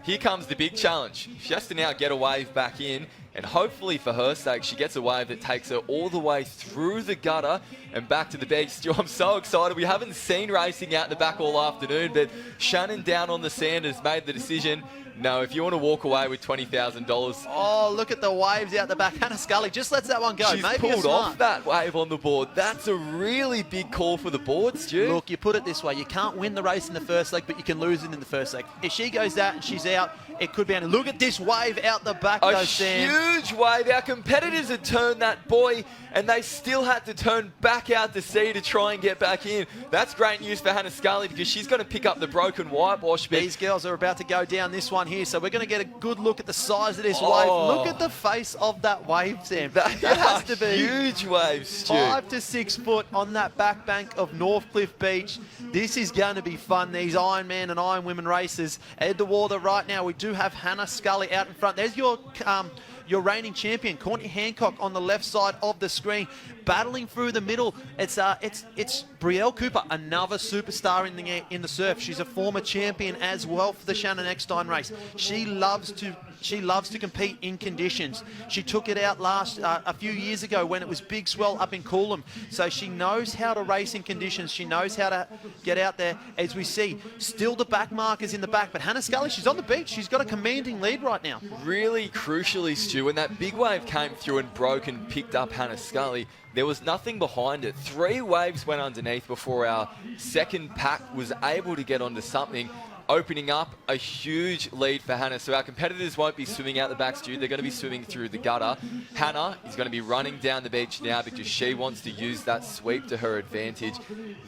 here comes the big challenge. She has to now get a wave back in, and hopefully for her sake, she gets a wave that takes her all the way through the gutter and back to the beach. Stu, I'm so excited. We haven't seen racing out the back all afternoon, but Shannon down on the sand has made the decision. No, if you want to walk away with $20,000. Oh, look at the waves out the back. Hannah Scully just lets that one go. She's Maybe pulled off that wave on the board. That's a really big call for the board, Stu. Look, you put it this way. You can't win the race in the first leg, but you can lose it in the first leg. If she goes out and she's out, it could be. And look at this wave out the back, though, Sam. A huge wave. Our competitors had turned that buoy, and they still had to turn back out to sea to try and get back in. That's great news for Hannah Scully, because she's going to pick up the broken whitewash. These girls are about to go down this one here, so we're going to get a good look at the size of this wave. Look at the face of that wave, Sam. That has to be huge waves, Stu. 5 to 6 foot on that back bank of Northcliffe Beach. This is going to be fun, these Ironman and Ironwomen races. At the water right now, we do have Hannah Scully out in front. There's your reigning champion, Courtney Hancock, on the left side of the screen, battling through the middle. It's Brielle Cooper, another superstar in the surf. She's a former champion as well for the Shannon Eckstein race. She loves to compete in conditions. She took it out a few years ago when it was big swell up in Coolum. So she knows how to race in conditions. She knows how to get out there. As we see, still the back markers in the back, but Hannah Scully, she's on the beach. She's got a commanding lead right now. Really crucially, Stu, when that big wave came through and broke and picked up Hannah Scully, there was nothing behind it. 3 waves went underneath before our second pack was able to get onto something, opening up a huge lead for Hannah. So our competitors won't be swimming out the back, Stu. They're going to be swimming through the gutter. Hannah is going to be running down the beach now because she wants to use that sweep to her advantage.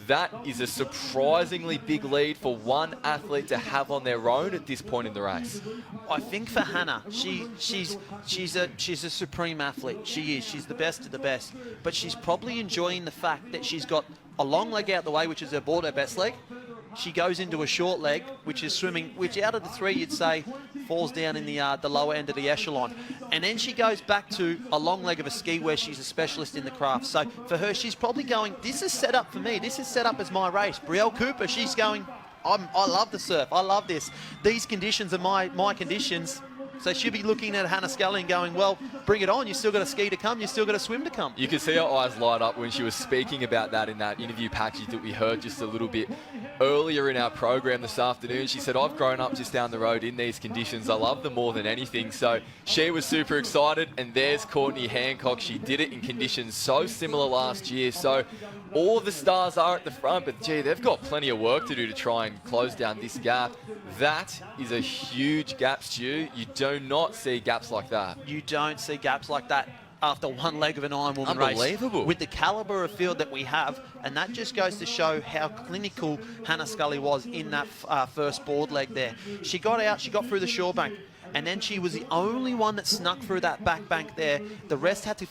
That is a surprisingly big lead for one athlete to have on their own at this point in the race. I think for Hannah, she's a supreme athlete. She is. She's the best of the best. But she's probably enjoying the fact that she's got a long leg out the way, which is her board, her best leg. She goes into a short leg, which is swimming, which out of the 3 you'd say falls down in the lower end of the echelon. And then she goes back to a long leg of a ski where she's a specialist in the craft. So for her, she's probably going, this is set up for me. This is set up as my race. Brielle Cooper, she's going, I love the surf. I love this. These conditions are my conditions. So she'll be looking at Hannah Scully and going, well, bring it on. You've still got a ski to come. You've still got a swim to come. You could see her eyes light up when she was speaking about that in that interview package that we heard just a little bit earlier in our program this afternoon. She said, I've grown up just down the road in these conditions. I love them more than anything. So she was super excited. And there's Courtney Hancock. She did it in conditions so similar last year. So all the stars are at the front, but gee, they've got plenty of work to do to try and close down this gap. That is a huge gap, Stu. You do not see gaps like that. You don't see gaps like that. after one leg of an Ironwoman race. Unbelievable. With the calibre of field that we have, and that just goes to show how clinical Hannah Scully was in that first board leg there. She got out, she got through the shore bank, and then she was the only one that snuck through that back bank there. The rest had to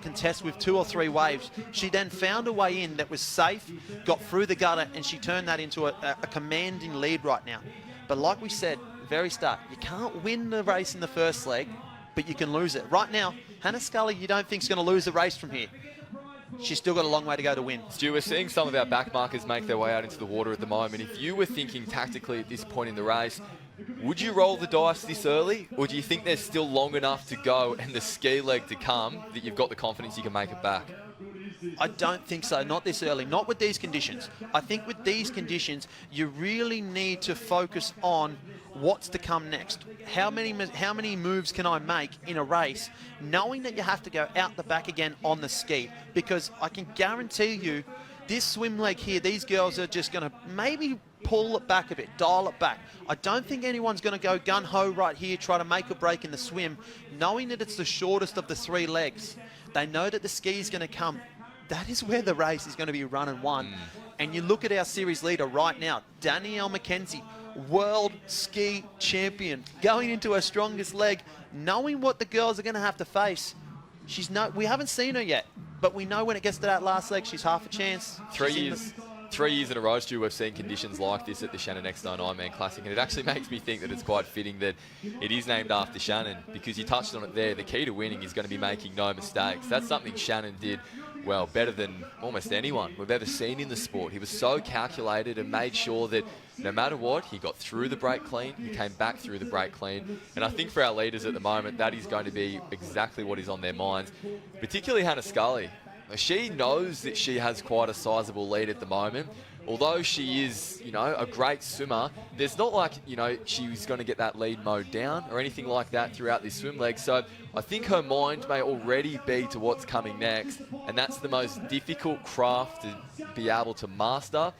contest with 2 or 3 waves. She then found a way in that was safe, got through the gutter, and she turned that into a commanding lead right now. But like we said, very start, you can't win the race in the first leg, but you can lose it. Right now, Hannah Scully, you don't think is going to lose the race from here. She's still got a long way to go to win. Stu, we're seeing some of our backmarkers make their way out into the water at the moment. If you were thinking tactically at this point in the race, would you roll the dice this early, or do you think there's still long enough to go and the ski leg to come that you've got the confidence you can make it back? I don't think so, not this early, not with these conditions. I think with these conditions, you really need to focus on what's to come next. How many moves can I make in a race, knowing that you have to go out the back again on the ski? Because I can guarantee you, this swim leg here, these girls are just going to maybe pull it back a bit, dial it back. I don't think anyone's going to go gun-ho right here, try to make a break in the swim, knowing that it's the shortest of the 3 legs. They know that the ski is going to come. That is where the race is going to be run and won. And you look at our series leader right now, Danielle McKenzie, world ski champion, going into her strongest leg, knowing what the girls are going to have to face. We haven't seen her yet, but we know when it gets to that last leg, she's half a chance. 3 years in a row, Stu, we've seen conditions like this at the Shannon Eckstein Ironman Classic, and it actually makes me think that it's quite fitting that it is named after Shannon, because you touched on it there. The key to winning is going to be making no mistakes. That's something Shannon did, well, better than almost anyone we've ever seen in the sport. He was so calculated and made sure that no matter what, he got through the break clean, he came back through the break clean. And I think for our leaders at the moment, that is going to be exactly what is on their minds, particularly Hannah Scully. She knows that she has quite a sizable lead at the moment. Although she is, a great swimmer, there's not like, she's going to get that lead mowed down or anything like that throughout this swim leg. So I think her mind may already be to what's coming next, and that's the most difficult craft to be able to master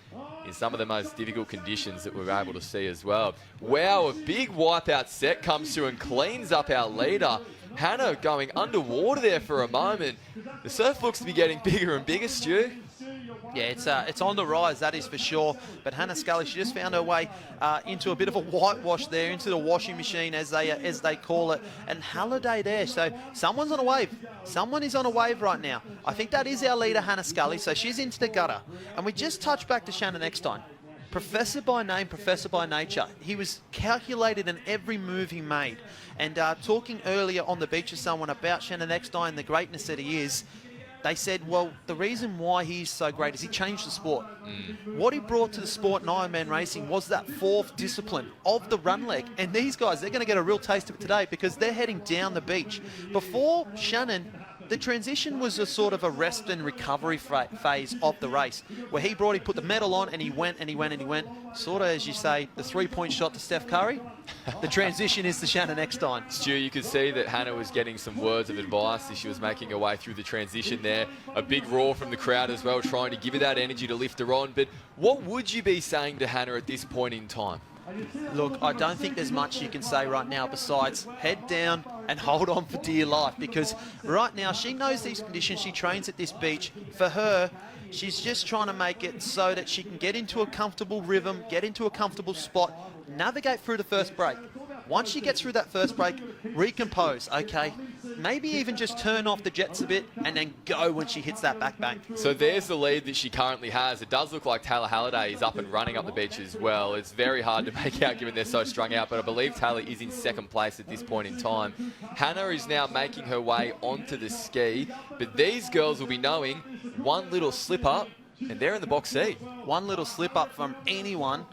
in some of the most difficult conditions that we're able to see as well. Wow, a big wipeout set comes through and cleans up our leader. Hannah going underwater there for a moment. The surf looks to be getting bigger and bigger, Stu. Yeah, it's on the rise, that is for sure. But Hannah Scully, she just found her way into a bit of a whitewash there, into the washing machine, as they call it. And Halliday there, so someone's on a wave. Someone is on a wave right now. I think that is our leader, Hannah Scully. So she's into the gutter. And we just touched back to Shannon Eckstein. Professor by name, professor by nature. He was calculated in every move he made. And talking earlier on the beach with someone about Shannon Eckstein, the greatness that he is, they said, well, the reason why he's so great is he changed the sport. What he brought to the sport in Ironman racing was that 4th discipline of the run leg. And these guys, they're going to get a real taste of it today because they're heading down the beach. Before Shannon, the transition was a sort of a rest and recovery phase of the race, where he put the medal on and he went and he went and he went. Sort of, as you say, the 3-point shot to Steph Curry. The transition is to Shannon Eckstein. Stu, you could see that Hannah was getting some words of advice as she was making her way through the transition there. A big roar from the crowd as well, trying to give her that energy to lift her on. But what would you be saying to Hannah at this point in time? Look, I don't think there's much you can say right now besides head down and hold on for dear life, because right now she knows these conditions. She trains at this beach. For her, she's just trying to make it so that she can get into a comfortable rhythm, get into a comfortable spot, navigate through the first break. Once she gets through that first break, recompose, okay? Maybe even just turn off the jets a bit and then go when she hits that back bank. So there's the lead that she currently has. It does look like Taylor Halliday is up and running up the beach as well. It's very hard to make out given they're so strung out, but I believe Taylor is in 2nd place at this point in time. Hannah is now making her way onto the ski, but these girls will be knowing one little slip up and they're in the box seat. One little slip up from anyone.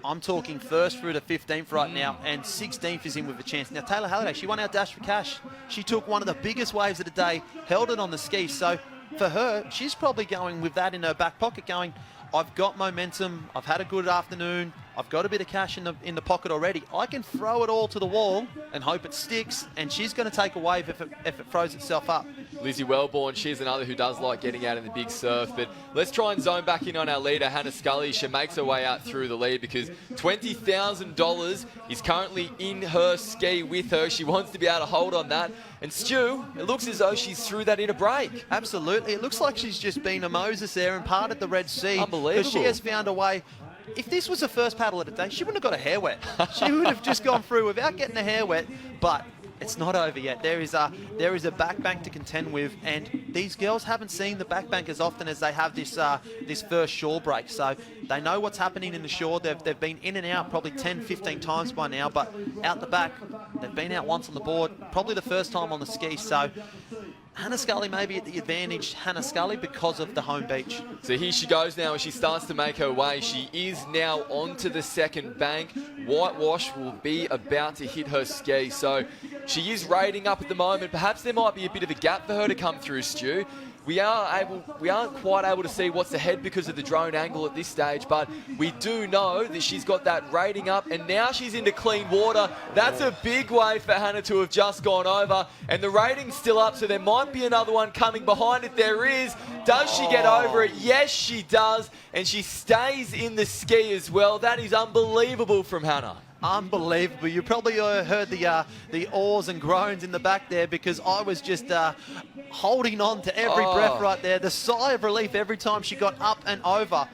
I'm talking 1st through to 15th right now, and 16th is in with a chance. Now, Taylor Halliday, she won our Dash for Cash. She took one of the biggest waves of the day, held it on the ski. So for her, she's probably going with that in her back pocket, going, I've got momentum, I've had a good afternoon, I've got a bit of cash in the pocket already. I can throw it all to the wall and hope it sticks, and she's going to take a wave if it throws itself up. Lizzie Wellborn, she's another who does like getting out in the big surf. But let's try and zone back in on our leader, Hannah Scully. She makes her way out through the lead because $20,000 is currently in her ski with her. She wants to be able to hold on that. And Stu, it looks as though she's threw that in a break. Absolutely. It looks like she's just been a Moses there and parted the Red Sea. Unbelievable. Because she has found a way. If this was her first paddle of the day, she wouldn't have got a hair wet. She would have just gone through without getting a hair wet. But it's not over yet. There is a back bank to contend with, and these girls haven't seen the back bank as often as they have this first shore break. So they know what's happening in the shore. They've been in and out probably 10, 15 times by now, but out the back, they've been out once on the board, probably the first time on the ski. So Hannah Scully may be at the advantage, Hannah Scully, because of the home beach. So here she goes now, and she starts to make her way. She is now onto the second bank. Whitewash will be about to hit her ski. So she is rating up at the moment. Perhaps there might be a bit of a gap for her to come through, Stu. We aren't quite able to see what's ahead because of the drone angle at this stage, but we do know that she's got that rating up, and now she's into clean water. That's a big wave for Hannah to have just gone over, and the rating's still up, so there might be another one coming behind it. There is. Does she get over it? Yes, she does, and she stays in the ski as well. That is unbelievable from Hannah. Unbelievable. You probably heard the awes and groans in the back there, because I was just holding on to every breath right there. The sigh of relief every time she got up and over.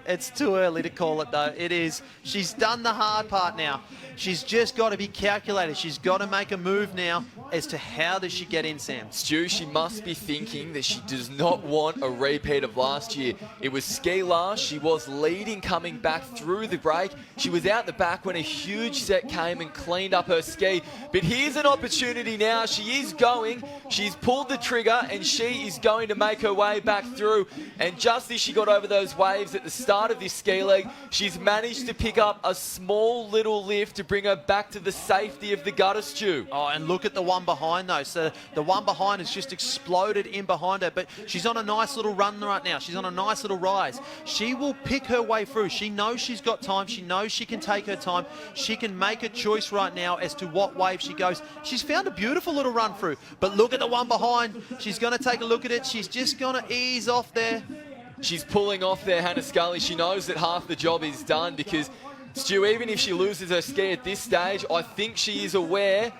It's too early to call it, though. It is. She's done the hard part now. She's just got to be calculated. She's got to make a move now as to how does she get in, Sam. Stu, she must be thinking that she does not want a repeat of last year. It was ski last. She was leading coming back through the break. She was out the back when a huge set came and cleaned up her ski. But here's an opportunity now. She is going. She's pulled the trigger, and she is going to make her way back through. And just as she got over those waves at the start of this ski leg, she's managed to pick up a small little lift to bring her back to the safety of the gutter, Stu. Oh, and look at the one behind, though. So the one behind has just exploded in behind her, but she's on a nice little run right now. She's on a nice little rise. She will pick her way through. She knows she's got time. She knows she can take her time. She can make a choice right now as to what wave she goes. She's found a beautiful little run through, but look at the one behind. She's going to take a look at it. She's just going to ease off there. She's pulling off there, Hannah Scully. She knows that half the job is done because, Stu, even if she loses her ski at this stage, I think she is aware.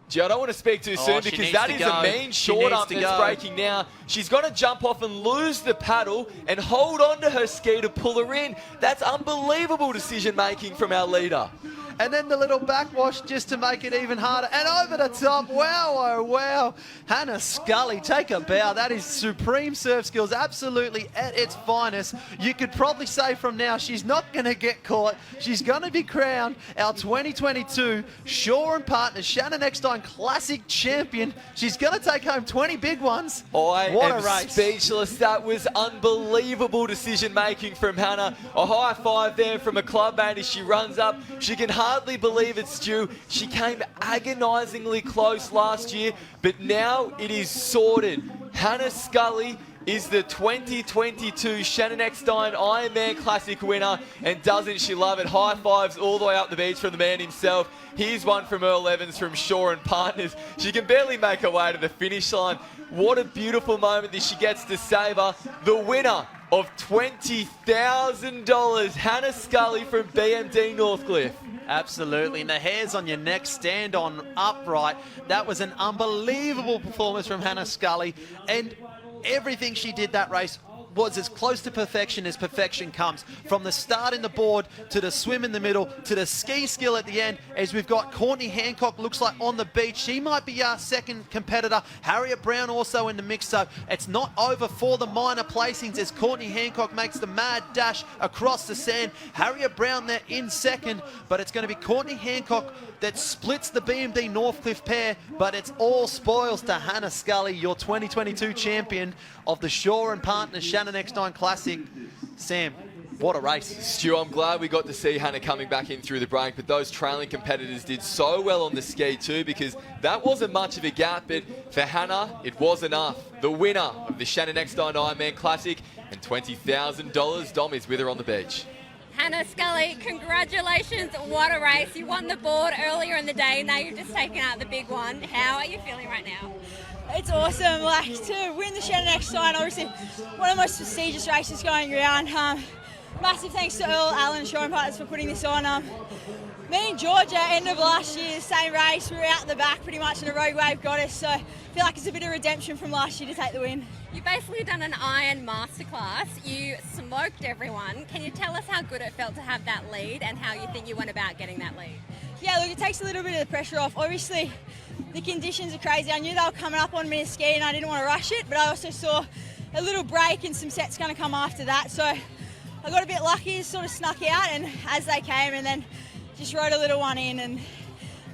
Gee, I don't want to speak too soon because that is a mean short up that's breaking now. She's got to jump off and lose the paddle and hold on to her ski to pull her in. That's unbelievable decision-making from our leader. And then the little backwash just to make it even harder. And over the top. Wow, oh wow. Hannah Scully, take a bow. That is supreme surf skills, absolutely at its finest. You could probably say from now she's not going to get caught. She's going to be crowned our 2022 Shaw and Partners Shannon Eckstein Classic Champion. She's going to take home 20 big ones. What a race. Speechless. That was unbelievable decision-making from Hannah. A high five there from a club mate as she runs up. She can hardly believe it, Stu. She came agonisingly close last year, but now it is sorted. Hannah Scully is the 2022 Shannon Eckstein Ironman Classic winner, and doesn't she love it? High fives all the way up the beach from the man himself. Here's one from Earl Evans from Shaw and Partners. She can barely make her way to the finish line. What a beautiful moment that she gets to savour. The winner of $20,000, Hannah Scully from BMD Northcliffe. Absolutely, and the hairs on your neck stand on upright. That was an unbelievable performance from Hannah Scully, and everything she did that race was as close to perfection as perfection comes. From the start in the board, to the swim in the middle, to the ski skill at the end, as we've got Courtney Hancock, looks like on the beach. She might be our second competitor. Harriet Brown also in the mix, so it's not over for the minor placings as Courtney Hancock makes the mad dash across the sand. Harriet Brown there in second, but it's going to be Courtney Hancock that splits the BMD Northcliffe pair, but it's all spoils to Hannah Scully, your 2022 champion of the Shaw and Partners Shannon Eckstein Classic. Sam, what a race. Stu, I'm glad we got to see Hannah coming back in through the break, but those trailing competitors did so well on the ski too, because that wasn't much of a gap, but for Hannah, it was enough. The winner of the Shannon Eckstein Ironman Classic, and $20,000. Dom is with her on the beach. Hannah Scully, congratulations. What a race. You won the board earlier in the day. Now you've just taken out the big one. How are you feeling right now? It's awesome, like to win the Shannon Eckstein, obviously one of the most prestigious races going around. Massive thanks to Earl, Alan and Showing Partners for putting this on. Me and Georgia, end of last year, same race, we were out the back pretty much and a rogue wave got us, so I feel like it's a bit of redemption from last year to take the win. You've basically done an Iron Masterclass. You smoked everyone. Can you tell us how good it felt to have that lead and how you think you went about getting that lead? Yeah, look, it takes a little bit of the pressure off. Obviously, the conditions are crazy. I knew they were coming up on me to ski and I didn't want to rush it, but I also saw a little break and some sets going to come after that. So I got a bit lucky, sort of snuck out, and as they came, and then just rode a little one in, and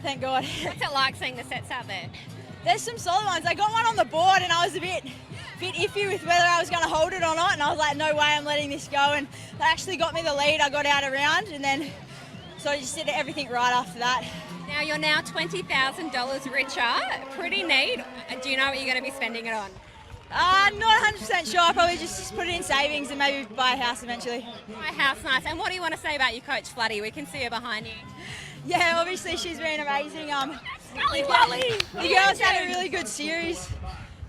thank God. What's it like seeing the sets out there? There's some solid ones. I got one on the board and I was a bit iffy with whether I was going to hold it or not, and I was like, no way, I'm letting this go, and they actually got me the lead. I got out around, and then so I just did everything right after that. Now you're now $20,000 richer. Pretty neat. Do you know what you're going to be spending it on? Not 100% sure. I'll probably just put it in savings and maybe buy a house eventually. Buy a house, nice. And what do you want to say about your coach, Floody? We can see her behind you. Yeah, obviously she's been amazing. The girls girls had a really good series.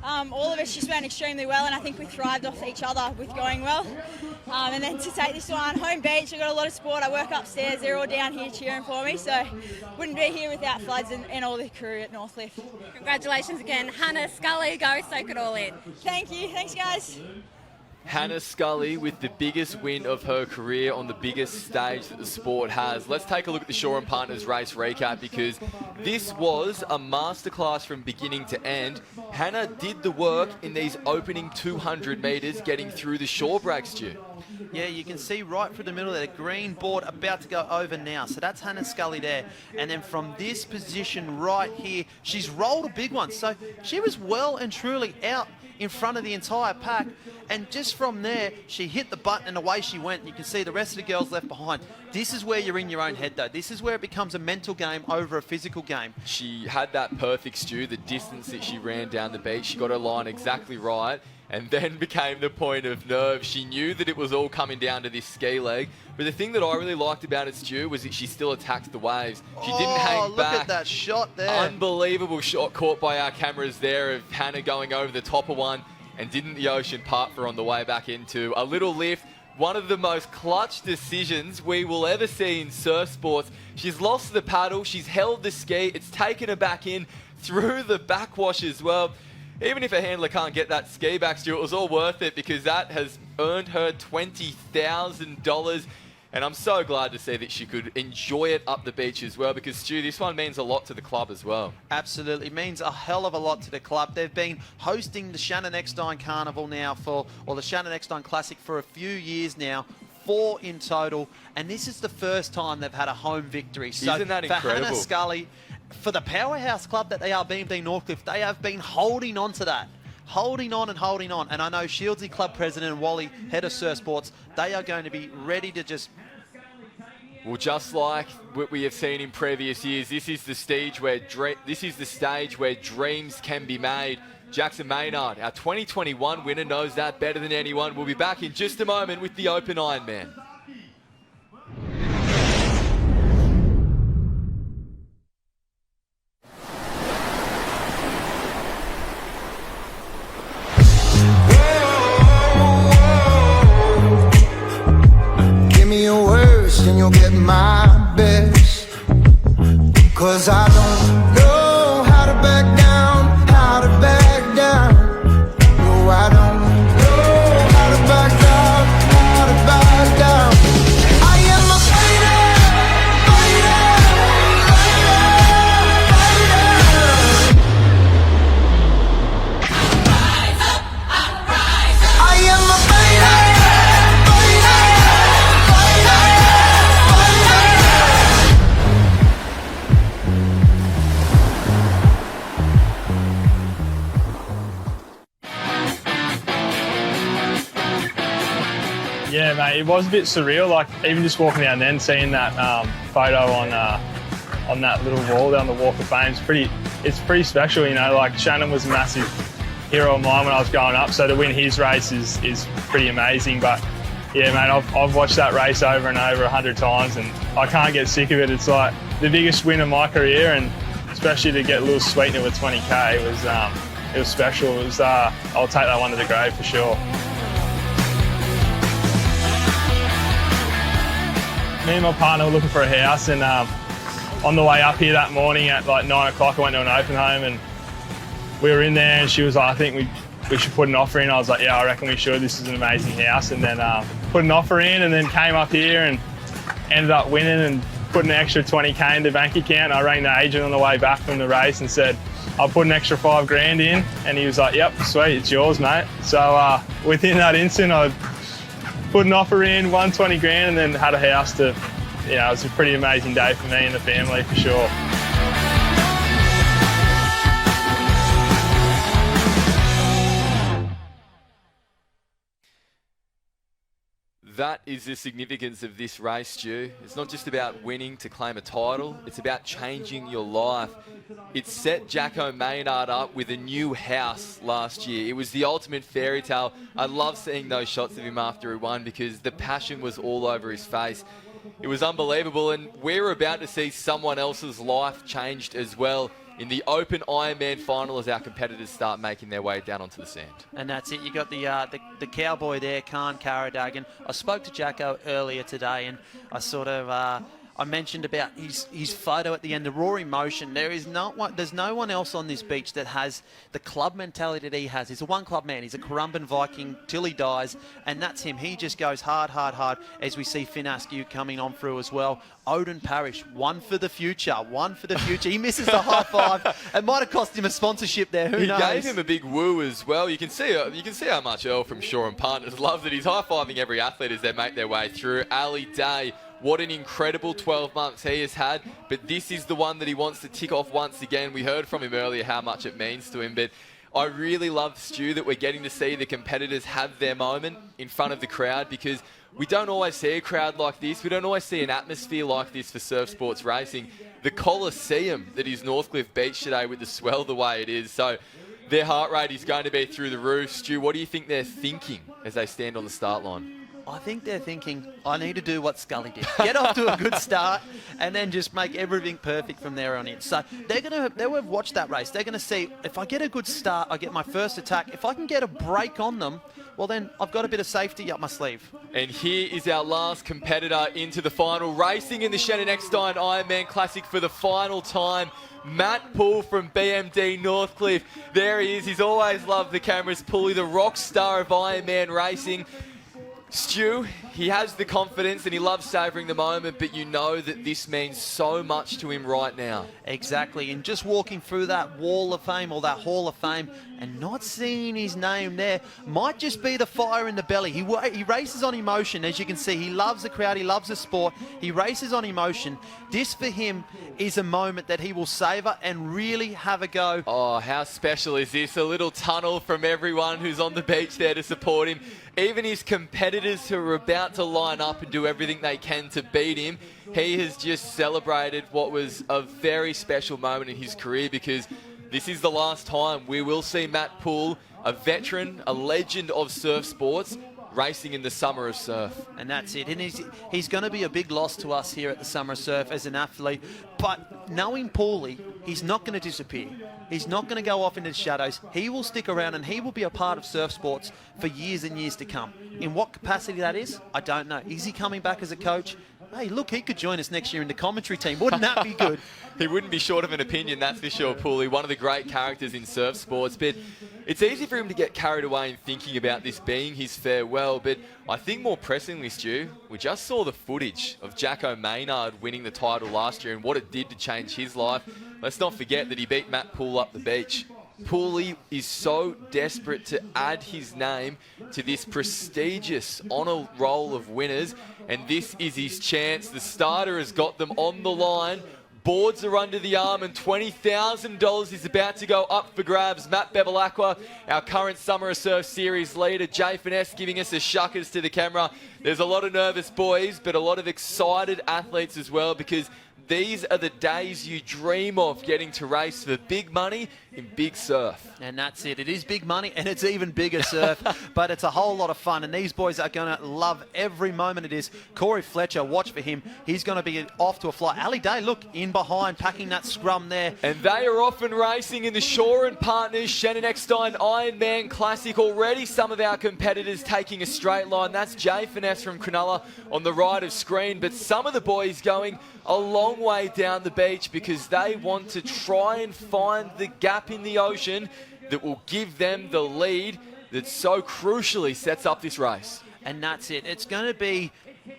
All of us just went extremely well, and I think we thrived off each other with going well. And then to take this one, home beach, I got a lot of support. I work upstairs, they're all down here cheering for me, so wouldn't be here without Floods and all the crew at Northcliffe. Congratulations again. Hannah Scully, go soak it all in. Thank you. Thanks, guys. Hannah Scully with the biggest win of her career on the biggest stage that the sport has. Let's take a look at the Shaw and Partners race recap, because this was a masterclass from beginning to end. Hannah did the work in these opening 200 metres getting through the shore break, Stu. Yeah, you can see right through the middle there, the green board about to go over now. So that's Hannah Scully there. And then from this position right here, she's rolled a big one. So she was well and truly out in front of the entire pack, and just from there she hit the button and away she went. You can see the rest of the girls left behind. This is where you're in your own head though. This is where it becomes a mental game over a physical game. She had that perfect, Stu, the distance that she ran down the beach. She got her line exactly right, and then became the point of nerve. She knew that it was all coming down to this ski leg, but the thing that I really liked about it, Stu, was that she still attacked the waves. She didn't hang back. Look at that shot there. Unbelievable shot caught by our cameras there of Hannah going over the top of one, and didn't the ocean part for on the way back into a little lift. One of the most clutch decisions we will ever see in surf sports. She's lost the paddle, she's held the ski, it's taken her back in through the backwash as well. Even if a handler can't get that ski back, Stu, it was all worth it, because that has earned her $20,000. And I'm so glad to see that she could enjoy it up the beach as well, because, Stu, this one means a lot to the club as well. Absolutely. Means a hell of a lot to the club. They've been hosting the Shannon Eckstein Carnival now or the Shannon Eckstein Classic for a few years now. 4 in total. And this is the first time they've had a home victory. So isn't that incredible? For Hannah Scully, for the powerhouse club that they are, BMD Northcliffe, they have been holding on to that. Holding on and holding on. And I know Shieldsy Club President and Wally, head of Surf Sports, they are going to be ready to just... Well, just like what we have seen in previous years, this is the stage where dreams can be made. Jackson Maynard, our 2021 winner, knows that better than anyone. We'll be back in just a moment with the Open Ironman. Give me your worst and you'll get my best. 'Cause I don't know how to back down, how to back down. No, I don't know how to back down, how to back down. I am a fighter, I am a Yeah, mate, it was a bit surreal. Like, even just walking down then, seeing that photo on that little wall down the Walk of Fame, it's pretty special, you know. Like, Shannon was a massive hero of mine when I was growing up, so to win his race is pretty amazing. But yeah, mate, I've watched that race over and over 100 times, and I can't get sick of it. It's like the biggest win of my career, and especially to get a little sweetener with 20K, it it was special. It was, I'll take that one to the grave for sure. Me and my partner were looking for a house, and on the way up here that morning at like 9 o'clock, I went to an open home, and we were in there, and she was like, I think we should put an offer in. I was like, yeah, I reckon we should. This is an amazing house. And then put an offer in, and then came up here and ended up winning and put an extra 20K in the bank account. I rang the agent on the way back from the race and said, I'll put an extra $5,000 in. And he was like, yep, sweet, it's yours, mate. So within that instant, I put an offer in, won 20 grand, and then had a house to, it was a pretty amazing day for me and the family for sure. That is the significance of this race, Stu. It's not just about winning to claim a title, it's about changing your life. It set Jacko Maynard up with a new house last year. It was the ultimate fairy tale. I love seeing those shots of him after he won because the passion was all over his face. It was unbelievable, and we're about to see someone else's life changed as well in the Open Ironman final as our competitors start making their way down onto the sand. And that's it. You got the cowboy there, Khan Karadagan. I spoke to Jacko earlier today, and I sort of I mentioned about his photo at the end, the raw emotion. There's no one else on this beach that has the club mentality that he has. He's a one-club man. He's a Currumbin Viking till he dies, and that's him. He just goes hard, hard, hard, as we see Finn Askew coming on through as well. Odin Parrish, one for the future. He misses the high five. It might have cost him a sponsorship there. Who knows? He gave him a big woo as well. You can see how much Earl from Shaw and Partners loves it. He's high-fiving every athlete as they make their way through. Ali Day, what an incredible 12 months he has had, but this is the one that he wants to tick off once again. We heard from him earlier how much it means to him, but I really love, Stu, that we're getting to see the competitors have their moment in front of the crowd, because we don't always see a crowd like this. We don't always see an atmosphere like this for surf sports racing. The Coliseum that is Northcliffe Beach today with the swell the way it is. So their heart rate is going to be through the roof. Stu, what do you think they're thinking as they stand on the start line? I think they're thinking, I need to do what Scully did. Get off to a good start and then just make everything perfect from there on in. So they will watch that race. They're going to see, if I get a good start, I get my first attack. If I can get a break on them, well then I've got a bit of safety up my sleeve. And here is our last competitor into the final, racing in the Shannon Eckstein Ironman Classic for the final time. Matt Poole from BMD Northcliffe. There he is. He's always loved the cameras. Pooley, the rock star of Ironman racing. Stu, he has the confidence and he loves savouring the moment, but you know that this means so much to him right now. Exactly, and just walking through that wall of fame or that hall of fame and not seeing his name there might just be the fire in the belly. He races on emotion, as you can see. He loves the crowd, he loves the sport, he races on emotion. This for him is a moment that he will savour and really have a go. Oh, how special is this? A little tunnel from everyone who's on the beach there to support him. Even his competitors who are about to line up and do everything they can to beat him, he has just celebrated what was a very special moment in his career, because this is the last time we will see Matt Poole, a veteran, a legend of surf sports, racing in the Summer of Surf. And that's it. And he's going to be a big loss to us here at the Summer of Surf as an athlete. But knowing Paulie, he's not going to disappear. He's not going to go off into the shadows. He will stick around and he will be a part of surf sports for years and years to come. In what capacity that is, I don't know. Is he coming back as a coach? Hey, look, he could join us next year in the commentary team. Wouldn't that be good? He wouldn't be short of an opinion, that's for sure, Paulie. One of the great characters in surf sports. But it's easy for him to get carried away in thinking about this being his farewell. But I think more pressingly, Stu, we just saw the footage of Jacko Maynard winning the title last year and what it did to change his life. Let's not forget that he beat Matt Poole up the beach. Paulie is so desperate to add his name to this prestigious honour roll of winners, and this is his chance. The starter has got them on the line. Boards are under the arm, and $20,000 is about to go up for grabs. Matt Bevilacqua, our current Summer of Surf Series leader. Jay Finesse giving us a shuckers to the camera. There's a lot of nervous boys, but a lot of excited athletes as well, because these are the days you dream of, getting to race for big money in big surf. And that's it. It is big money, and it's even bigger surf, but it's a whole lot of fun, and these boys are going to love every moment it is. Corey Fletcher, watch for him. He's going to be off to a fly. Ali Day, look, in behind, packing that scrum there. And they are off and racing in the Shore & Partners Shannon Eckstein Ironman Classic. Already some of our competitors taking a straight line. That's Jay Finesse from Cronulla on the right of screen, but some of the boys going a long way down the beach because they want to try and find the gap in the ocean that will give them the lead that so crucially sets up this race. And that's it. It's going to be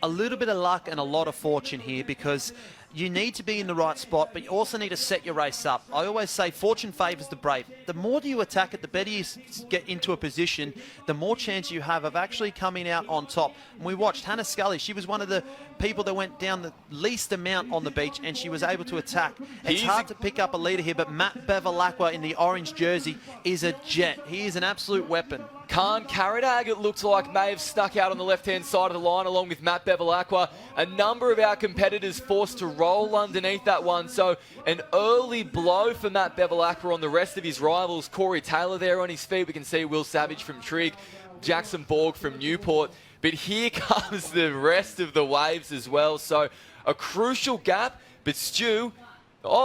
a little bit of luck and a lot of fortune here because you need to be in the right spot, but you also need to set your race up. I always say fortune favours the brave. The more you attack it, the better you get into a position, the more chance you have of actually coming out on top. And we watched Hannah Scully. She was one of the people that went down the least amount on the beach, and she was able to attack. It's hard to pick up a leader here, but Matt Bevilacqua in the orange jersey is a jet. He is an absolute weapon. Khan Karadag, it looks like, may have stuck out on the left-hand side of the line along with Matt Bevilacqua. A number of our competitors forced to roll underneath that one. So an early blow for Matt Bevilacqua on the rest of his rivals. Corey Taylor there on his feet. We can see Will Savage from Trigg, Jackson Borg from Newport. But here comes the rest of the waves as well. So a crucial gap, but Stu,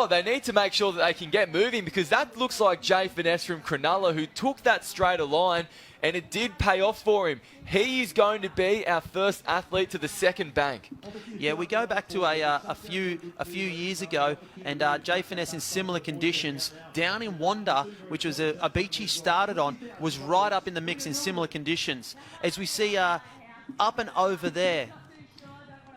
they need to make sure that they can get moving because that looks like Jay Finesse from Cronulla who took that straighter line, and it did pay off for him. He is going to be our first athlete to the second bank. Yeah, we go back to a few years ago, and Jay Finesse in similar conditions down in Wanda, which was a beach he started on, was right up in the mix in similar conditions. As we see up and over there,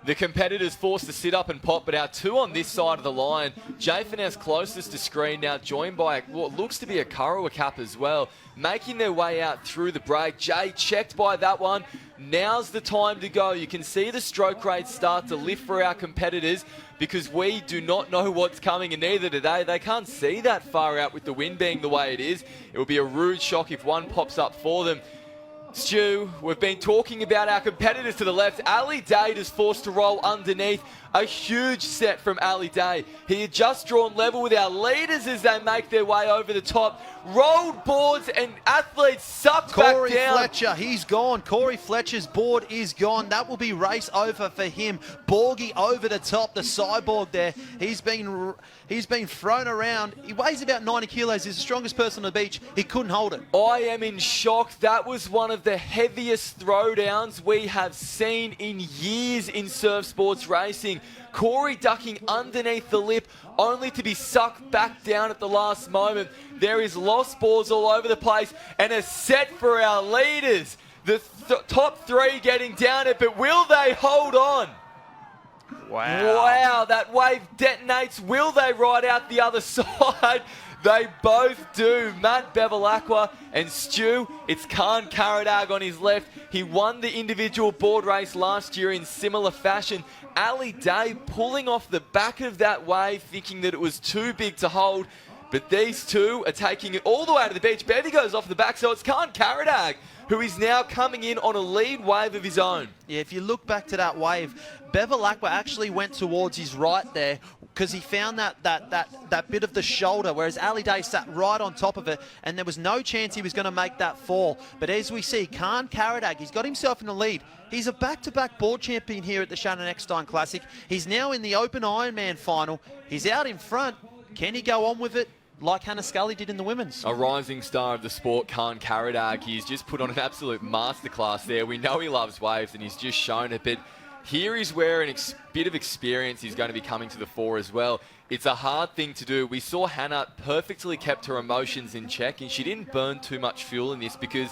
the competitors forced to sit up and pop, but our two on this side of the line, Jay Finesse closest to screen now, joined by what looks to be a Kurrawa cap as well, making their way out through the break. Jay checked by that one. Now's the time to go. You can see the stroke rates start to lift for our competitors because we do not know what's coming, and neither do they. They can't see that far out with the wind being the way it is. It will be a rude shock if one pops up for them. Stu, we've been talking about our competitors to the left. Ali Day is forced to roll underneath. A huge set from Ali Day. He had just drawn level with our leaders as they make their way over the top. Rolled boards and athletes sucked back down. Corey Fletcher, he's gone. Corey Fletcher's board is gone. That will be race over for him. Borgie over the top, the cyborg there. He's been thrown around. He weighs about 90 kilos. He's the strongest person on the beach. He couldn't hold it. I am in shock. That was one of the heaviest throwdowns we have seen in years in surf sports racing. Corey ducking underneath the lip only to be sucked back down at the last moment. There is lost balls all over the place and a set for our leaders. The top three getting down it, but will they hold on? Wow, that wave detonates. Will they ride out the other side? They both do. Matt Bevilacqua and Stu, it's Khan Karadag on his left. He won the individual board race last year in similar fashion. Ali Day pulling off the back of that wave, thinking that it was too big to hold. But these two are taking it all the way to the beach. Bevy goes off the back, so it's Khan Karadag who is now coming in on a lead wave of his own. Yeah, if you look back to that wave, Bevilacqua actually went towards his right there because he found that bit of the shoulder, whereas Ali Day sat right on top of it, and there was no chance he was going to make that fall. But as we see, Khan Karadag, he's got himself in the lead. He's a back-to-back board champion here at the Shannon Eckstein Classic. He's now in the Open Ironman final. He's out in front. Can he go on with it like Hannah Scully did in the women's? A rising star of the sport, Khan Karadag. He's just put on an absolute masterclass there. We know he loves waves, and he's just shown it. But here is where a bit of experience is going to be coming to the fore as well. It's a hard thing to do. We saw Hannah perfectly kept her emotions in check, and she didn't burn too much fuel in this because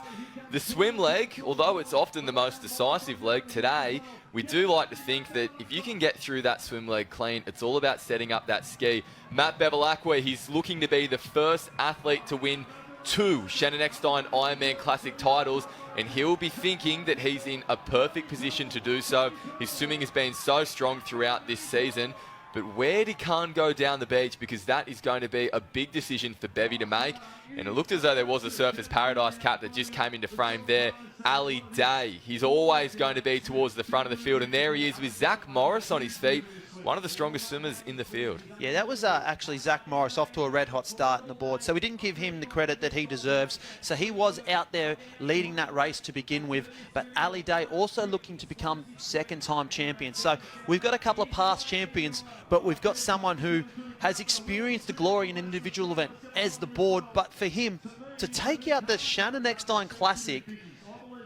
the swim leg, although it's often the most decisive leg today, we do like to think that if you can get through that swim leg clean, it's all about setting up that ski. Matt Bevilacqua, he's looking to be the first athlete to win 2 Shannon Eckstein Ironman Classic titles, and he'll be thinking that he's in a perfect position to do so. His swimming has been so strong throughout this season. But where did Khan go down the beach? Because that is going to be a big decision for Bevy to make. And it looked as though there was a Surfers Paradise cap that just came into frame there. Ali Day, he's always going to be towards the front of the field. And there he is with Zach Morris on his feet. one of the strongest swimmers in the field. Yeah, that was actually Zach Morris off to a red-hot start on the board. So we didn't give him the credit that he deserves. So he was out there leading that race to begin with. But Ali Day also looking to become second-time champion. So we've got a couple of past champions, but we've got someone who has experienced the glory in an individual event as the board. But for him to take out the Shannon Eckstein Classic,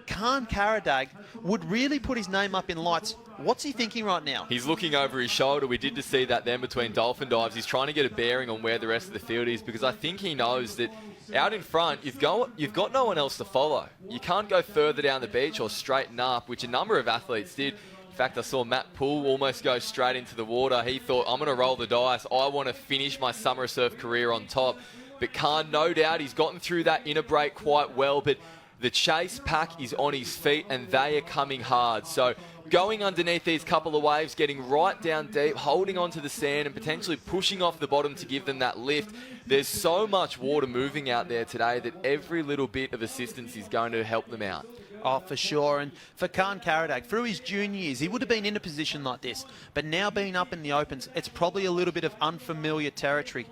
Khan Karadag would really put his name up in lights. What's he thinking right now? He's looking over his shoulder. We did just see that then between dolphin dives. He's trying to get a bearing on where the rest of the field is, because I think he knows that out in front, you've got no one else to follow. You can't go further down the beach or straighten up, which a number of athletes did. In fact, I saw Matt Poole almost go straight into the water. He thought, I'm going to roll the dice. I want to finish my summer surf career on top. But Khan, no doubt, he's gotten through that inner break quite well, but the chase pack is on his feet and they are coming hard. So going underneath these couple of waves, getting right down deep, holding onto the sand and potentially pushing off the bottom to give them that lift. There's so much water moving out there today that every little bit of assistance is going to help them out. Oh, for sure. And for Khan Karadag, through his junior years, he would have been in a position like this. But now being up in the opens, it's probably a little bit of unfamiliar territory.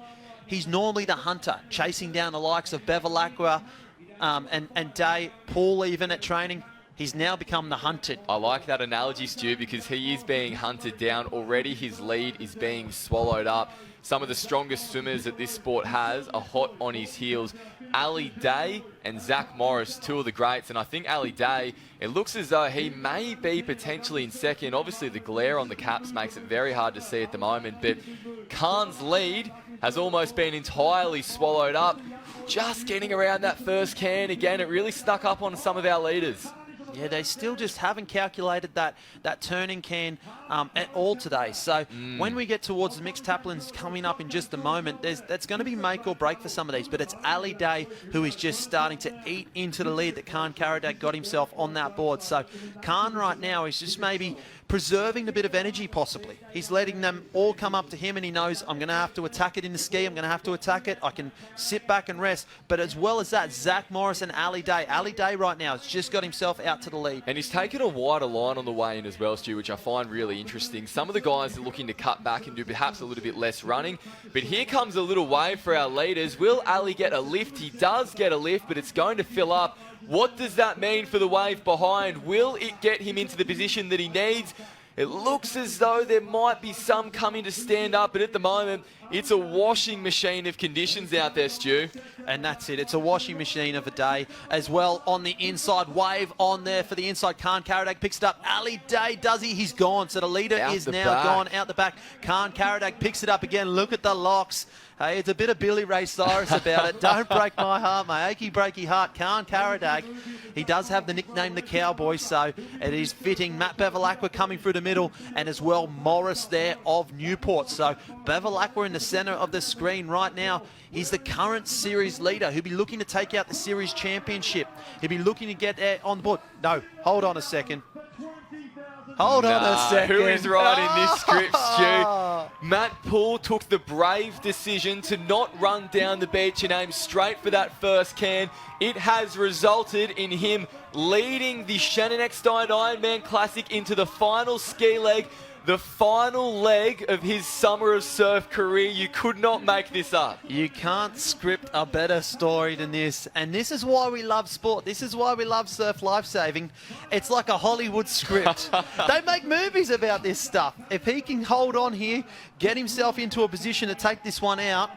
He's normally the hunter, chasing down the likes of Bevilacqua, and Day, Paul even at training. He's now become the hunted. I like that analogy, Stu, because he is being hunted down. Already his lead is being swallowed up. Some of the strongest swimmers that this sport has are hot on his heels. Ali Day and Zach Morris, two of the greats. And I think Ali Day, it looks as though he may be potentially in second. Obviously, the glare on the caps makes it very hard to see at the moment. But Khan's lead has almost been entirely swallowed up. Just getting around that first can. Again, it really snuck up on some of our leaders. Yeah, they still just haven't calculated that turning can at all today. So when we get towards the mixed taplins coming up in just a moment, that's going to be make or break for some of these. But it's Ali Day who is just starting to eat into the lead that Khan Karadag got himself on that board. So Khan right now is just maybe preserving a bit of energy possibly. He's letting them all come up to him and he knows, I'm going to have to attack it in the ski, I'm going to have to attack it, I can sit back and rest. But as well as that, Zach Morris and Ali Day. Ali Day right now has just got himself out to the lead. And he's taken a wider line on the way in as well, Stu, which I find really interesting. Some of the guys are looking to cut back and do perhaps a little bit less running. But here comes a little wave for our leaders. Will Ali get a lift? He does get a lift, but it's going to fill up. What does that mean for the wave behind? Will it get him into the position that he needs? It looks as though there might be some coming to stand up, but at the moment, it's a washing machine of conditions out there, Stu. And that's it. It's a washing machine of a day. As well on the inside, wave on there for the inside. Khan Karadag picks it up. Ali Day, does he? He's gone. So the leader is now gone out the back. Khan Karadag picks it up again. Look at the locks. Hey, it's a bit of Billy Ray Cyrus about it. Don't break my heart, my achy breaky heart. Khan Karadag, he does have the nickname the Cowboy, so it is fitting. Matt Bevilacqua coming through the middle, and as well Morris there of Newport. So Bevilacqua in the centre of the screen right now. He's the current series leader. He'll be looking to take out the series championship. He'll be looking to get on the board. No, hold on a second. Hold on a second. Who is riding this script, Stu? Matt Poole took the brave decision to not run down the beach and aim straight for that first can. It has resulted in him leading the Shannon Eckstein Ironman Classic into the final ski leg, the final leg of his summer of surf career. You could not make this up. You can't script a better story than this. And this is why we love sport. This is why we love surf lifesaving. It's like a Hollywood script. They make movies about this stuff. If he can hold on here, get himself into a position to take this one out,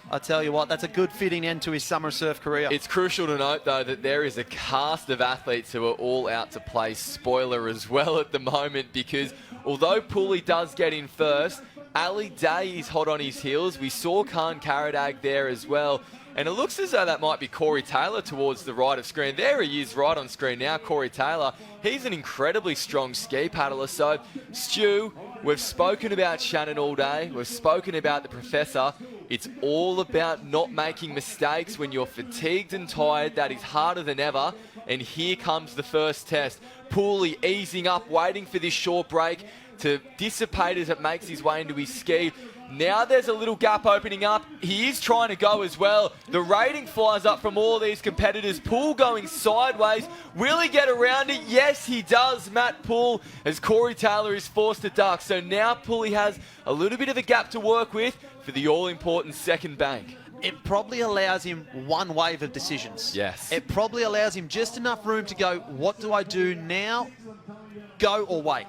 I tell you what, that's a good fitting end to his summer surf career. It's crucial to note, though, that there is a cast of athletes who are all out to play spoiler as well at the moment, because although Pooley does get in first, Ali Day is hot on his heels. We saw Khan Karadag there as well. And it looks as though that might be Corey Taylor towards the right of screen. There he is right on screen now, Corey Taylor. He's an incredibly strong ski paddler. So, Stu, we've spoken about Shannon all day. We've spoken about the Professor. It's all about not making mistakes when you're fatigued and tired. That is harder than ever. And here comes the first test. Pooley easing up, waiting for this short break. to dissipate as it makes his way into his ski. Now there's a little gap opening up. He is trying to go as well. The rating flies up from all these competitors. Poole going sideways. Will he get around it? Yes, he does, Matt Poole, as Corey Taylor is forced to duck. So now Poole has a little bit of a gap to work with for the all-important second bank. It probably allows him one wave of decisions. Yes. It probably allows him just enough room to go, what do I do now? Go or wait.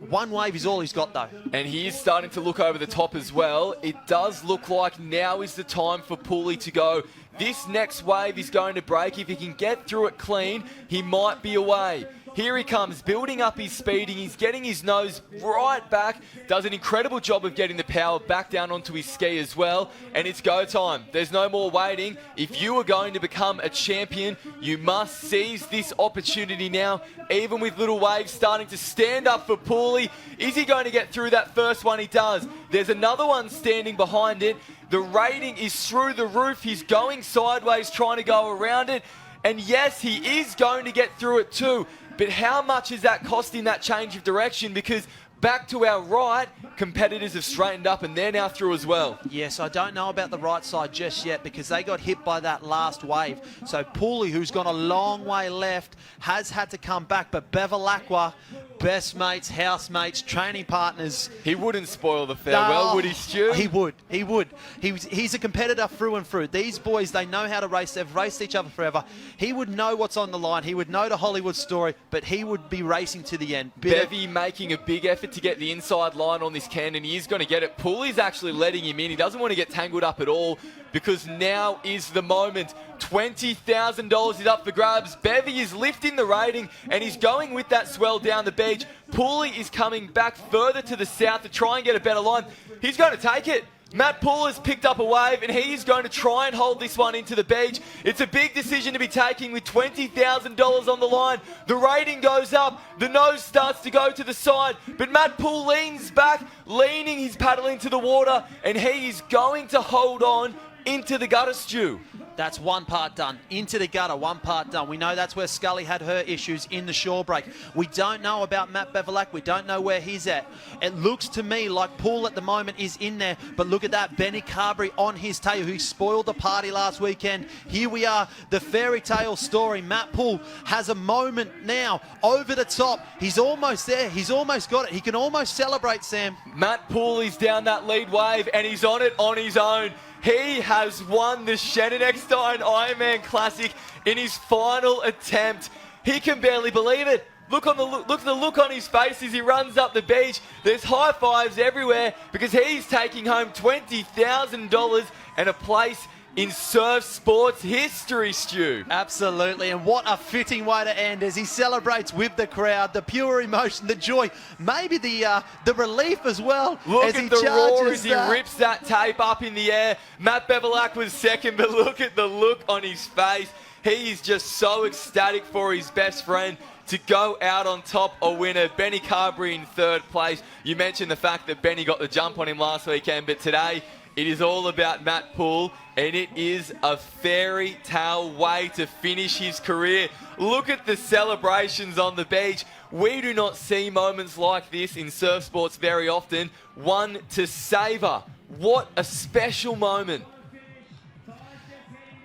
One wave is all he's got, though. And he is starting to look over the top as well. It does look like now is the time for Pooley to go. This next wave is going to break. If he can get through it clean, he might be away. Here he comes, building up his speeding. He's getting his nose right back. Does an incredible job of getting the power back down onto his ski as well. And it's go time. There's no more waiting. If you are going to become a champion, you must seize this opportunity now. Even with little waves starting to stand up for Pooley. Is he going to get through that first one? He does. There's another one standing behind it. The rating is through the roof. He's going sideways, trying to go around it. And yes, he is going to get through it too. But how much is that costing that change of direction? Because back to our right, competitors have straightened up and they're now through as well. Yes, I don't know about the right side just yet because they got hit by that last wave. So Pooley, who's gone a long way left, has had to come back. But Bevilacqua, best mates, housemates, training partners. He wouldn't spoil the farewell, would he, Stu? He would. He would. He's a competitor through and through. These boys, they know how to race. They've raced each other forever. He would know what's on the line. He would know the Hollywood story, but he would be racing to the end. Bevy making a big effort to get the inside line on this can, and he is going to get it. Pooley's actually letting him in. He doesn't want to get tangled up at all because now is the moment. $20,000 is up for grabs. Bevy is lifting the rating and he's going with that swell down the beach. Pooley is coming back further to the south to try and get a better line. He's going to take it. Matt Poole has picked up a wave and he is going to try and hold this one into the beach. It's a big decision to be taking with $20,000 on the line. The rating goes up. The nose starts to go to the side. But Matt Poole leans back, leaning his paddle into the water, and he is going to hold on into the gutter, Stu. That's one part done. Into the gutter, one part done. We know that's where Scully had her issues in the shore break. We don't know about Matt Bevilacqua. We don't know where he's at. It looks to me like Poole at the moment is in there, but look at that. Benny Carberry on his tail, who spoiled the party last weekend. Here we are, the fairy tale story. Matt Poole has a moment now over the top. He's almost there. He's almost got it. He can almost celebrate, Sam. Matt Poole is down that lead wave and he's on it on his own. He has won the Shannon Eckstein Ironman Classic in his final attempt. He can barely believe it. Look at the look on his face as he runs up the beach. There's high fives everywhere because he's taking home $20,000 and a place in surf sports history, Stu. Absolutely, and what a fitting way to end as he celebrates with the crowd, the pure emotion, the joy, maybe the relief as well. Look as at the roar as he rips that tape up in the air. Matt Bevilacqua was second, but look at the look on his face. He is just so ecstatic for his best friend to go out on top, a winner. Benny Carberry in third place. You mentioned the fact that Benny got the jump on him last weekend, but today it is all about Matt Poole, and it is a fairy tale way to finish his career. Look at the celebrations on the beach. We do not see moments like this in surf sports very often. One to savour. What a special moment.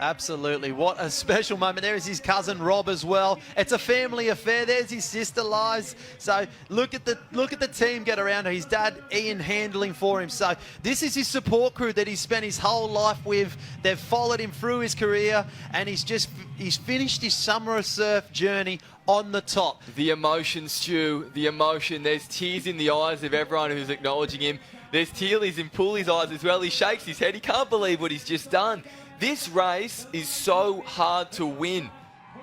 Absolutely. What a special moment. There is his cousin Rob as well. It's a family affair. There's his sister Liz. So look at the team get around her. His dad Ian handling for him. So this is his support crew that he's spent his whole life with. They've followed him through his career and he's finished his summer of surf journey on the top. The emotion, Stu, the emotion. There's tears in the eyes of everyone who's acknowledging him. There's tears in Pooley's eyes as well. He shakes his head. He can't believe what he's just done. This race is so hard to win.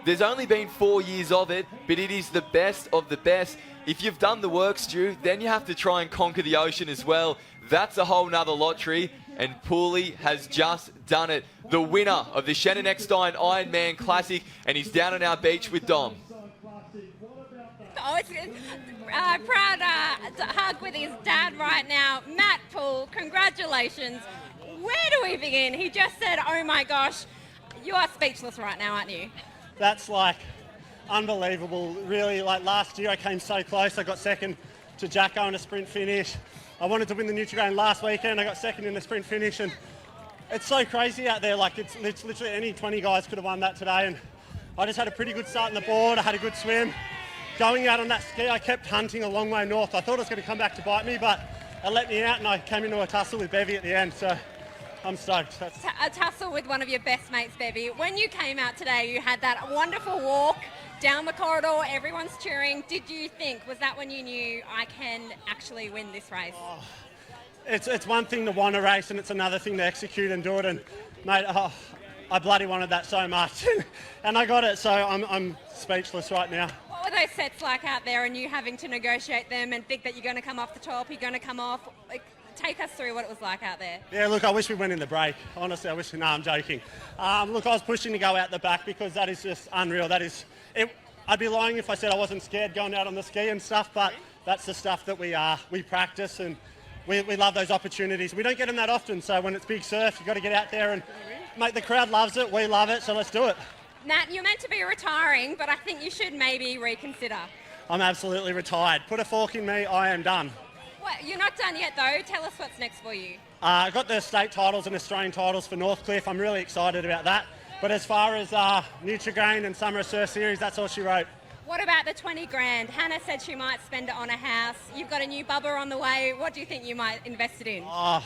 There's only been 4 years of it, but it is the best of the best. If you've done the work, Stu, then you have to try and conquer the ocean as well. That's a whole nother lottery, and Pooley has just done it. The winner of the Shannon Eckstein Ironman Classic, and he's down on our beach with Dom. Oh, it's proud to hug with his dad right now. Matt Poole, congratulations. Where do we begin? He just said, oh my gosh. You are speechless right now, aren't you? That's like unbelievable. Really, like last year I came so close. I got second to Jacko in a sprint finish. I wanted to win the Nutri-Grain last weekend. I got second in the sprint finish, and it's so crazy out there. Like, it's literally any 20 guys could have won that today, and I just had a pretty good start on the board. I had a good swim. Going out on that ski, I kept hunting a long way north. I thought it was going to come back to bite me, but it let me out, and I came into a tussle with Bevy at the end, so I'm stoked. A tussle with one of your best mates, Bevy. When you came out today, you had that wonderful walk down the corridor, everyone's cheering. Did you think, was that when you knew I can actually win this race? Oh, it's one thing to want a race, and it's another thing to execute and do it, and mate, I bloody wanted that so much. And I got it, so I'm speechless right now. What were those sets like out there, and you having to negotiate them and think that you're going to come off the top, you're going to come off? Like, take us through what it was like out there. Yeah, look, I wish we went in the break. Honestly, I wish. No, I'm joking. Look, I was pushing to go out the back because that is just unreal. That is it. I'd be lying if I said I wasn't scared going out on the ski and stuff, but that's the stuff that we practice, and we love those opportunities. We don't get them that often, so when it's big surf, you've got to get out there, and mate, the crowd loves it, we love it, so let's do it. Nat, you're meant to be retiring, but I think you should maybe reconsider. I'm absolutely retired. Put a fork in me, I am done. Well, you're not done yet, though. Tell us what's next for you. I got the state titles and Australian titles for Northcliffe. I'm really excited about that. But as far as Nutri-Grain and Summer Surf Series, that's all she wrote. What about the 20 grand? Hannah said she might spend it on a house. You've got a new bubba on the way. What do you think you might invest it in? Oh,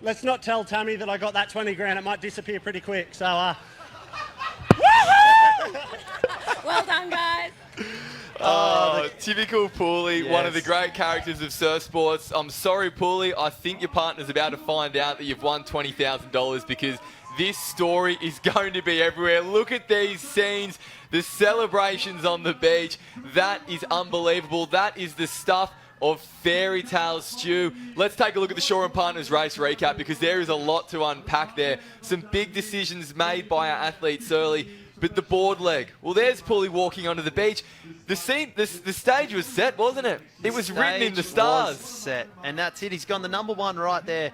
let's not tell Tammy that I got that 20 grand. It might disappear pretty quick. So, well done, guys. Typical Pooley, Yes. one of the great characters of surf sports. I'm sorry, Pooley. I think your partner's about to find out that you've won $20,000 because this story is going to be everywhere. Look at these scenes, the celebrations on the beach. That is unbelievable. That is the stuff of fairy tale stew. Let's take a look at the Shore and Partners race recap because there is a lot to unpack there. Some big decisions made by our athletes early. But the board leg, well, there's Pooley walking onto the beach. The stage was set, wasn't it? It was written in the stars. Was set, and that's it. He's gone the number one right there.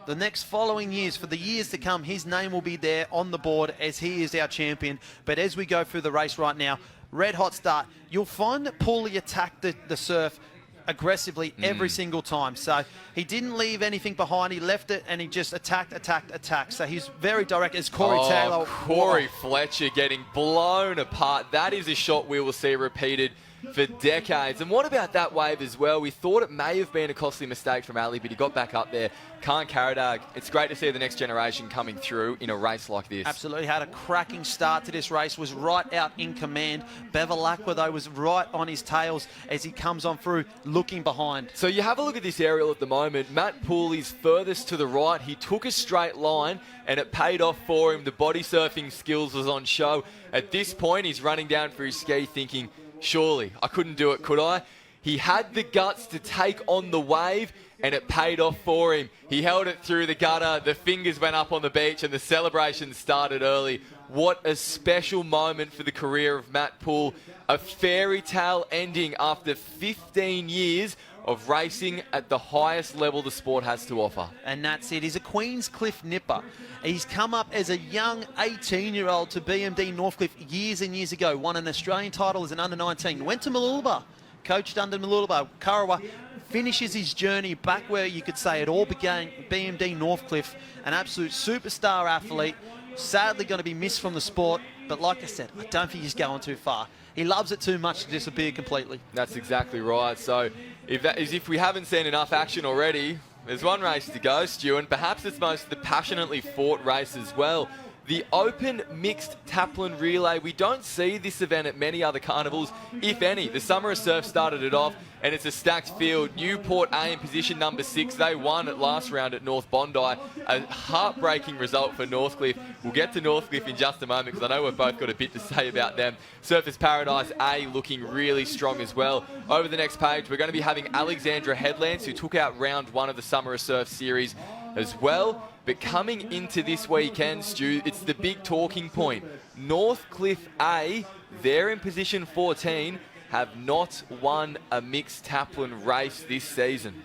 The next following years, for the years to come, his name will be there on the board as he is our champion. But as we go through the race right now, red hot start. You'll find that Pooley attacked the surf aggressively every single time. So he didn't leave anything behind. He left it and he just attacked. So he's very direct as Corey Taylor. Corey Fletcher getting blown apart. That is a shot we will see repeated for decades. And what about that wave as well? We thought it may have been a costly mistake from Ali, but he got back up there. Khan Karadag, it's great to see the next generation coming through in a race like this. Absolutely, had a cracking start to this race, was right out in command. Bevilacqua, though, was right on his tails as he comes on through, looking behind. So you have a look at this aerial at the moment. Matt Pooley's furthest to the right. He took a straight line and it paid off for him. The body surfing skills was on show. At this point, he's running down for his ski thinking, surely, I couldn't do it, could I? He had the guts to take on the wave, and it paid off for him. He held it through the gutter, the fingers went up on the beach, and the celebration started early. What a special moment for the career of Matt Poole. A fairy tale ending after 15 years of racing at the highest level the sport has to offer. And that's it. He's a Queenscliff nipper. He's come up as a young 18-year-old to BMD Northcliffe years and years ago. Won an Australian title as an under-19. Went to Mooloolaba. Coached under Mooloolaba. Karawa finishes his journey back where you could say it all began, BMD Northcliffe. An absolute superstar athlete. Sadly going to be missed from the sport. But like I said, I don't think he's going too far. He loves it too much to disappear completely. That's exactly right. So if we haven't seen enough action already, there's one race to go, Stu, and perhaps it's most the passionately fought race as well. The Open Mixed Taplin Relay. We don't see this event at many other carnivals, if any. The Summer of Surf started it off, and it's a stacked field. Newport A in position number 6. They won at last round at North Bondi. A heartbreaking result for Northcliffe. We'll get to Northcliffe in just a moment because I know we've both got a bit to say about them. Surfers Paradise A looking really strong as well. Over the next page, we're going to be having Alexandra Headlands, who took out round 1 of the Summer of Surf series as well. But coming into this weekend, Stu, it's the big talking point. Northcliffe A, they're in position 14, have not won a mixed Taplin race this season.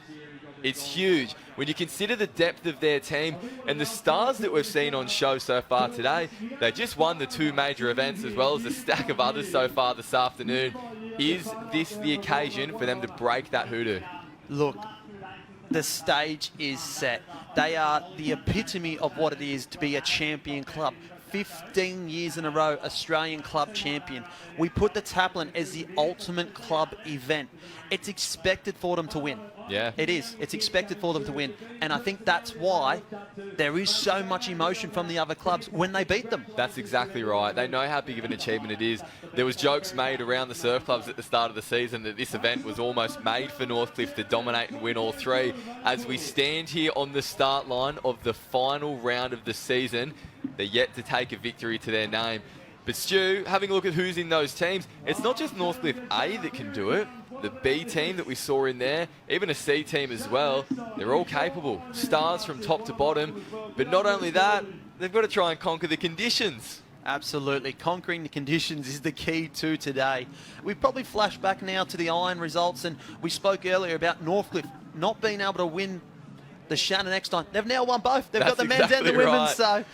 It's huge. When you consider the depth of their team and the stars that we've seen on show so far today, they just won the 2 major events as well as a stack of others so far this afternoon. Is this the occasion for them to break that hoodoo? Look, the stage is set. They are the epitome of what it is to be a champion club. 15 years in a row, Australian club champion. We put the Taplin as the ultimate club event. It's expected for them to win. Yeah. It is. It's expected for them to win. And I think that's why there is so much emotion from the other clubs when they beat them. That's exactly right. They know how big of an achievement it is. There was jokes made around the surf clubs at the start of the season that this event was almost made for Northcliffe to dominate and win all three. As we stand here on the start line of the final round of the season, they're yet to take a victory to their name. But Stu, having a look at who's in those teams, it's not just Northcliffe A that can do it. The B team that we saw in there, even a C team as well, they're all capable. Stars from top to bottom. But not only that, they've got to try and conquer the conditions. Absolutely. Conquering the conditions is the key to today. We've probably flashed back now to the iron results, and we spoke earlier about Northcliffe not being able to win the Shannon Eckstein. They've now won both. They've got the men's and the women's. Right. So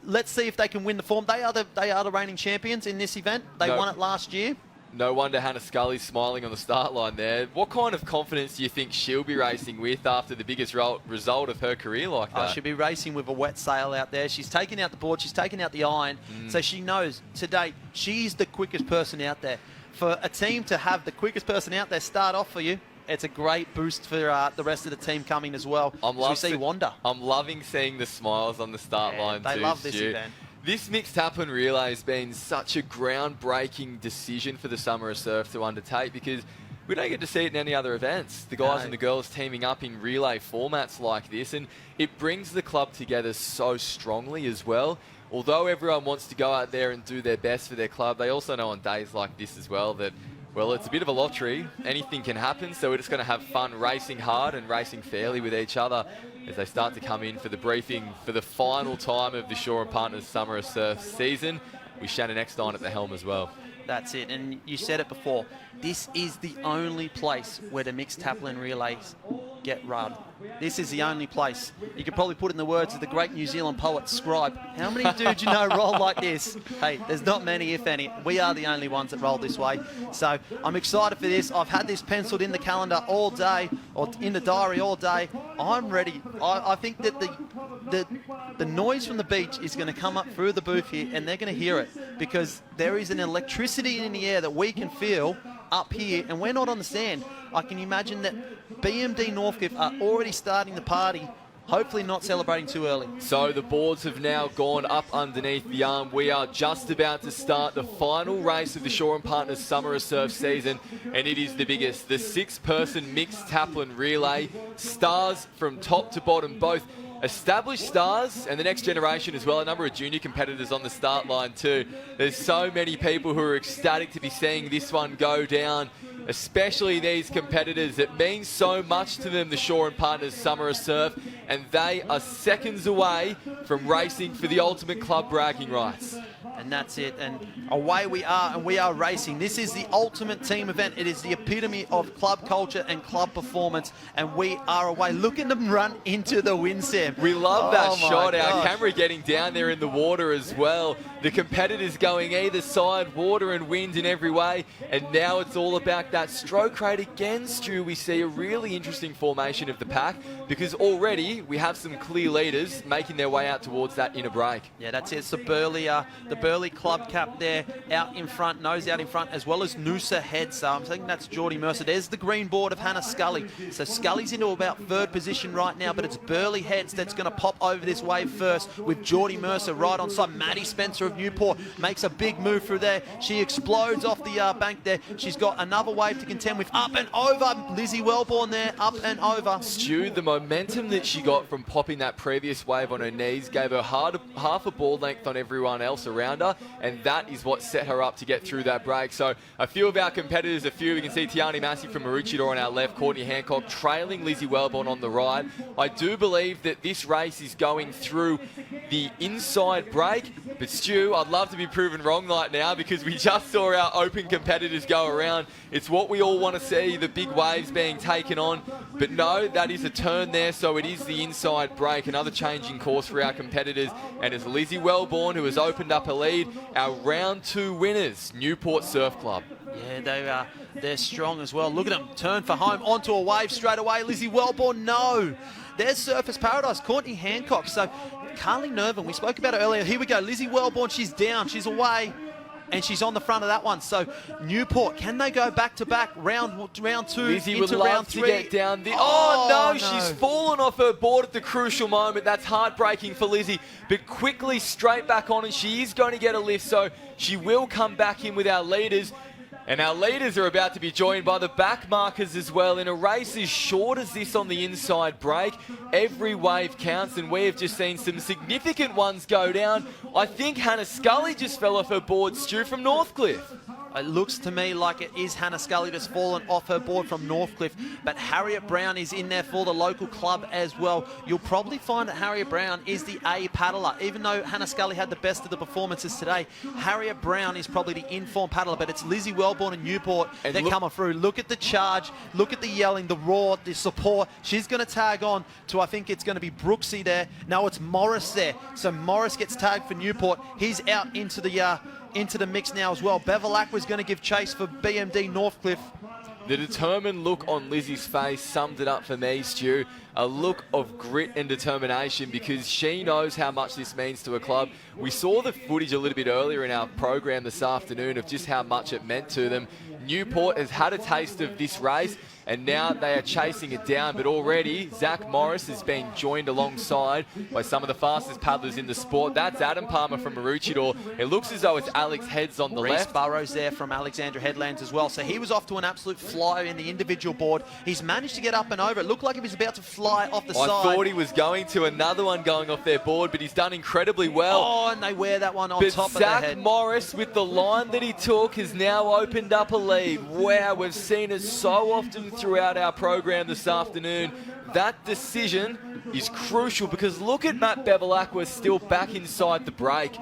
let's see if they can win the form. They are the reigning champions in this event. They won it last year. No wonder Hannah Scully's smiling on the start line there. What kind of confidence do you think she'll be racing with after the biggest result of her career like that? She'll be racing with a wet sail out there. She's taken out the board. She's taken out the iron. So she knows today she's the quickest person out there. For a team to have the quickest person out there start off for you, it's a great boost for the rest of the team coming as well. We see Wanda. I'm loving seeing the smiles on the start line they too, love this Stu. event. This mixed Taplin relay has been such a groundbreaking decision for the Summer of Surf to undertake because we don't get to see it in any other events. The guys and the girls teaming up in relay formats like this, and it brings the club together so strongly as well. Although everyone wants to go out there and do their best for their club, they also know on days like this as well that, well, it's a bit of a lottery. Anything can happen, so we're just going to have fun racing hard and racing fairly with each other as they start to come in for the briefing for the final time of the Shaw & Partners Summer of Surf season, with Shannon Eckstein at the helm as well. That's it, and you said it before. This is the only place where the mixed Taplin relays get run. This is the only place. You could probably put in the words of the great New Zealand poet Scribe. How many dudes you know roll like this? Hey, there's not many, if any. We are the only ones that roll this way. So I'm excited for this. I've had this penciled in the calendar all day, or in the diary all day. I'm ready. I think that the noise from the beach is going to come up through the booth here, and they're going to hear it because there is an electricity in the air that we can feel up here, and we're not on the sand. I can imagine that BMD Northcliffe are already starting the party, hopefully not celebrating too early. So the boards have now gone up underneath the arm. We are just about to start the final race of the Shaw & Partners Summer of Surf season, and it is the biggest. The 6-person mixed Taplin relay. Stars from top to bottom, both established stars and the next generation as well. A number of junior competitors on the start line too. There's so many people who are ecstatic to be seeing this one go down, especially these competitors. It means so much to them, the Shaw & Partners Summer of Surf, and they are seconds away from racing for the ultimate club bragging rights. And that's it, and away we are, and we are racing. This is the ultimate team event. It is the epitome of club culture and club performance, and we are away. Look at them run into the wind, Sam. We love that shot. Our camera getting down there in the water as well. The competitors going either side, water and wind in every way, and now it's all about that stroke rate again, Stu. We see a really interesting formation of the pack because already we have some clear leaders making their way out towards that inner break. Yeah, that's it. It's the Burley club cap there out in front, nose out in front, as well as Noosa Head. So I'm thinking that's Geordie Mercer. There's the green board of Hannah Scully. So Scully's into about third position right now, but it's Burley Heads that's going to pop over this wave first with Geordie Mercer right on side. Maddie Spencer of Newport makes a big move through there. She explodes off the bank there. She's got another wave to contend with. Up and over. Lizzie Wellborn there, up and over. Stu, the momentum that she got from popping that previous wave on her knees gave her half a ball length on everyone else around her, and that is what set her up to get through that break. So a few of our competitors, we can see Tiani Massey from Maroochydore on our left, Courtney Hancock trailing Lizzie Wellborn on the right. I do believe that this race is going through the inside break, but Stu, I'd love to be proven wrong right now because we just saw our open competitors go around. It's what we all want to see, the big waves being taken on, but no, that is a turn there, so it is the inside break, another changing course for our competitors, and it's Lizzie Wellborn who has opened up a lead. Our round 2 winners, Newport Surf Club. Yeah, they're strong as well. Look at them, turn for home, onto a wave straight away. Lizzie Wellborn, no. There's Surface Paradise, Courtney Hancock. So Carly Nervin, we spoke about it earlier. Here we go, Lizzie Wellborn, she's down, she's away. And she's on the front of that one. So Newport, can they go back to back? Round 2 Lizzie into would round love 3. to get down the. Oh no, she's fallen off her board at the crucial moment. That's heartbreaking for Lizzie. But quickly straight back on, and she is going to get a lift. So she will come back in with our leaders. And our leaders are about to be joined by the back markers as well. In a race as short as this on the inside break, every wave counts, and we have just seen some significant ones go down. I think Hannah Scully just fell off her board, Stu, from Northcliffe. It looks to me like it is Hannah Scully that's fallen off her board from Northcliffe, but Harriet Brown is in there for the local club as well. You'll probably find that Harriet Brown is the A paddler. Even though Hannah Scully had the best of the performances today, Harriet Brown is probably the informed paddler, but it's Lizzie Wellborn and Newport that coming through. Look at the charge, look at the yelling, the roar, the support. She's going to tag on to, I think it's going to be Brooksy there. No, it's Morris there. So Morris gets tagged for Newport. He's out into the mix now as well. Bevel Aqua's going to give chase for BMD Northcliffe. The determined look on Lizzie's face summed it up for me, Stu. A look of grit and determination, because she knows how much this means to a club. We saw the footage a little bit earlier in our program this afternoon of just how much it meant to them. Newport has had a taste of this race, and now they are chasing it down. But already, Zach Morris has been joined alongside by some of the fastest paddlers in the sport. That's Adam Palmer from Maroochydore. It looks as though it's Alex Heads on the Reece left. Burrows there from Alexandra Headlands as well. So he was off to an absolute flyer in the individual board. He's managed to get up and over. It looked like he was about to fly off the side. I thought he was going to. Another one going off their board, but he's done incredibly well. Oh, and they wear that one on top of their head. Zach Morris, with the line that he took, has now opened up a lead. Wow, we've seen it so often throughout our program this afternoon. That decision is crucial, because look at Matt Bevilacqua still back inside the break.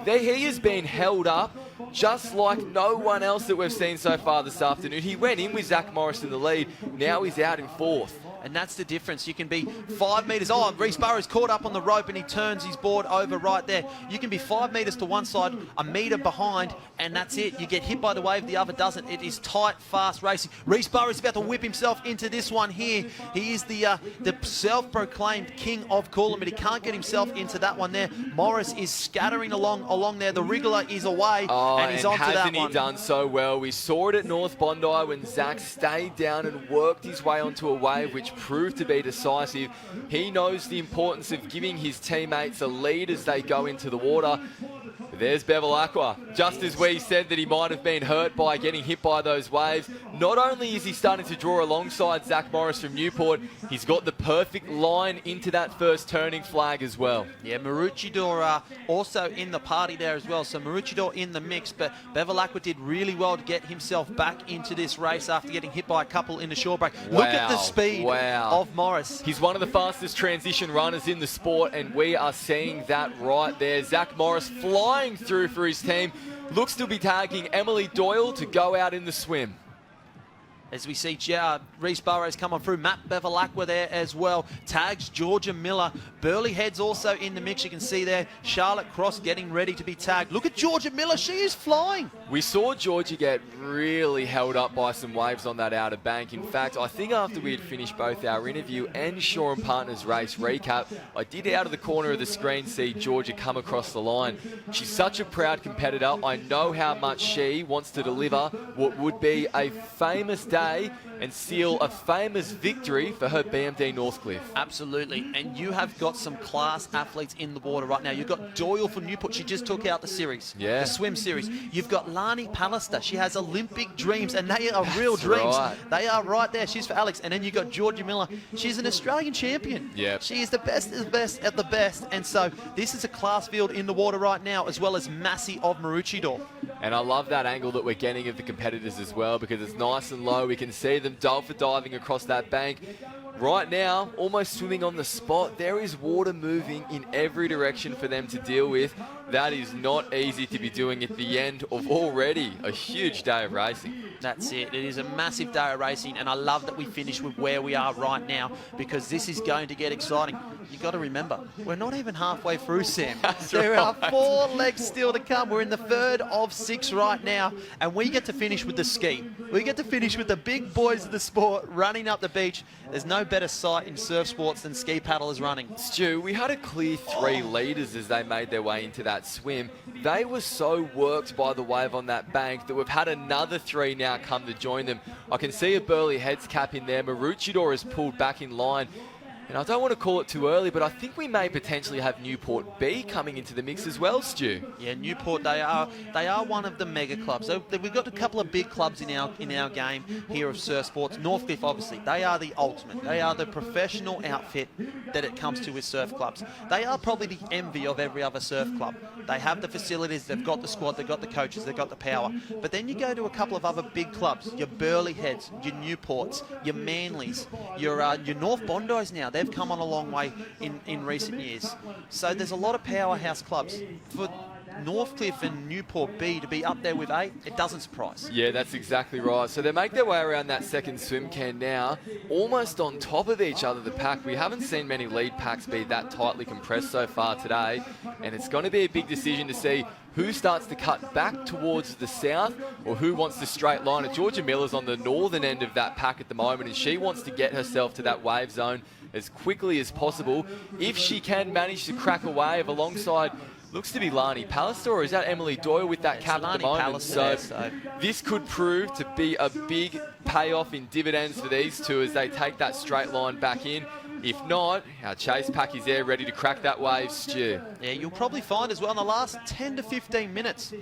There he has been held up just like no one else that we've seen so far this afternoon. He went in with Zach Morris in the lead. Now he's out in fourth. And that's the difference. You can be 5 metres. Oh, Reece Burrows caught up on the rope and he turns his board over right there. You can be 5 metres to one side, a metre behind, and that's it. You get hit by the wave, the other doesn't. It is tight, fast racing. Reece Burrows is about to whip himself into this one here. He is the self-proclaimed king of Coolum, but he can't get himself into that one there. Morris is scattering along there. The wriggler is away, and he's onto that one. Hasn't he done so well? We saw it at North Bondi when Zach stayed down and worked his way onto a wave, which proved to be decisive. He knows the importance of giving his teammates a lead as they go into the water. There's Bevilacqua. Just as we said that he might have been hurt by getting hit by those waves, not only is he starting to draw alongside Zach Morris from Newport, he's got the perfect line into that first turning flag as well. Yeah, Maroochydore also in the party there as well. So Maroochydore in the mix, but Bevilacqua did really well to get himself back into this race after getting hit by a couple in the shore break. Wow. Look at the speed of Morris. He's one of the fastest transition runners in the sport, and we are seeing that right there. Zach Morris flying through for his team. Looks to be tagging Emily Doyle to go out in the swim. As we see Reece Burrows coming through, Matt Bevilacqua there as well. Tags Georgia Miller. Burley Head's also in the mix. You can see there Charlotte Cross getting ready to be tagged. Look at Georgia Miller. She is flying. We saw Georgia get really held up by some waves on that outer bank. In fact, I think after we had finished both our interview and Shaw and Partners race recap, I did out of the corner of the screen see Georgia come across the line. She's such a proud competitor. I know how much she wants to deliver what would be a famous day and seal a famous victory for her BMD Northcliffe. Absolutely, and you have got some class athletes in the water right now. You've got Doyle from Newport. She just took out the series, the swim series. You've got Lani Pallister. She has Olympic dreams, and they are real dreams. Right. They are right there. She's for Alex. And then you've got Georgia Miller. She's an Australian champion. Yep. She is the best of the best at the best. And so this is a class field in the water right now, as well as Massey of Maroochydore. And I love that angle that we're getting of the competitors as well, because it's nice and low. We can see them them for diving across that bank. Right now, almost swimming on the spot, there is water moving in every direction for them to deal with. That is not easy to be doing at the end of already a huge day of racing. That's it. It is a massive day of racing, and I love that we finish with where we are right now, because this is going to get exciting. You've got to remember, we're not even halfway through, Sam. There are 4 legs still to come. We're in the 3rd of 6 right now, and we get to finish with the ski. We get to finish with the big boys of the sport running up the beach. There's no better sight in surf sports than ski paddlers running. Stu, we had a clear 3 leaders as they made their way into that swim. They were so worked by the wave on that bank that we've had another 3 now come to join them. I can see a Burley Heads cap in there. Maroochydore has pulled back in line. And I don't want to call it too early, but I think we may potentially have Newport B coming into the mix as well, Stu. Yeah, Newport, they are one of the mega clubs. We've got a couple of big clubs in our game here of surf sports. Northcliffe, obviously, they are the ultimate. They are the professional outfit that it comes to with surf clubs. They are probably the envy of every other surf club. They have the facilities, they've got the squad, they've got the coaches, they've got the power. But then you go to a couple of other big clubs, your Burley Heads, your Newports, your Manleys, your North Bondis now. They've come on a long way in recent years. So there's a lot of powerhouse clubs. For Northcliffe and Newport B to be up there with 8, it doesn't surprise. Yeah, that's exactly right. So they make their way around that second swim can now, almost on top of each other, the pack. We haven't seen many lead packs be that tightly compressed so far today, and it's going to be a big decision to see who starts to cut back towards the south or who wants to straight line it. Georgia Miller's on the northern end of that pack at the moment, and she wants to get herself to that wave zone as quickly as possible. If she can manage to crack a wave alongside, looks to be Lani Pallister, or is that Emily Doyle with that cap at the moment? So this could prove to be a big payoff in dividends for these two as they take that straight line back in. If not, our chase pack is there ready to crack that wave, Stu. Yeah, you'll probably find as well in the last 10 to 15 minutes,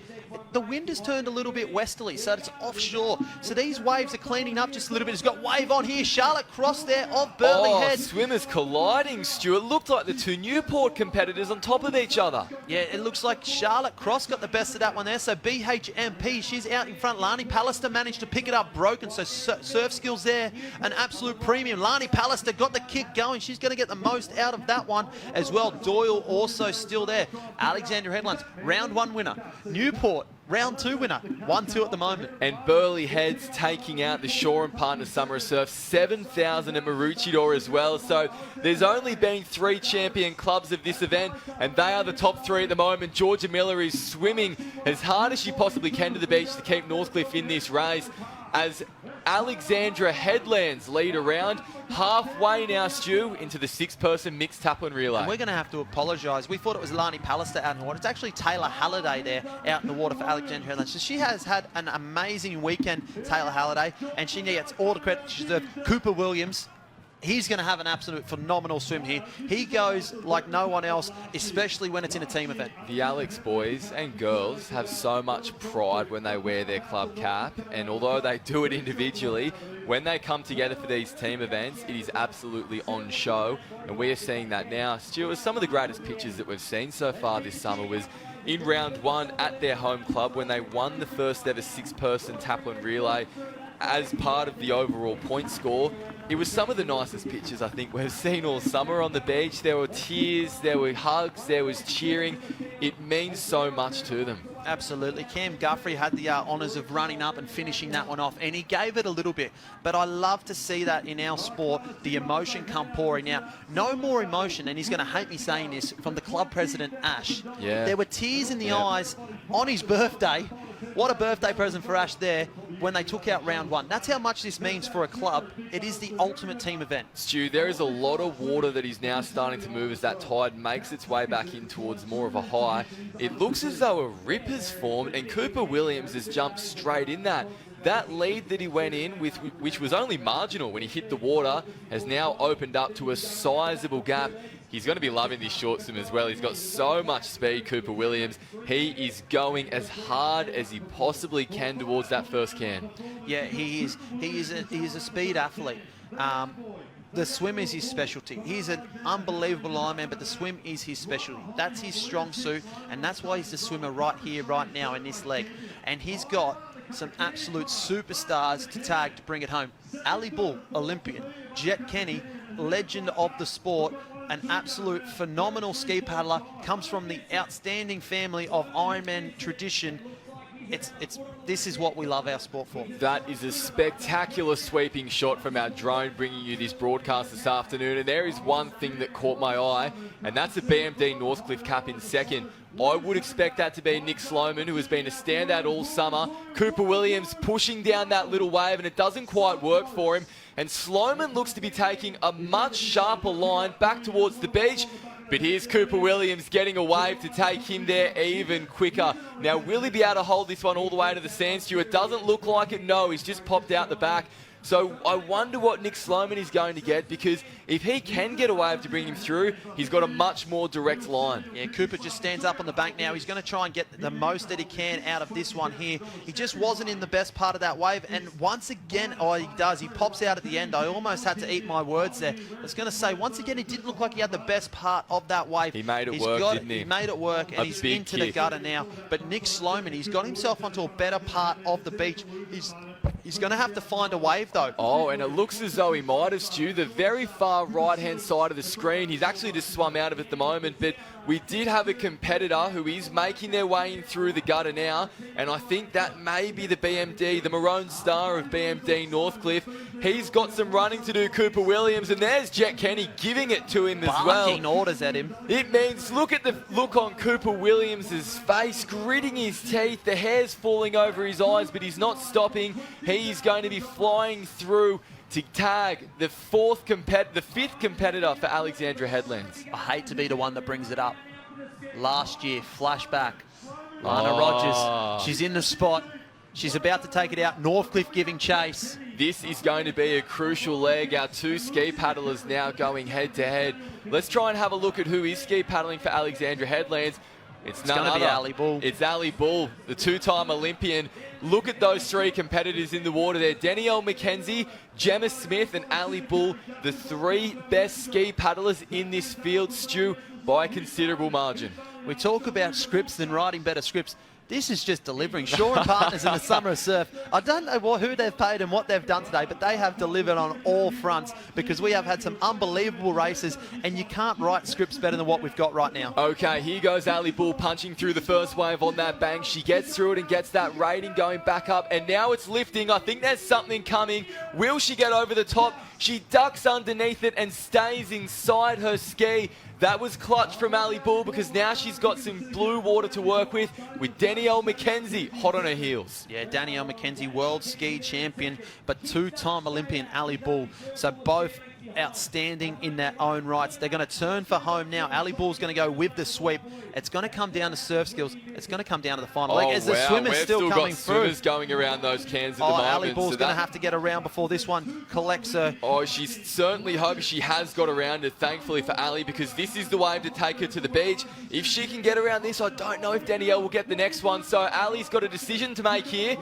the wind has turned a little bit westerly, so it's offshore. So these waves are cleaning up just a little bit. It's got wave on here. Charlotte Cross there of Burley Heads. Swimmers colliding, Stu. It looked like the 2 Newport competitors on top of each other. Yeah, it looks like Charlotte Cross got the best of that one there. So BHMP, she's out in front. Lani Pallister managed to pick it up broken. So surf skills there, an absolute premium. Lani Pallister got the kick going. She's going to get the most out of that one as well. Doyle also still there. Alexandra Headlands, round 1 winner. Newport, round 2 winner. 1-2 at the moment. And Burley Heads taking out the Shore and Partners Summer Surf, 7,000 at Maroochydore as well. So there's only been 3 champion clubs of this event, and they are the top 3 at the moment. Georgia Miller is swimming as hard as she possibly can to the beach to keep Northcliffe in this race, as Alexandra Headlands lead around. Halfway now, Stu, into the 6-person mixed tackle and relay. And we're going to have to apologise. We thought it was Lani Pallister out in the water. It's actually Taylor Halliday there out in the water for Alexandra Headlands. So she has had an amazing weekend, Taylor Halliday, and she gets all the credit she deserves. Cooper Williams, he's going to have an absolute phenomenal swim here. He goes like no one else, especially when it's in a team event. The Alex boys and girls have so much pride when they wear their club cap, and although they do it individually, when they come together for these team events, it is absolutely on show, and we are seeing that now. Stuart, some of the greatest pictures that we've seen so far this summer was in round 1 at their home club when they won the first ever 6-person tackle and relay as part of the overall point score. It was some of the nicest pictures I think we've seen all summer on the beach. There were tears, there were hugs, there was cheering. It means so much to them. Absolutely. Cam Guthrie had the honours of running up and finishing that one off, and he gave it a little bit. But I love to see that in our sport, the emotion come pouring out. No more emotion, and he's going to hate me saying this, from the club president, Ash. Yeah. There were tears in the eyes on his birthday. What a birthday present for Ash there when they took out round 1. That's how much this means for a club. It is the ultimate team event. Stu, there is a lot of water that is now starting to move as that tide makes its way back in towards more of a high. It looks as though a rip has formed, and Cooper Williams has jumped straight in that. That lead that he went in with, which was only marginal when he hit the water, has now opened up to a sizable gap. He's going to be loving this short swim as well. He's got so much speed, Cooper Williams. He is going as hard as he possibly can towards that first can. Yeah, he is. He is a speed athlete. The swim is his specialty. He's an unbelievable Ironman, but the swim is his specialty. That's his strong suit, and that's why he's the swimmer right here, right now in this leg. And he's got some absolute superstars to tag to bring it home. Ali Bull, Olympian. Jet Kenny, legend of the sport, an absolute phenomenal ski paddler, comes from the outstanding family of Ironman tradition. This is what we love our sport for. That is a spectacular sweeping shot from our drone bringing you this broadcast this afternoon. And there is one thing that caught my eye, and that's a BMD Northcliffe cap in second. I would expect that to be Nick Sloman, who has been a standout all summer. Cooper Williams pushing down that little wave, and it doesn't quite work for him. And Sloman looks to be taking a much sharper line back towards the beach. But here's Cooper Williams getting a wave to take him there even quicker. Now, will he be able to hold this one all the way to the sand, Stu? It doesn't look like it, no. He's just popped out the back. So I wonder what Nick Sloman is going to get, because if he can get a wave to bring him through, he's got a much more direct line. Yeah, Cooper just stands up on the bank now. He's going to try and get the most that he can out of this one here. He just wasn't in the best part of that wave. And once again, he does. He pops out at the end. I almost had to eat my words there. I was going to say, once again, he didn't look like he had the best part of that wave. He made it work, didn't he? He made it work, and he's into the gutter now. But Nick Sloman, he's got himself onto a better part of the beach. He's going to have to find a wave, though. Oh, and it looks as though he might have, Stu. The very far right-hand side of the screen, he's actually just swum out of it at the moment, but we did have a competitor who is making their way in through the gutter now, and I think that may be the BMD, the maroon star of BMD Northcliffe. He's got some running to do, Cooper Williams, and there's Jet Kenny giving it to him as well. Barking orders at him. It means, look at the look on Cooper Williams' face, gritting his teeth, the hair's falling over his eyes, but he's not stopping. He's going to be flying through to tag the fifth competitor for Alexandra Headlands. I hate to be the one that brings it up. Last year, flashback. Lana Rogers, she's in the spot. She's about to take it out. Northcliffe giving chase. This is going to be a crucial leg. Our two ski paddlers now going head to head. Let's try and have a look at who is ski paddling for Alexandra Headlands. It's none going to other. be Ali Bull. It's Ali Bull, the two-time Olympian. Look at those three competitors in the water there. Danielle McKenzie, Gemma Smith and Ali Bull, the three best ski paddlers in this field, Stu, by a considerable margin. We talk about scripts and writing better scripts. This is just delivering. Shaw and Partners in the Summer of Surf. I don't know who they've paid and what they've done today, but they have delivered on all fronts, because we have had some unbelievable races, and you can't write scripts better than what we've got right now. Okay, here goes Ali Bull punching through the first wave on that bank. She gets through it and gets that rating going back up, and now it's lifting. I think there's something coming. Will she get over the top? She ducks underneath it and stays inside her ski. That was clutch from Ali Bull, because now she's got some blue water to work with Danielle McKenzie hot on her heels. Yeah, Danielle McKenzie, world ski champion, but two-time Olympian Ali Bull. So both outstanding in their own rights. They're going to turn for home now. Ali Bull's going to go with the sweep. It's going to come down to surf skills. It's going to come down to the final leg. As the swimmers still coming through. Swimmers going around those cans at the moment. Ali Bull's going to have to get around before this one collects her. Oh, she's certainly hoping she has got around it, thankfully for Ali, because this is the wave to take her to the beach. If she can get around this, I don't know if Danielle will get the next one. So Ali's got a decision to make here.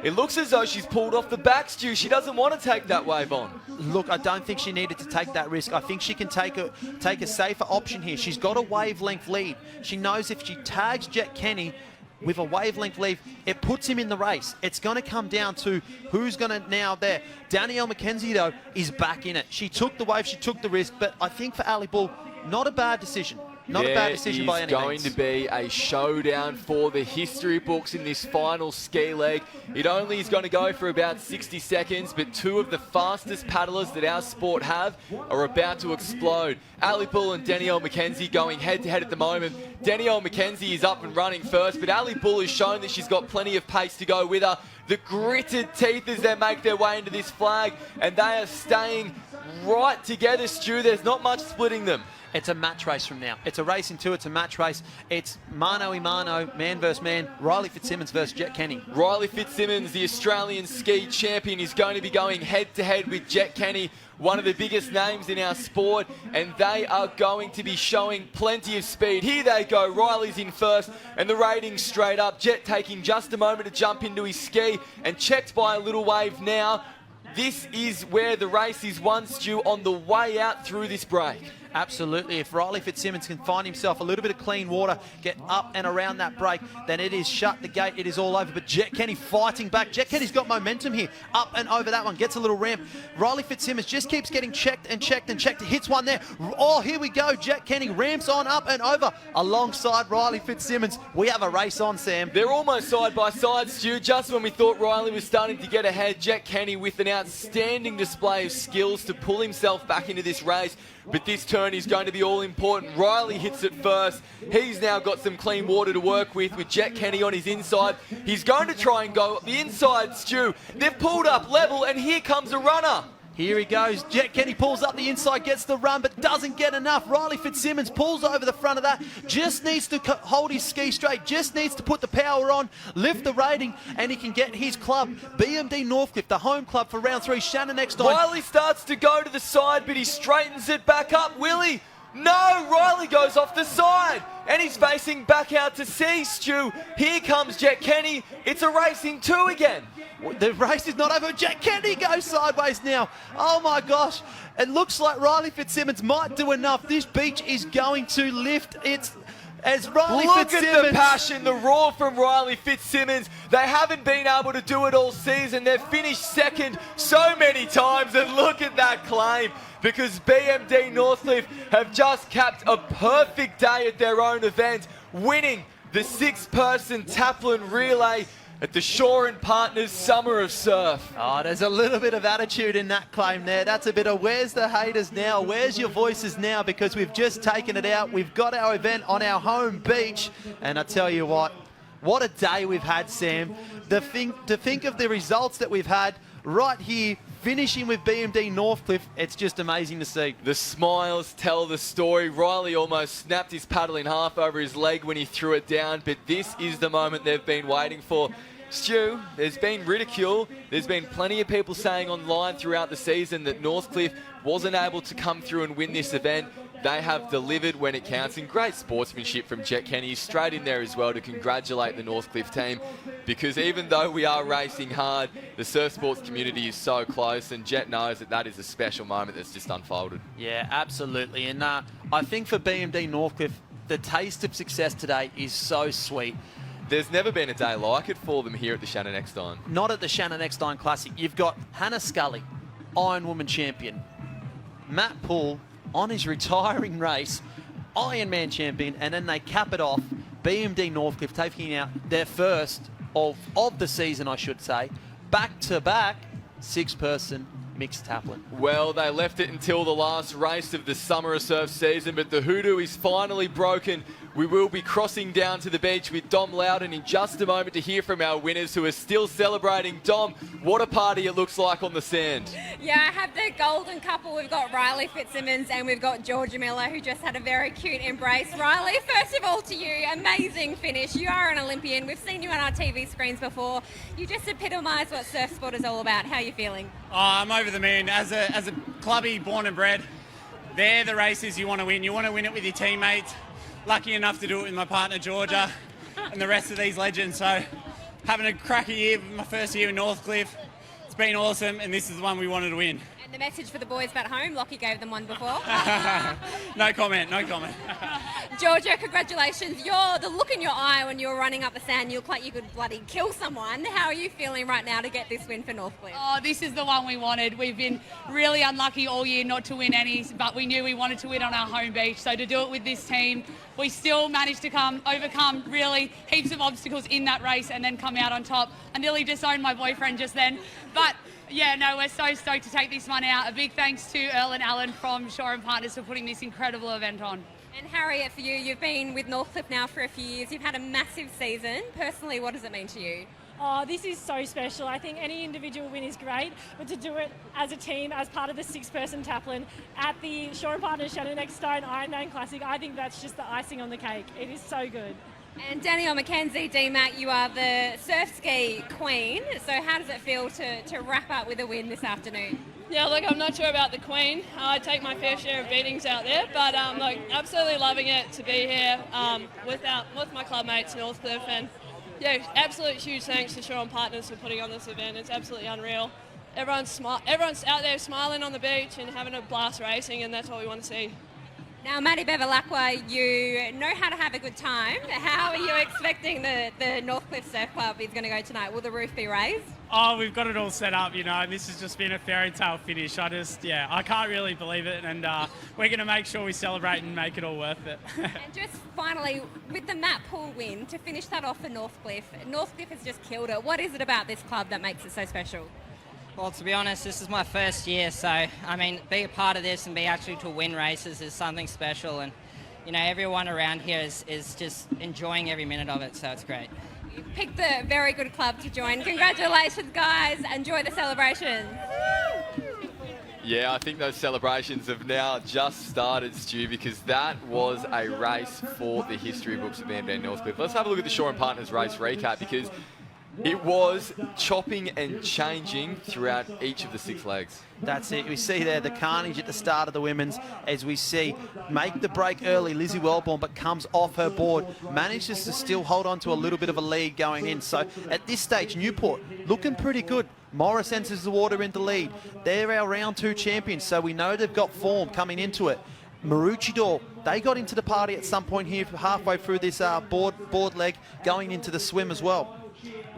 It looks as though she's pulled off the back, Stu. She doesn't want to take that wave on. Look, I don't think she needed to take that risk. I think she can take a safer option here. She's got a wavelength lead. She knows if she tags Jet Kenny with a wavelength lead, it puts him in the race. It's going to come down to who's going to now there. Danielle McKenzie, though, is back in it. She took the wave, she took the risk, but I think for Ali Bull, not a bad decision. Not a bad decision by any means. There is going to be a showdown for the history books in this final ski leg. It only is going to go for about 60 seconds, but two of the fastest paddlers that our sport have are about to explode. Ali Bull and Danielle McKenzie going head-to-head at the moment. Danielle McKenzie is up and running first, but Ali Bull has shown that she's got plenty of pace to go with her. The gritted teeth as they make their way into this flag, and they are staying right together, Stu. There's not much splitting them. It's a match race from now. It's a race in two. It's a match race. It's mano-a-mano, man versus man. Riley Fitzsimmons versus Jet Kenny. Riley Fitzsimmons, the Australian ski champion, is going to be going head-to-head with Jet Kenny, one of the biggest names in our sport, and they are going to be showing plenty of speed. Here they go. Riley's in first, and the rating's straight up. Jet taking just a moment to jump into his ski, and checked by a little wave now. this is where the race is won, Stu, on the way out through this break. Absolutely. If Riley Fitzsimmons can find himself a little bit of clean water, get up and around that break, then it is shut the gate. It is all over. But Jet Kenny fighting back. Jet Kenny's got momentum here. Up and over that one. Gets a little ramp. Riley Fitzsimmons just keeps getting checked and checked and checked. Hits one there. Oh, here we go. Jet Kenny ramps on up and over alongside Riley Fitzsimmons. We have a race on, Sam. They're almost side by side, Stu. Just when we thought Riley was starting to get ahead, Jet Kenny with an outstanding display of skills to pull himself back into this race. But this turn is going to be all important. Riley hits it first. He's now got some clean water to work with Jet Kenny on his inside. He's going to try and go up the inside, Stu. They've pulled up level, and here comes a runner. Here he goes. Jet Kenny pulls up the inside, gets the run, but doesn't get enough. Riley Fitzsimmons pulls over the front of that. Just needs to hold his ski straight. Just needs to put the power on, lift the rating, and he can get his club, BMD Northcliffe, the home club for round 3. Shannon Eckstein. Riley starts to go to the side, but he straightens it back up. Will he? No, Riley goes off the side, and he's facing back out to sea, Stu. Here comes Jet Kenny. It's a racing 2 again. The race is not over. Jet Kenny goes sideways now. Oh my gosh. It looks like Riley Fitzsimmons might do enough. This beach is going to lift its... As Riley Look Fitzsimmons... at the passion, the roar from Riley Fitzsimmons. They haven't been able to do it all season. They've finished second so many times, and look at that claim, because BMD Northcliffe have just capped a perfect day at their own event, winning the 6-person Taplin relay at the Shore & Partners Summer of Surf. Oh, there's a little bit of attitude in that claim there. That's a bit of where's the haters now? Where's your voices now? Because we've just taken it out. We've got our event on our home beach. And I tell you what a day we've had, Sam. To think of the results that we've had right here, finishing with BMD Northcliffe, it's just amazing to see. The smiles tell the story. Riley almost snapped his paddle in half over his leg when he threw it down, but this is the moment they've been waiting for. Stu, there's been ridicule. There's been plenty of people saying online throughout the season that Northcliffe wasn't able to come through and win this event. They have delivered when it counts, and great sportsmanship from Jet Kenny. He's straight in there as well to congratulate the Northcliffe team, because even though we are racing hard, the surf sports community is so close, and Jet knows that that is a special moment that's just unfolded. Yeah, absolutely. And I think for BMD Northcliffe, the taste of success today is so sweet. There's never been a day like it for them here at the Shannon Eckstein. Not at the Shannon Eckstein Classic. You've got Hannah Scully, Ironwoman champion. Matt Poole on his retiring race, Ironman champion, and then they cap it off. BMD Northcliffe taking out their first of the season, I should say. Back-to-back 6-person mixed Taplin. Well, they left it until the last race of the Summer of Surf season, but the hoodoo is finally broken. We will be crossing down to the beach with Dom Loudon in just a moment to hear from our winners who are still celebrating. Dom, what a party it looks like on the sand. Yeah, I have the golden couple. We've got Riley Fitzsimmons and we've got Georgia Miller, who just had a very cute embrace. Riley, first of all to you, amazing finish. You are an Olympian. We've seen you on our TV screens before. You just epitomise what surf sport is all about. How are you feeling? Oh, I'm over the moon. As a clubby born and bred, they're the races you want to win. You want to win it with your teammates. Lucky enough to do it with my partner Georgia and the rest of these legends. So having a cracker year, my first year in Northcliffe. It's been awesome, and this is the one we wanted to win. And the message for the boys back home, Lockie gave them one before. No comment. Georgia, congratulations. The look in your eye when you were running up the sand, you look like you could bloody kill someone. How are you feeling right now to get this win for Northcliffe? Oh, this is the one we wanted. We've been really unlucky all year not to win any, but we knew we wanted to win on our home beach. So to do it with this team, we still managed to overcome really heaps of obstacles in that race and then come out on top. I nearly disowned my boyfriend just then. But yeah, no, we're so stoked to take this one out. A big thanks to Earl and Alan from Shore & Partners for putting this incredible event on. And Harriet, for you, you've been with Northcliffe now for a few years. You've had a massive season. Personally, what does it mean to you? Oh, this is so special. I think any individual win is great, but to do it as a team, as part of the 6-person Taplin at the Shore & Partners Shannon Eckstein Ironman Classic, I think that's just the icing on the cake. It is so good. And Danielle McKenzie, DMAC, you are the surf ski queen. So how does it feel to wrap up with a win this afternoon? Yeah, look, I'm not sure about the Queen. I take my fair share of beatings out there, but absolutely loving it to be here with my club mates, Northcliffe, and yeah, absolute huge thanks to Shore & Partners for putting on this event. It's absolutely unreal. everyone's out there smiling on the beach and having a blast racing, and that's what we want to see. Now, Maddie Bevilacqua, you know how to have a good time. How are you expecting the Northcliffe Surf Club is going to go tonight? Will the roof be raised? Oh, we've got it all set up, you know. This has just been a fairy tale finish. I can't really believe it, and we're going to make sure we celebrate and make it all worth it. And just finally, with the Matt Poole win, to finish that off for Northcliffe has just killed it. What is it about this club that makes it so special? Well, to be honest, this is my first year, so, I mean, be a part of this and be actually to win races is something special, and, you know, everyone around here is just enjoying every minute of it, so it's great. You picked a very good club to join. Congratulations, guys. Enjoy the celebrations. Yeah, I think those celebrations have now just started, Stu, because that was a race for the history books of BMD Northcliffe. Let's have a look at the Shore and Partners race recap, because it was chopping and changing throughout each of the 6 legs. That's it. We see there the carnage at the start of the women's as we see make the break early, Lizzie Wellborn, but comes off her board, manages to still hold on to a little bit of a lead going in. So at this stage, Newport looking pretty good. Morris enters the water in the lead. They're our round 2 champions, so we know they've got form coming into it. Maroochydore, they got into the party at some point here halfway through this board leg, going into the swim as well.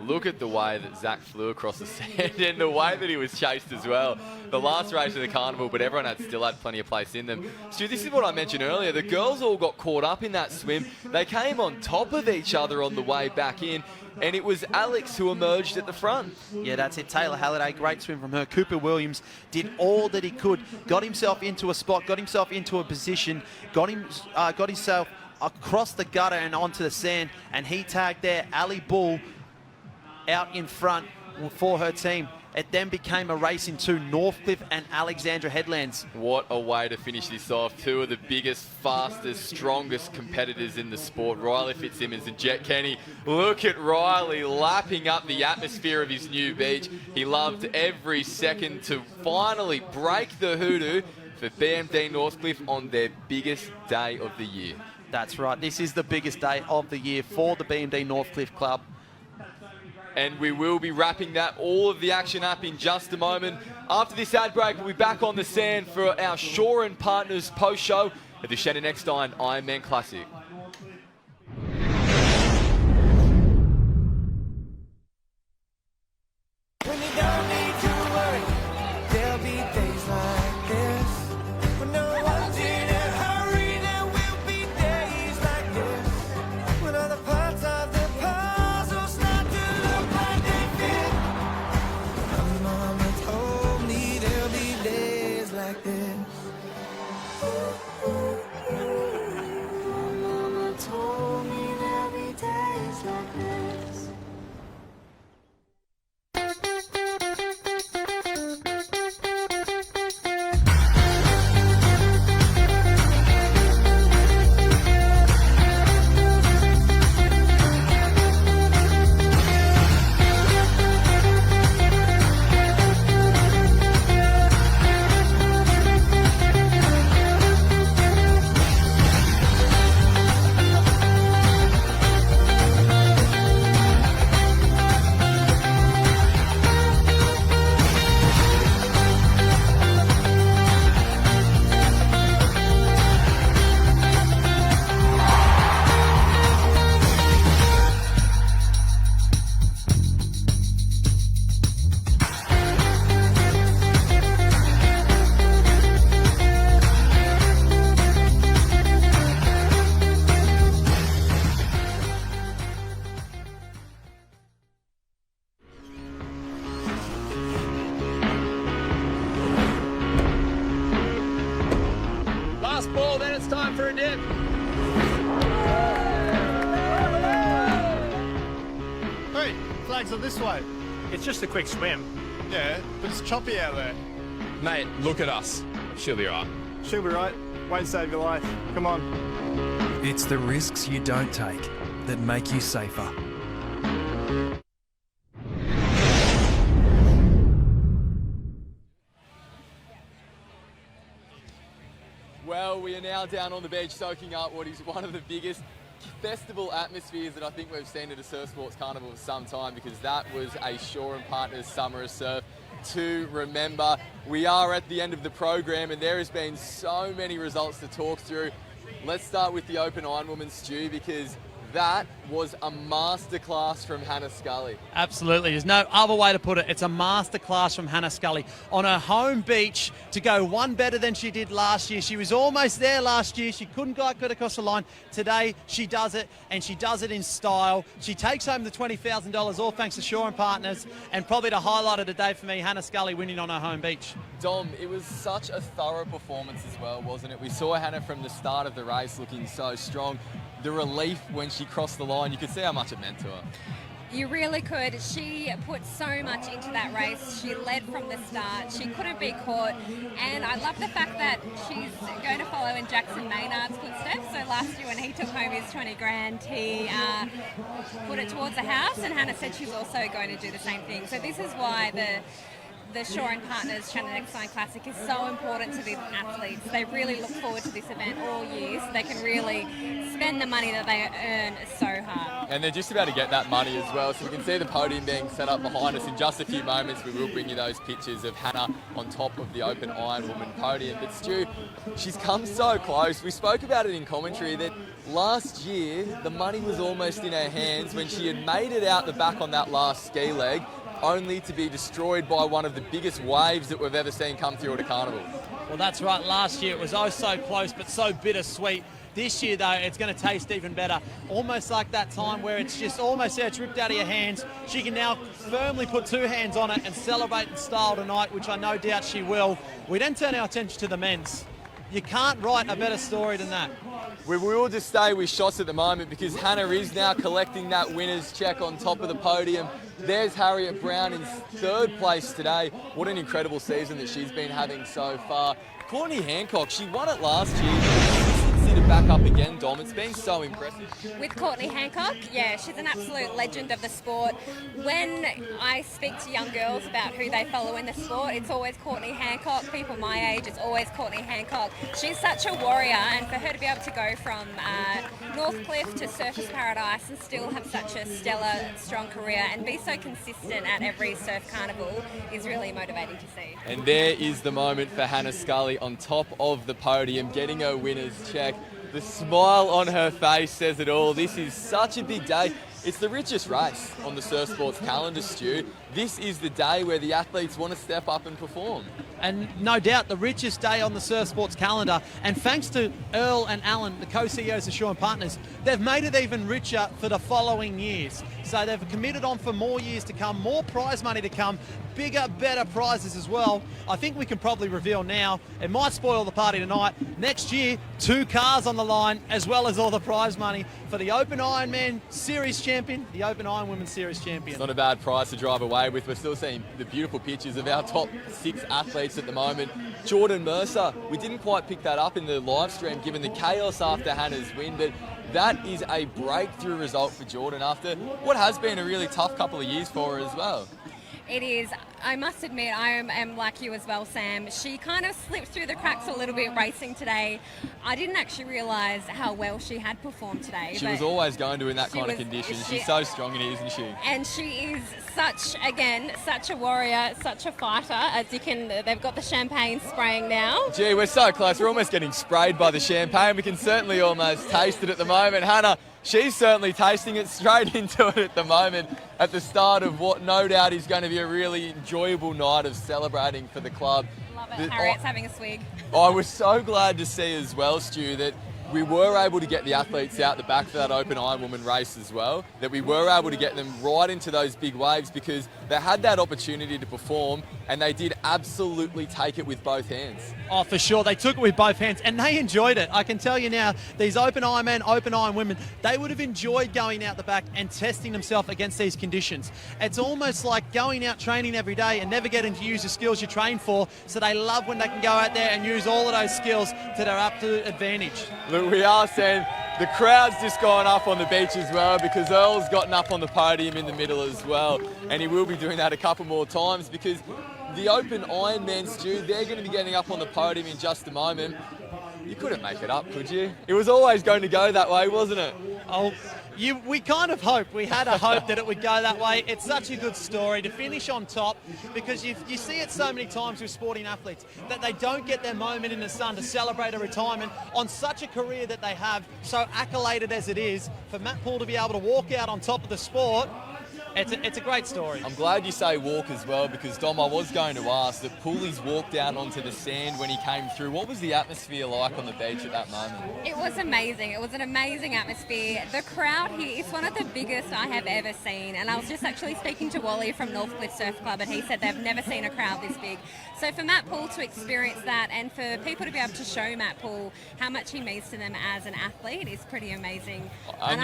Look at the way that Zach flew across the sand and the way that he was chased as well. The last race of the carnival, but everyone still had plenty of place in them. Stu, this is what I mentioned earlier. The girls all got caught up in that swim. They came on top of each other on the way back in, and it was Alex who emerged at the front. Yeah, that's it. Taylor Halliday, great swim from her. Cooper Williams did all that he could, got himself into a spot, got himself into a position, got himself across the gutter and onto the sand, and he tagged there Ali Bull out in front for her team. It then became a race into Northcliffe and Alexandra Headlands. What a way to finish this off. 2 of the biggest, fastest, strongest competitors in the sport, Riley Fitzsimmons and Jet Kenny. Look at Riley lapping up the atmosphere of his new beach. He loved every second to finally break the hoodoo for BMD Northcliffe on their biggest day of the year. That's right. This is the biggest day of the year for the BMD Northcliffe Club. And we will be wrapping all of the action up in just a moment. After this ad break, we'll be back on the sand for our Shore and Partners post-show at the Shannon Eckstein Ironman Classic. When you don't need to worry, there'll be days like this. When no one's in a hurry, there will be days like this. When other parts of the puzzle start to look like they fit. My mama told me there'll be days like this. My mama told me there'll be days like this. Last ball, then it's time for a dip. Hey, flags are this way. It's just a quick swim. Yeah, but it's choppy out there. Mate, look at us. She'll be right. She'll be right. Won't save your life. Come on. It's the risks you don't take that make you safer. Well, we are now down on the beach soaking up what is one of the biggest festival atmospheres that I think we've seen at a surf sports carnival for some time, because that was a Shore and Partners Summer of Surf. to remember. We are at the end of the program and there has been so many results to talk through. Let's start with the Open Ironwoman, Stu, because that was a masterclass from Hannah Scully. Absolutely. There's no other way to put it. It's a masterclass from Hannah Scully. On her home beach, to go one better than she did last year. She was almost there last year. She couldn't get across the line. Today, she does it, and she does it in style. She takes home the $20,000, all thanks to Shaw & Partners, and probably the highlight of the day for me, Hannah Scully winning on her home beach. Dom, it was such a thorough performance as well, wasn't it? We saw Hannah from the start of the race looking so strong. The relief when she crossed the line, you could see how much it meant to her. You really could. She put so much into that race. She led from the start. She couldn't be caught. And I love the fact that she's going to follow in Jackson Maynard's footsteps. So last year when he took home his 20 grand, he put it towards the house. And Hannah said she's also going to do the same thing. So this is why the Shaw & Partners Shannon Eckstein Classic is so important to these athletes. They really look forward to this event all year so they can really spend the money that they earn so hard. And they're just about to get that money as well. So we can see the podium being set up behind us in just a few moments. We will bring you those pictures of Hannah on top of the Open Ironwoman podium. But Stu, she's come so close. We spoke about it in commentary that last year the money was almost in her hands when she had made it out the back on that last ski leg, only to be destroyed by one of the biggest waves that we've ever seen come through at a carnival. Well, that's right. Last year it was oh so close, but so bittersweet. This year, though, it's going to taste even better. Almost like that time where it's just almost there, it's ripped out of your hands. She can now firmly put two hands on it and celebrate in style tonight, which I no doubt she will. We then turn our attention to the men's. You can't write a better story than that. We will just stay with shots at the moment because Hannah is now collecting that winner's check on top of the podium. There's Harriet Brown in third place today. What an incredible season that she's been having so far. Courtney Hancock, she won it last year. Back up again, Dom. It's been so impressive. With Courtney Hancock, yeah, she's an absolute legend of the sport. When I speak to young girls about who they follow in the sport, it's always Courtney Hancock. People my age, it's always Courtney Hancock. She's such a warrior, and for her to be able to go from Northcliffe to Surfers Paradise and still have such a stellar, strong career and be so consistent at every surf carnival is really motivating to see. And there is the moment for Hannah Scully on top of the podium, getting her winner's check. The smile on her face says it all. This is such a big day. It's the richest race on the surf sports calendar, Stu. This is the day where the athletes want to step up and perform. And no doubt the richest day on the surf sports calendar. And thanks to Earl and Alan, the co-CEOs of Shaw & Partners, they've made it even richer for the following years. So they've committed on for more years to come, more prize money to come, bigger, better prizes as well. I think we can probably reveal now, it might spoil the party tonight, next year, 2 cars on the line, as well as all the prize money for the Open Ironman Series champion, the Open Ironwomen Series champion. It's not a bad prize to drive away with. We're still seeing the beautiful pictures of our top 6 athletes at the moment. Jordan Mercer, we didn't quite pick that up in the live stream given the chaos after Hannah's win, but that is a breakthrough result for Jordan after what has been a really tough couple of years for her as well. It is. I must admit, I am like you as well, Sam. She kind of slipped through the cracks a little bit racing today. I didn't actually realise how well she had performed today. She was always going to in that kind of condition. She's so strong in it, isn't she? And she is such a warrior, such a fighter. As you can, they've got the champagne spraying now. Gee, we're so close. We're almost getting sprayed by the champagne. We can certainly almost taste it at the moment. Hannah, she's certainly tasting it straight into it at the moment at the start of what no doubt is going to be a really enjoyable night of celebrating for the club. Love it. Harriet's having a swig. I was so glad to see as well, Stu, that we were able to get the athletes out the back for that Open Ironwoman race as well, that we were able to get them right into those big waves because they had that opportunity to perform and they did absolutely take it with both hands. Oh, for sure. They took it with both hands and they enjoyed it. I can tell you now, these Open Ironman, Open Ironwomen, they would have enjoyed going out the back and testing themselves against these conditions. It's almost like going out training every day and never getting to use the skills you train for, so they love when they can go out there and use all of those skills to their absolute advantage. Look, we are seeing the crowd's just gone up on the beach as well because Earl's gotten up on the podium in the middle as well, and he will be doing that a couple more times because the Open Ironman, Stu, they're going to be getting up on the podium in just a moment. You couldn't make it up, could you? It was always going to go that way, wasn't it? Oh, We kind of hoped. We had a hope that it would go that way. It's such a good story to finish on top, because you see it so many times with sporting athletes that they don't get their moment in the sun to celebrate a retirement on such a career that they have, so accoladed as it is. For Matt Poole to be able to walk out on top of the sport, it's a great story. I'm glad you say walk as well, because Dom, I was going to ask that Pooley's walked out onto the sand when he came through. What was the atmosphere like on the beach at that moment? It was amazing. It was an amazing atmosphere. The crowd here is one of the biggest I have ever seen. And I was just actually speaking to Wally from Northcliffe Surf Club, and he said they've never seen a crowd this big. So for Matt Poole to experience that, and for people to be able to show Matt Poole how much he means to them as an athlete, is pretty amazing. I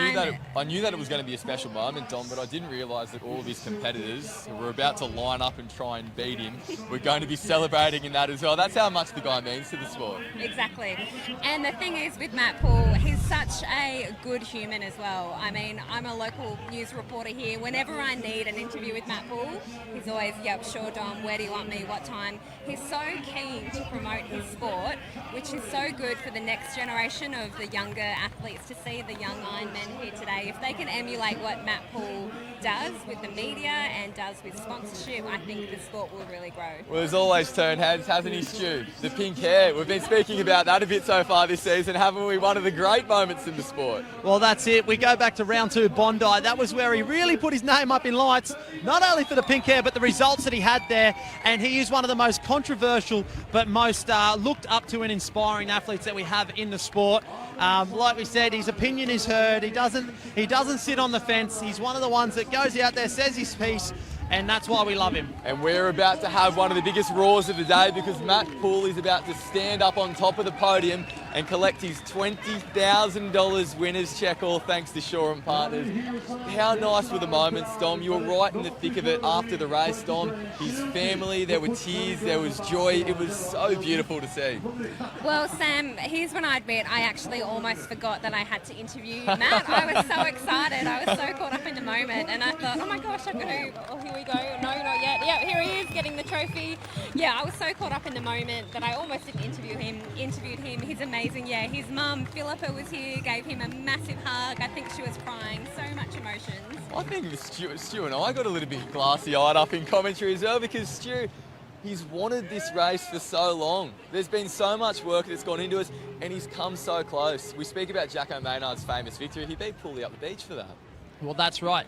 knew that it was going to be a special moment, Dom, but I didn't realise that all of his competitors who were about to line up and try and beat him were going to be celebrating in that as well. That's how much the guy means to the sport. Exactly. And the thing is with Matt Poole, he's such a good human as well. I mean, I'm a local news reporter here. Whenever I need an interview with Matt Poole, he's always, yep, sure, Dom, where do you want me, what time? He's so keen to promote his sport, which is so good for the next generation of the younger athletes to see the young Ironmen here today. If they can emulate what Matt Poole does with the media and does with sponsorship, I think the sport will really grow. Well, there's always turned heads, hasn't he, Stu? The pink hair. We've been speaking about that a bit so far this season, haven't we? One of the great moments in the sport. Well, that's it. We go back to round 2, Bondi. That was where he really put his name up in lights, not only for the pink hair, but the results that he had there. And he is one of the most controversial but most looked up to and inspiring athletes that we have in the sport. Like we said, his opinion is heard. He doesn't sit on the fence. He's one of the ones that goes out there, says his piece, and that's why we love him. And we're about to have one of the biggest roars of the day, because Matt Poole is about to stand up on top of the podium and collect his $20,000 winner's check, all thanks to Shaw & Partners. How nice were the moments, Dom? You were right in the thick of it after the race, Dom. His family, there were tears, there was joy. It was so beautiful to see. Well, Sam, here's when I admit I actually almost forgot that I had to interview Matt. I was so excited. I was so caught up in the moment, and I thought, oh my gosh, I've got to... Oh, here we go. No, not yet. Yeah, here he is, getting the trophy. Yeah, I was so caught up in the moment that I almost didn't interviewed him. He's amazing. Yeah, his mum, Philippa, was here, gave him a massive hug. I think she was crying. So much emotions. I think Stu and I got a little bit glassy-eyed up in commentary as well, because Stu, he's wanted this race for so long. There's been so much work that's gone into it, and he's come so close. We speak about Jacko Maynard's famous victory. He beat Pooley up the beach for that. Well, that's right.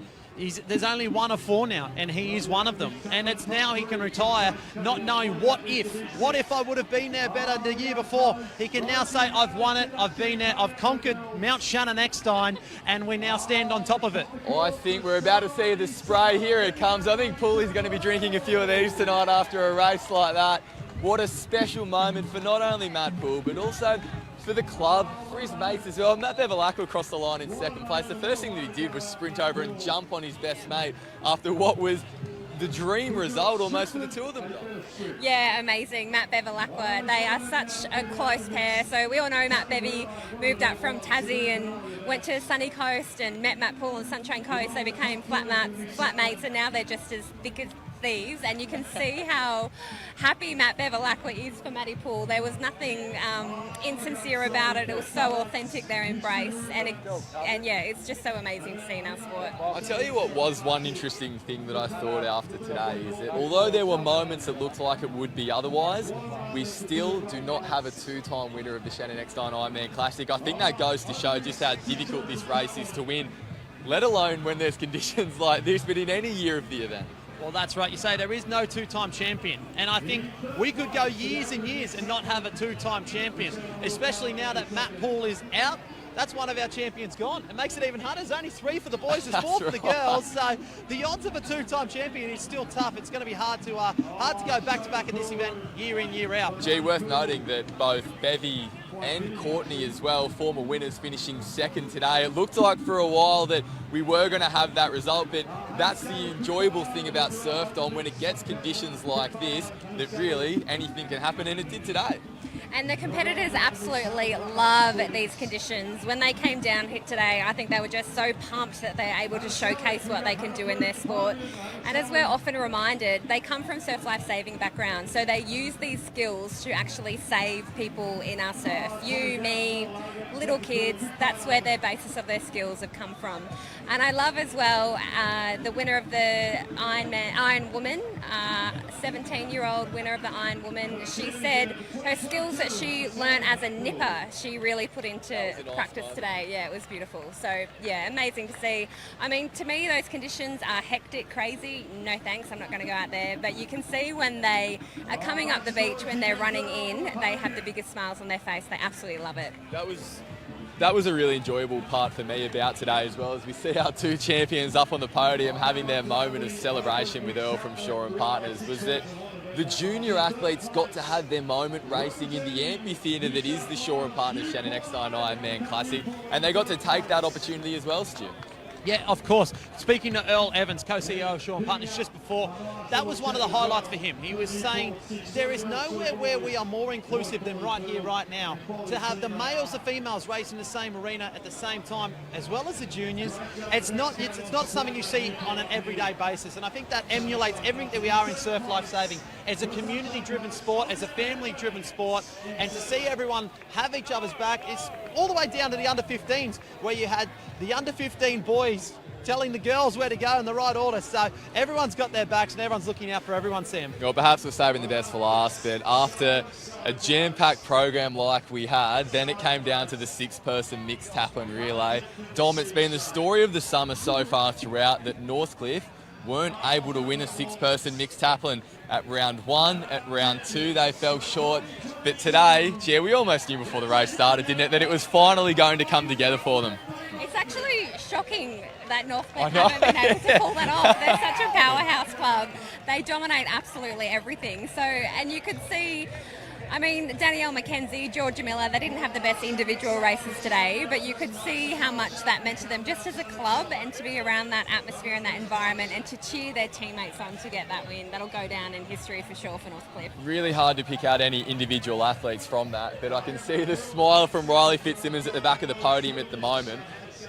There's only one of 4 now, and he is one of them. And it's now he can retire not knowing what if I would have been there better the year before. He can now say, I've won it, I've been there, I've conquered Mount Shannon Eckstein, and we now stand on top of it. Oh, I think we're about to see the spray. Here it comes. I think Pooley's going to be drinking a few of these tonight after a race like that. What a special moment for not only Matt Poole, but also for the club, for his mates as well. Matt Bevilacqua across the line in second place. The first thing that he did was sprint over and jump on his best mate after what was the dream result almost for the two of them. Yeah, amazing. Matt Bevilacqua, they are such a close pair. So we all know Matt Bevy moved up from Tassie and went to Sunny Coast and met Matt Poole on Sunshine Coast. They became flatmates, and now they're just as thick as thieves, and you can see how happy Matt Bevilacqua is for Matty Poole. There was nothing insincere about it. It was so authentic, their embrace, and yeah, it's just so amazing to see in our sport. I'll tell you what was one interesting thing that I thought after today is that although there were moments that looked like it would be otherwise, we still do not have a 2-time winner of the Shannon Eckstein Ironman Classic. I think that goes to show just how difficult this race is to win, let alone when there's conditions like this, but in any year of the event. Well, that's right. You say there is no 2-time champion. And I think we could go years and years and not have a 2-time champion, especially now that Matt Poole is out. That's one of our champions gone. It makes it even harder. There's only 3 for the boys, there's 4 for the girls. So the odds of a 2-time champion is still tough. It's going to be hard to go back-to-back in this event year in, year out. Gee, worth noting that both Bevy and Courtney as well, former winners, finishing second today. It looked like for a while that we were going to have that result, but that's the enjoyable thing about surfdom when it gets conditions like this, that really anything can happen, and it did today. And the competitors absolutely love these conditions. When they came down here today, I think they were just so pumped that they're able to showcase what they can do in their sport. And as we're often reminded, they come from surf life-saving backgrounds, so they use these skills to actually save people in our surf. You, me, little kids, that's where their basis of their skills have come from. And I love as well the winner of the Iron Woman, 17-year-old winner of the Iron Woman. She said her skills that she learned as a nipper, she really put into practice today. Yeah, it was beautiful. So yeah, amazing to see. I mean, to me, those conditions are hectic, crazy. No thanks, I'm not going to go out there. But you can see when they are coming up the beach, when they're running in, they have the biggest smiles on their face. They absolutely love it. That was a really enjoyable part for me about today, as well as we see our two champions up on the podium having their moment of celebration with Earl from Shaw and Partners, was that the junior athletes got to have their moment racing in the amphitheatre that is the Shaw and Partners Shannon Eckstein Ironman Classic, and they got to take that opportunity as well, Stu. Yeah, of course. Speaking to Earl Evans, co-CEO of Shaw and Partners, just before, that was one of the highlights for him. He was saying there is nowhere where we are more inclusive than right here, right now. To have the males and females race in the same arena at the same time, as well as the juniors, it's not something you see on an everyday basis. And I think that emulates everything that we are in surf lifesaving. As a community-driven sport, as a family-driven sport, and to see everyone have each other's back, it's all the way down to the under-15s, where you had the under-15 boys telling the girls where to go in the right order. So everyone's got their backs and everyone's looking out for everyone, Sam. Well, perhaps we're saving the best for last, but after a jam-packed program like we had, then it came down to the 6-person mixed taplin relay. Dom, it's been the story of the summer so far throughout that Northcliffe weren't able to win a 6-person mixed taplin at round 1. At round 2, they fell short. But today, we almost knew before the race started, didn't it, that it was finally going to come together for them. It's actually shocking that Northcliffe haven't been able to pull that off. They're such a powerhouse club. They dominate absolutely everything. So, and you could see, I mean, Danielle McKenzie, Georgia Miller, they didn't have the best individual races today, but you could see how much that meant to them just as a club, and to be around that atmosphere and that environment and to cheer their teammates on to get that win. That'll go down in history for sure for Northcliffe. Really hard to pick out any individual athletes from that, but I can see the smile from Riley Fitzsimmons at the back of the podium at the moment.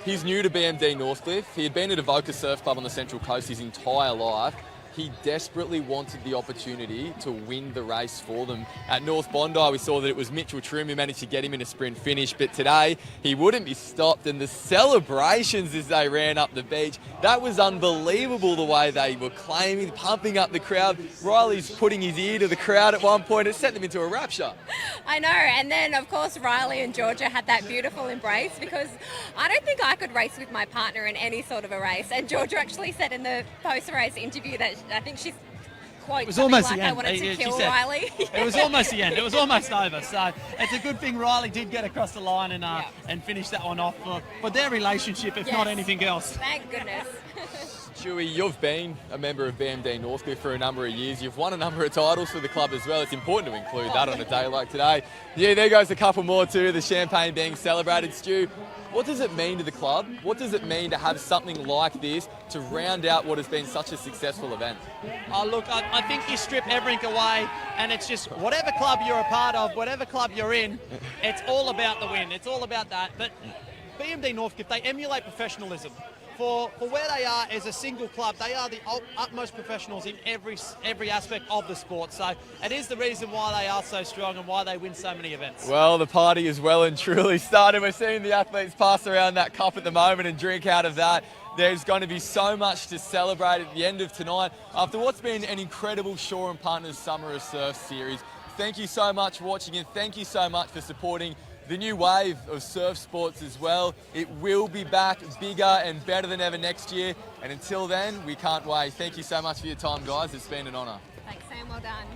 He's new to BMD Northcliffe. He had been at Avoca Surf Club on the Central Coast his entire life. He desperately wanted the opportunity to win the race for them. At North Bondi, we saw that it was Mitchell Trim who managed to get him in a sprint finish, but today he wouldn't be stopped, and the celebrations as they ran up the beach, that was unbelievable the way they were claiming, pumping up the crowd. Riley's putting his ear to the crowd at one point. It sent them into a rapture. I know, and then of course Riley and Georgia had that beautiful embrace, because I don't think I could race with my partner in any sort of a race, and Georgia actually said in the post-race interview that I think she's quite it was almost like the end. I wanted to kill Riley. It was almost the end. It was almost over. So it's a good thing Riley did get across the line and finish that one off for their relationship, if not anything else. Thank goodness. Stewie, you've been a member of BMD Northcliffe for a number of years. You've won a number of titles for the club as well. It's important to include that on a day like today. Yeah, there goes a couple more too. The champagne being celebrated. Stu, what does it mean to the club? What does it mean to have something like this to round out what has been such a successful event? Look, I think you strip everything away, and it's just whatever club you're a part of, whatever club you're in, it's all about the win. It's all about that. But BMD Northcliffe, they emulate professionalism. For where they are as a single club, they are the utmost professionals in every aspect of the sport. So it is the reason why they are so strong and why they win so many events. Well, the party is well and truly started. We're seeing the athletes pass around that cup at the moment and drink out of that. There's going to be so much to celebrate at the end of tonight after what's been an incredible Shaw and Partners Summer of Surf series. Thank you so much for watching, and thank you so much for supporting the new wave of surf sports as well. It will be back bigger and better than ever next year. And until then, we can't wait. Thank you so much for your time, guys. It's been an honour. Thanks, Sam. Well done.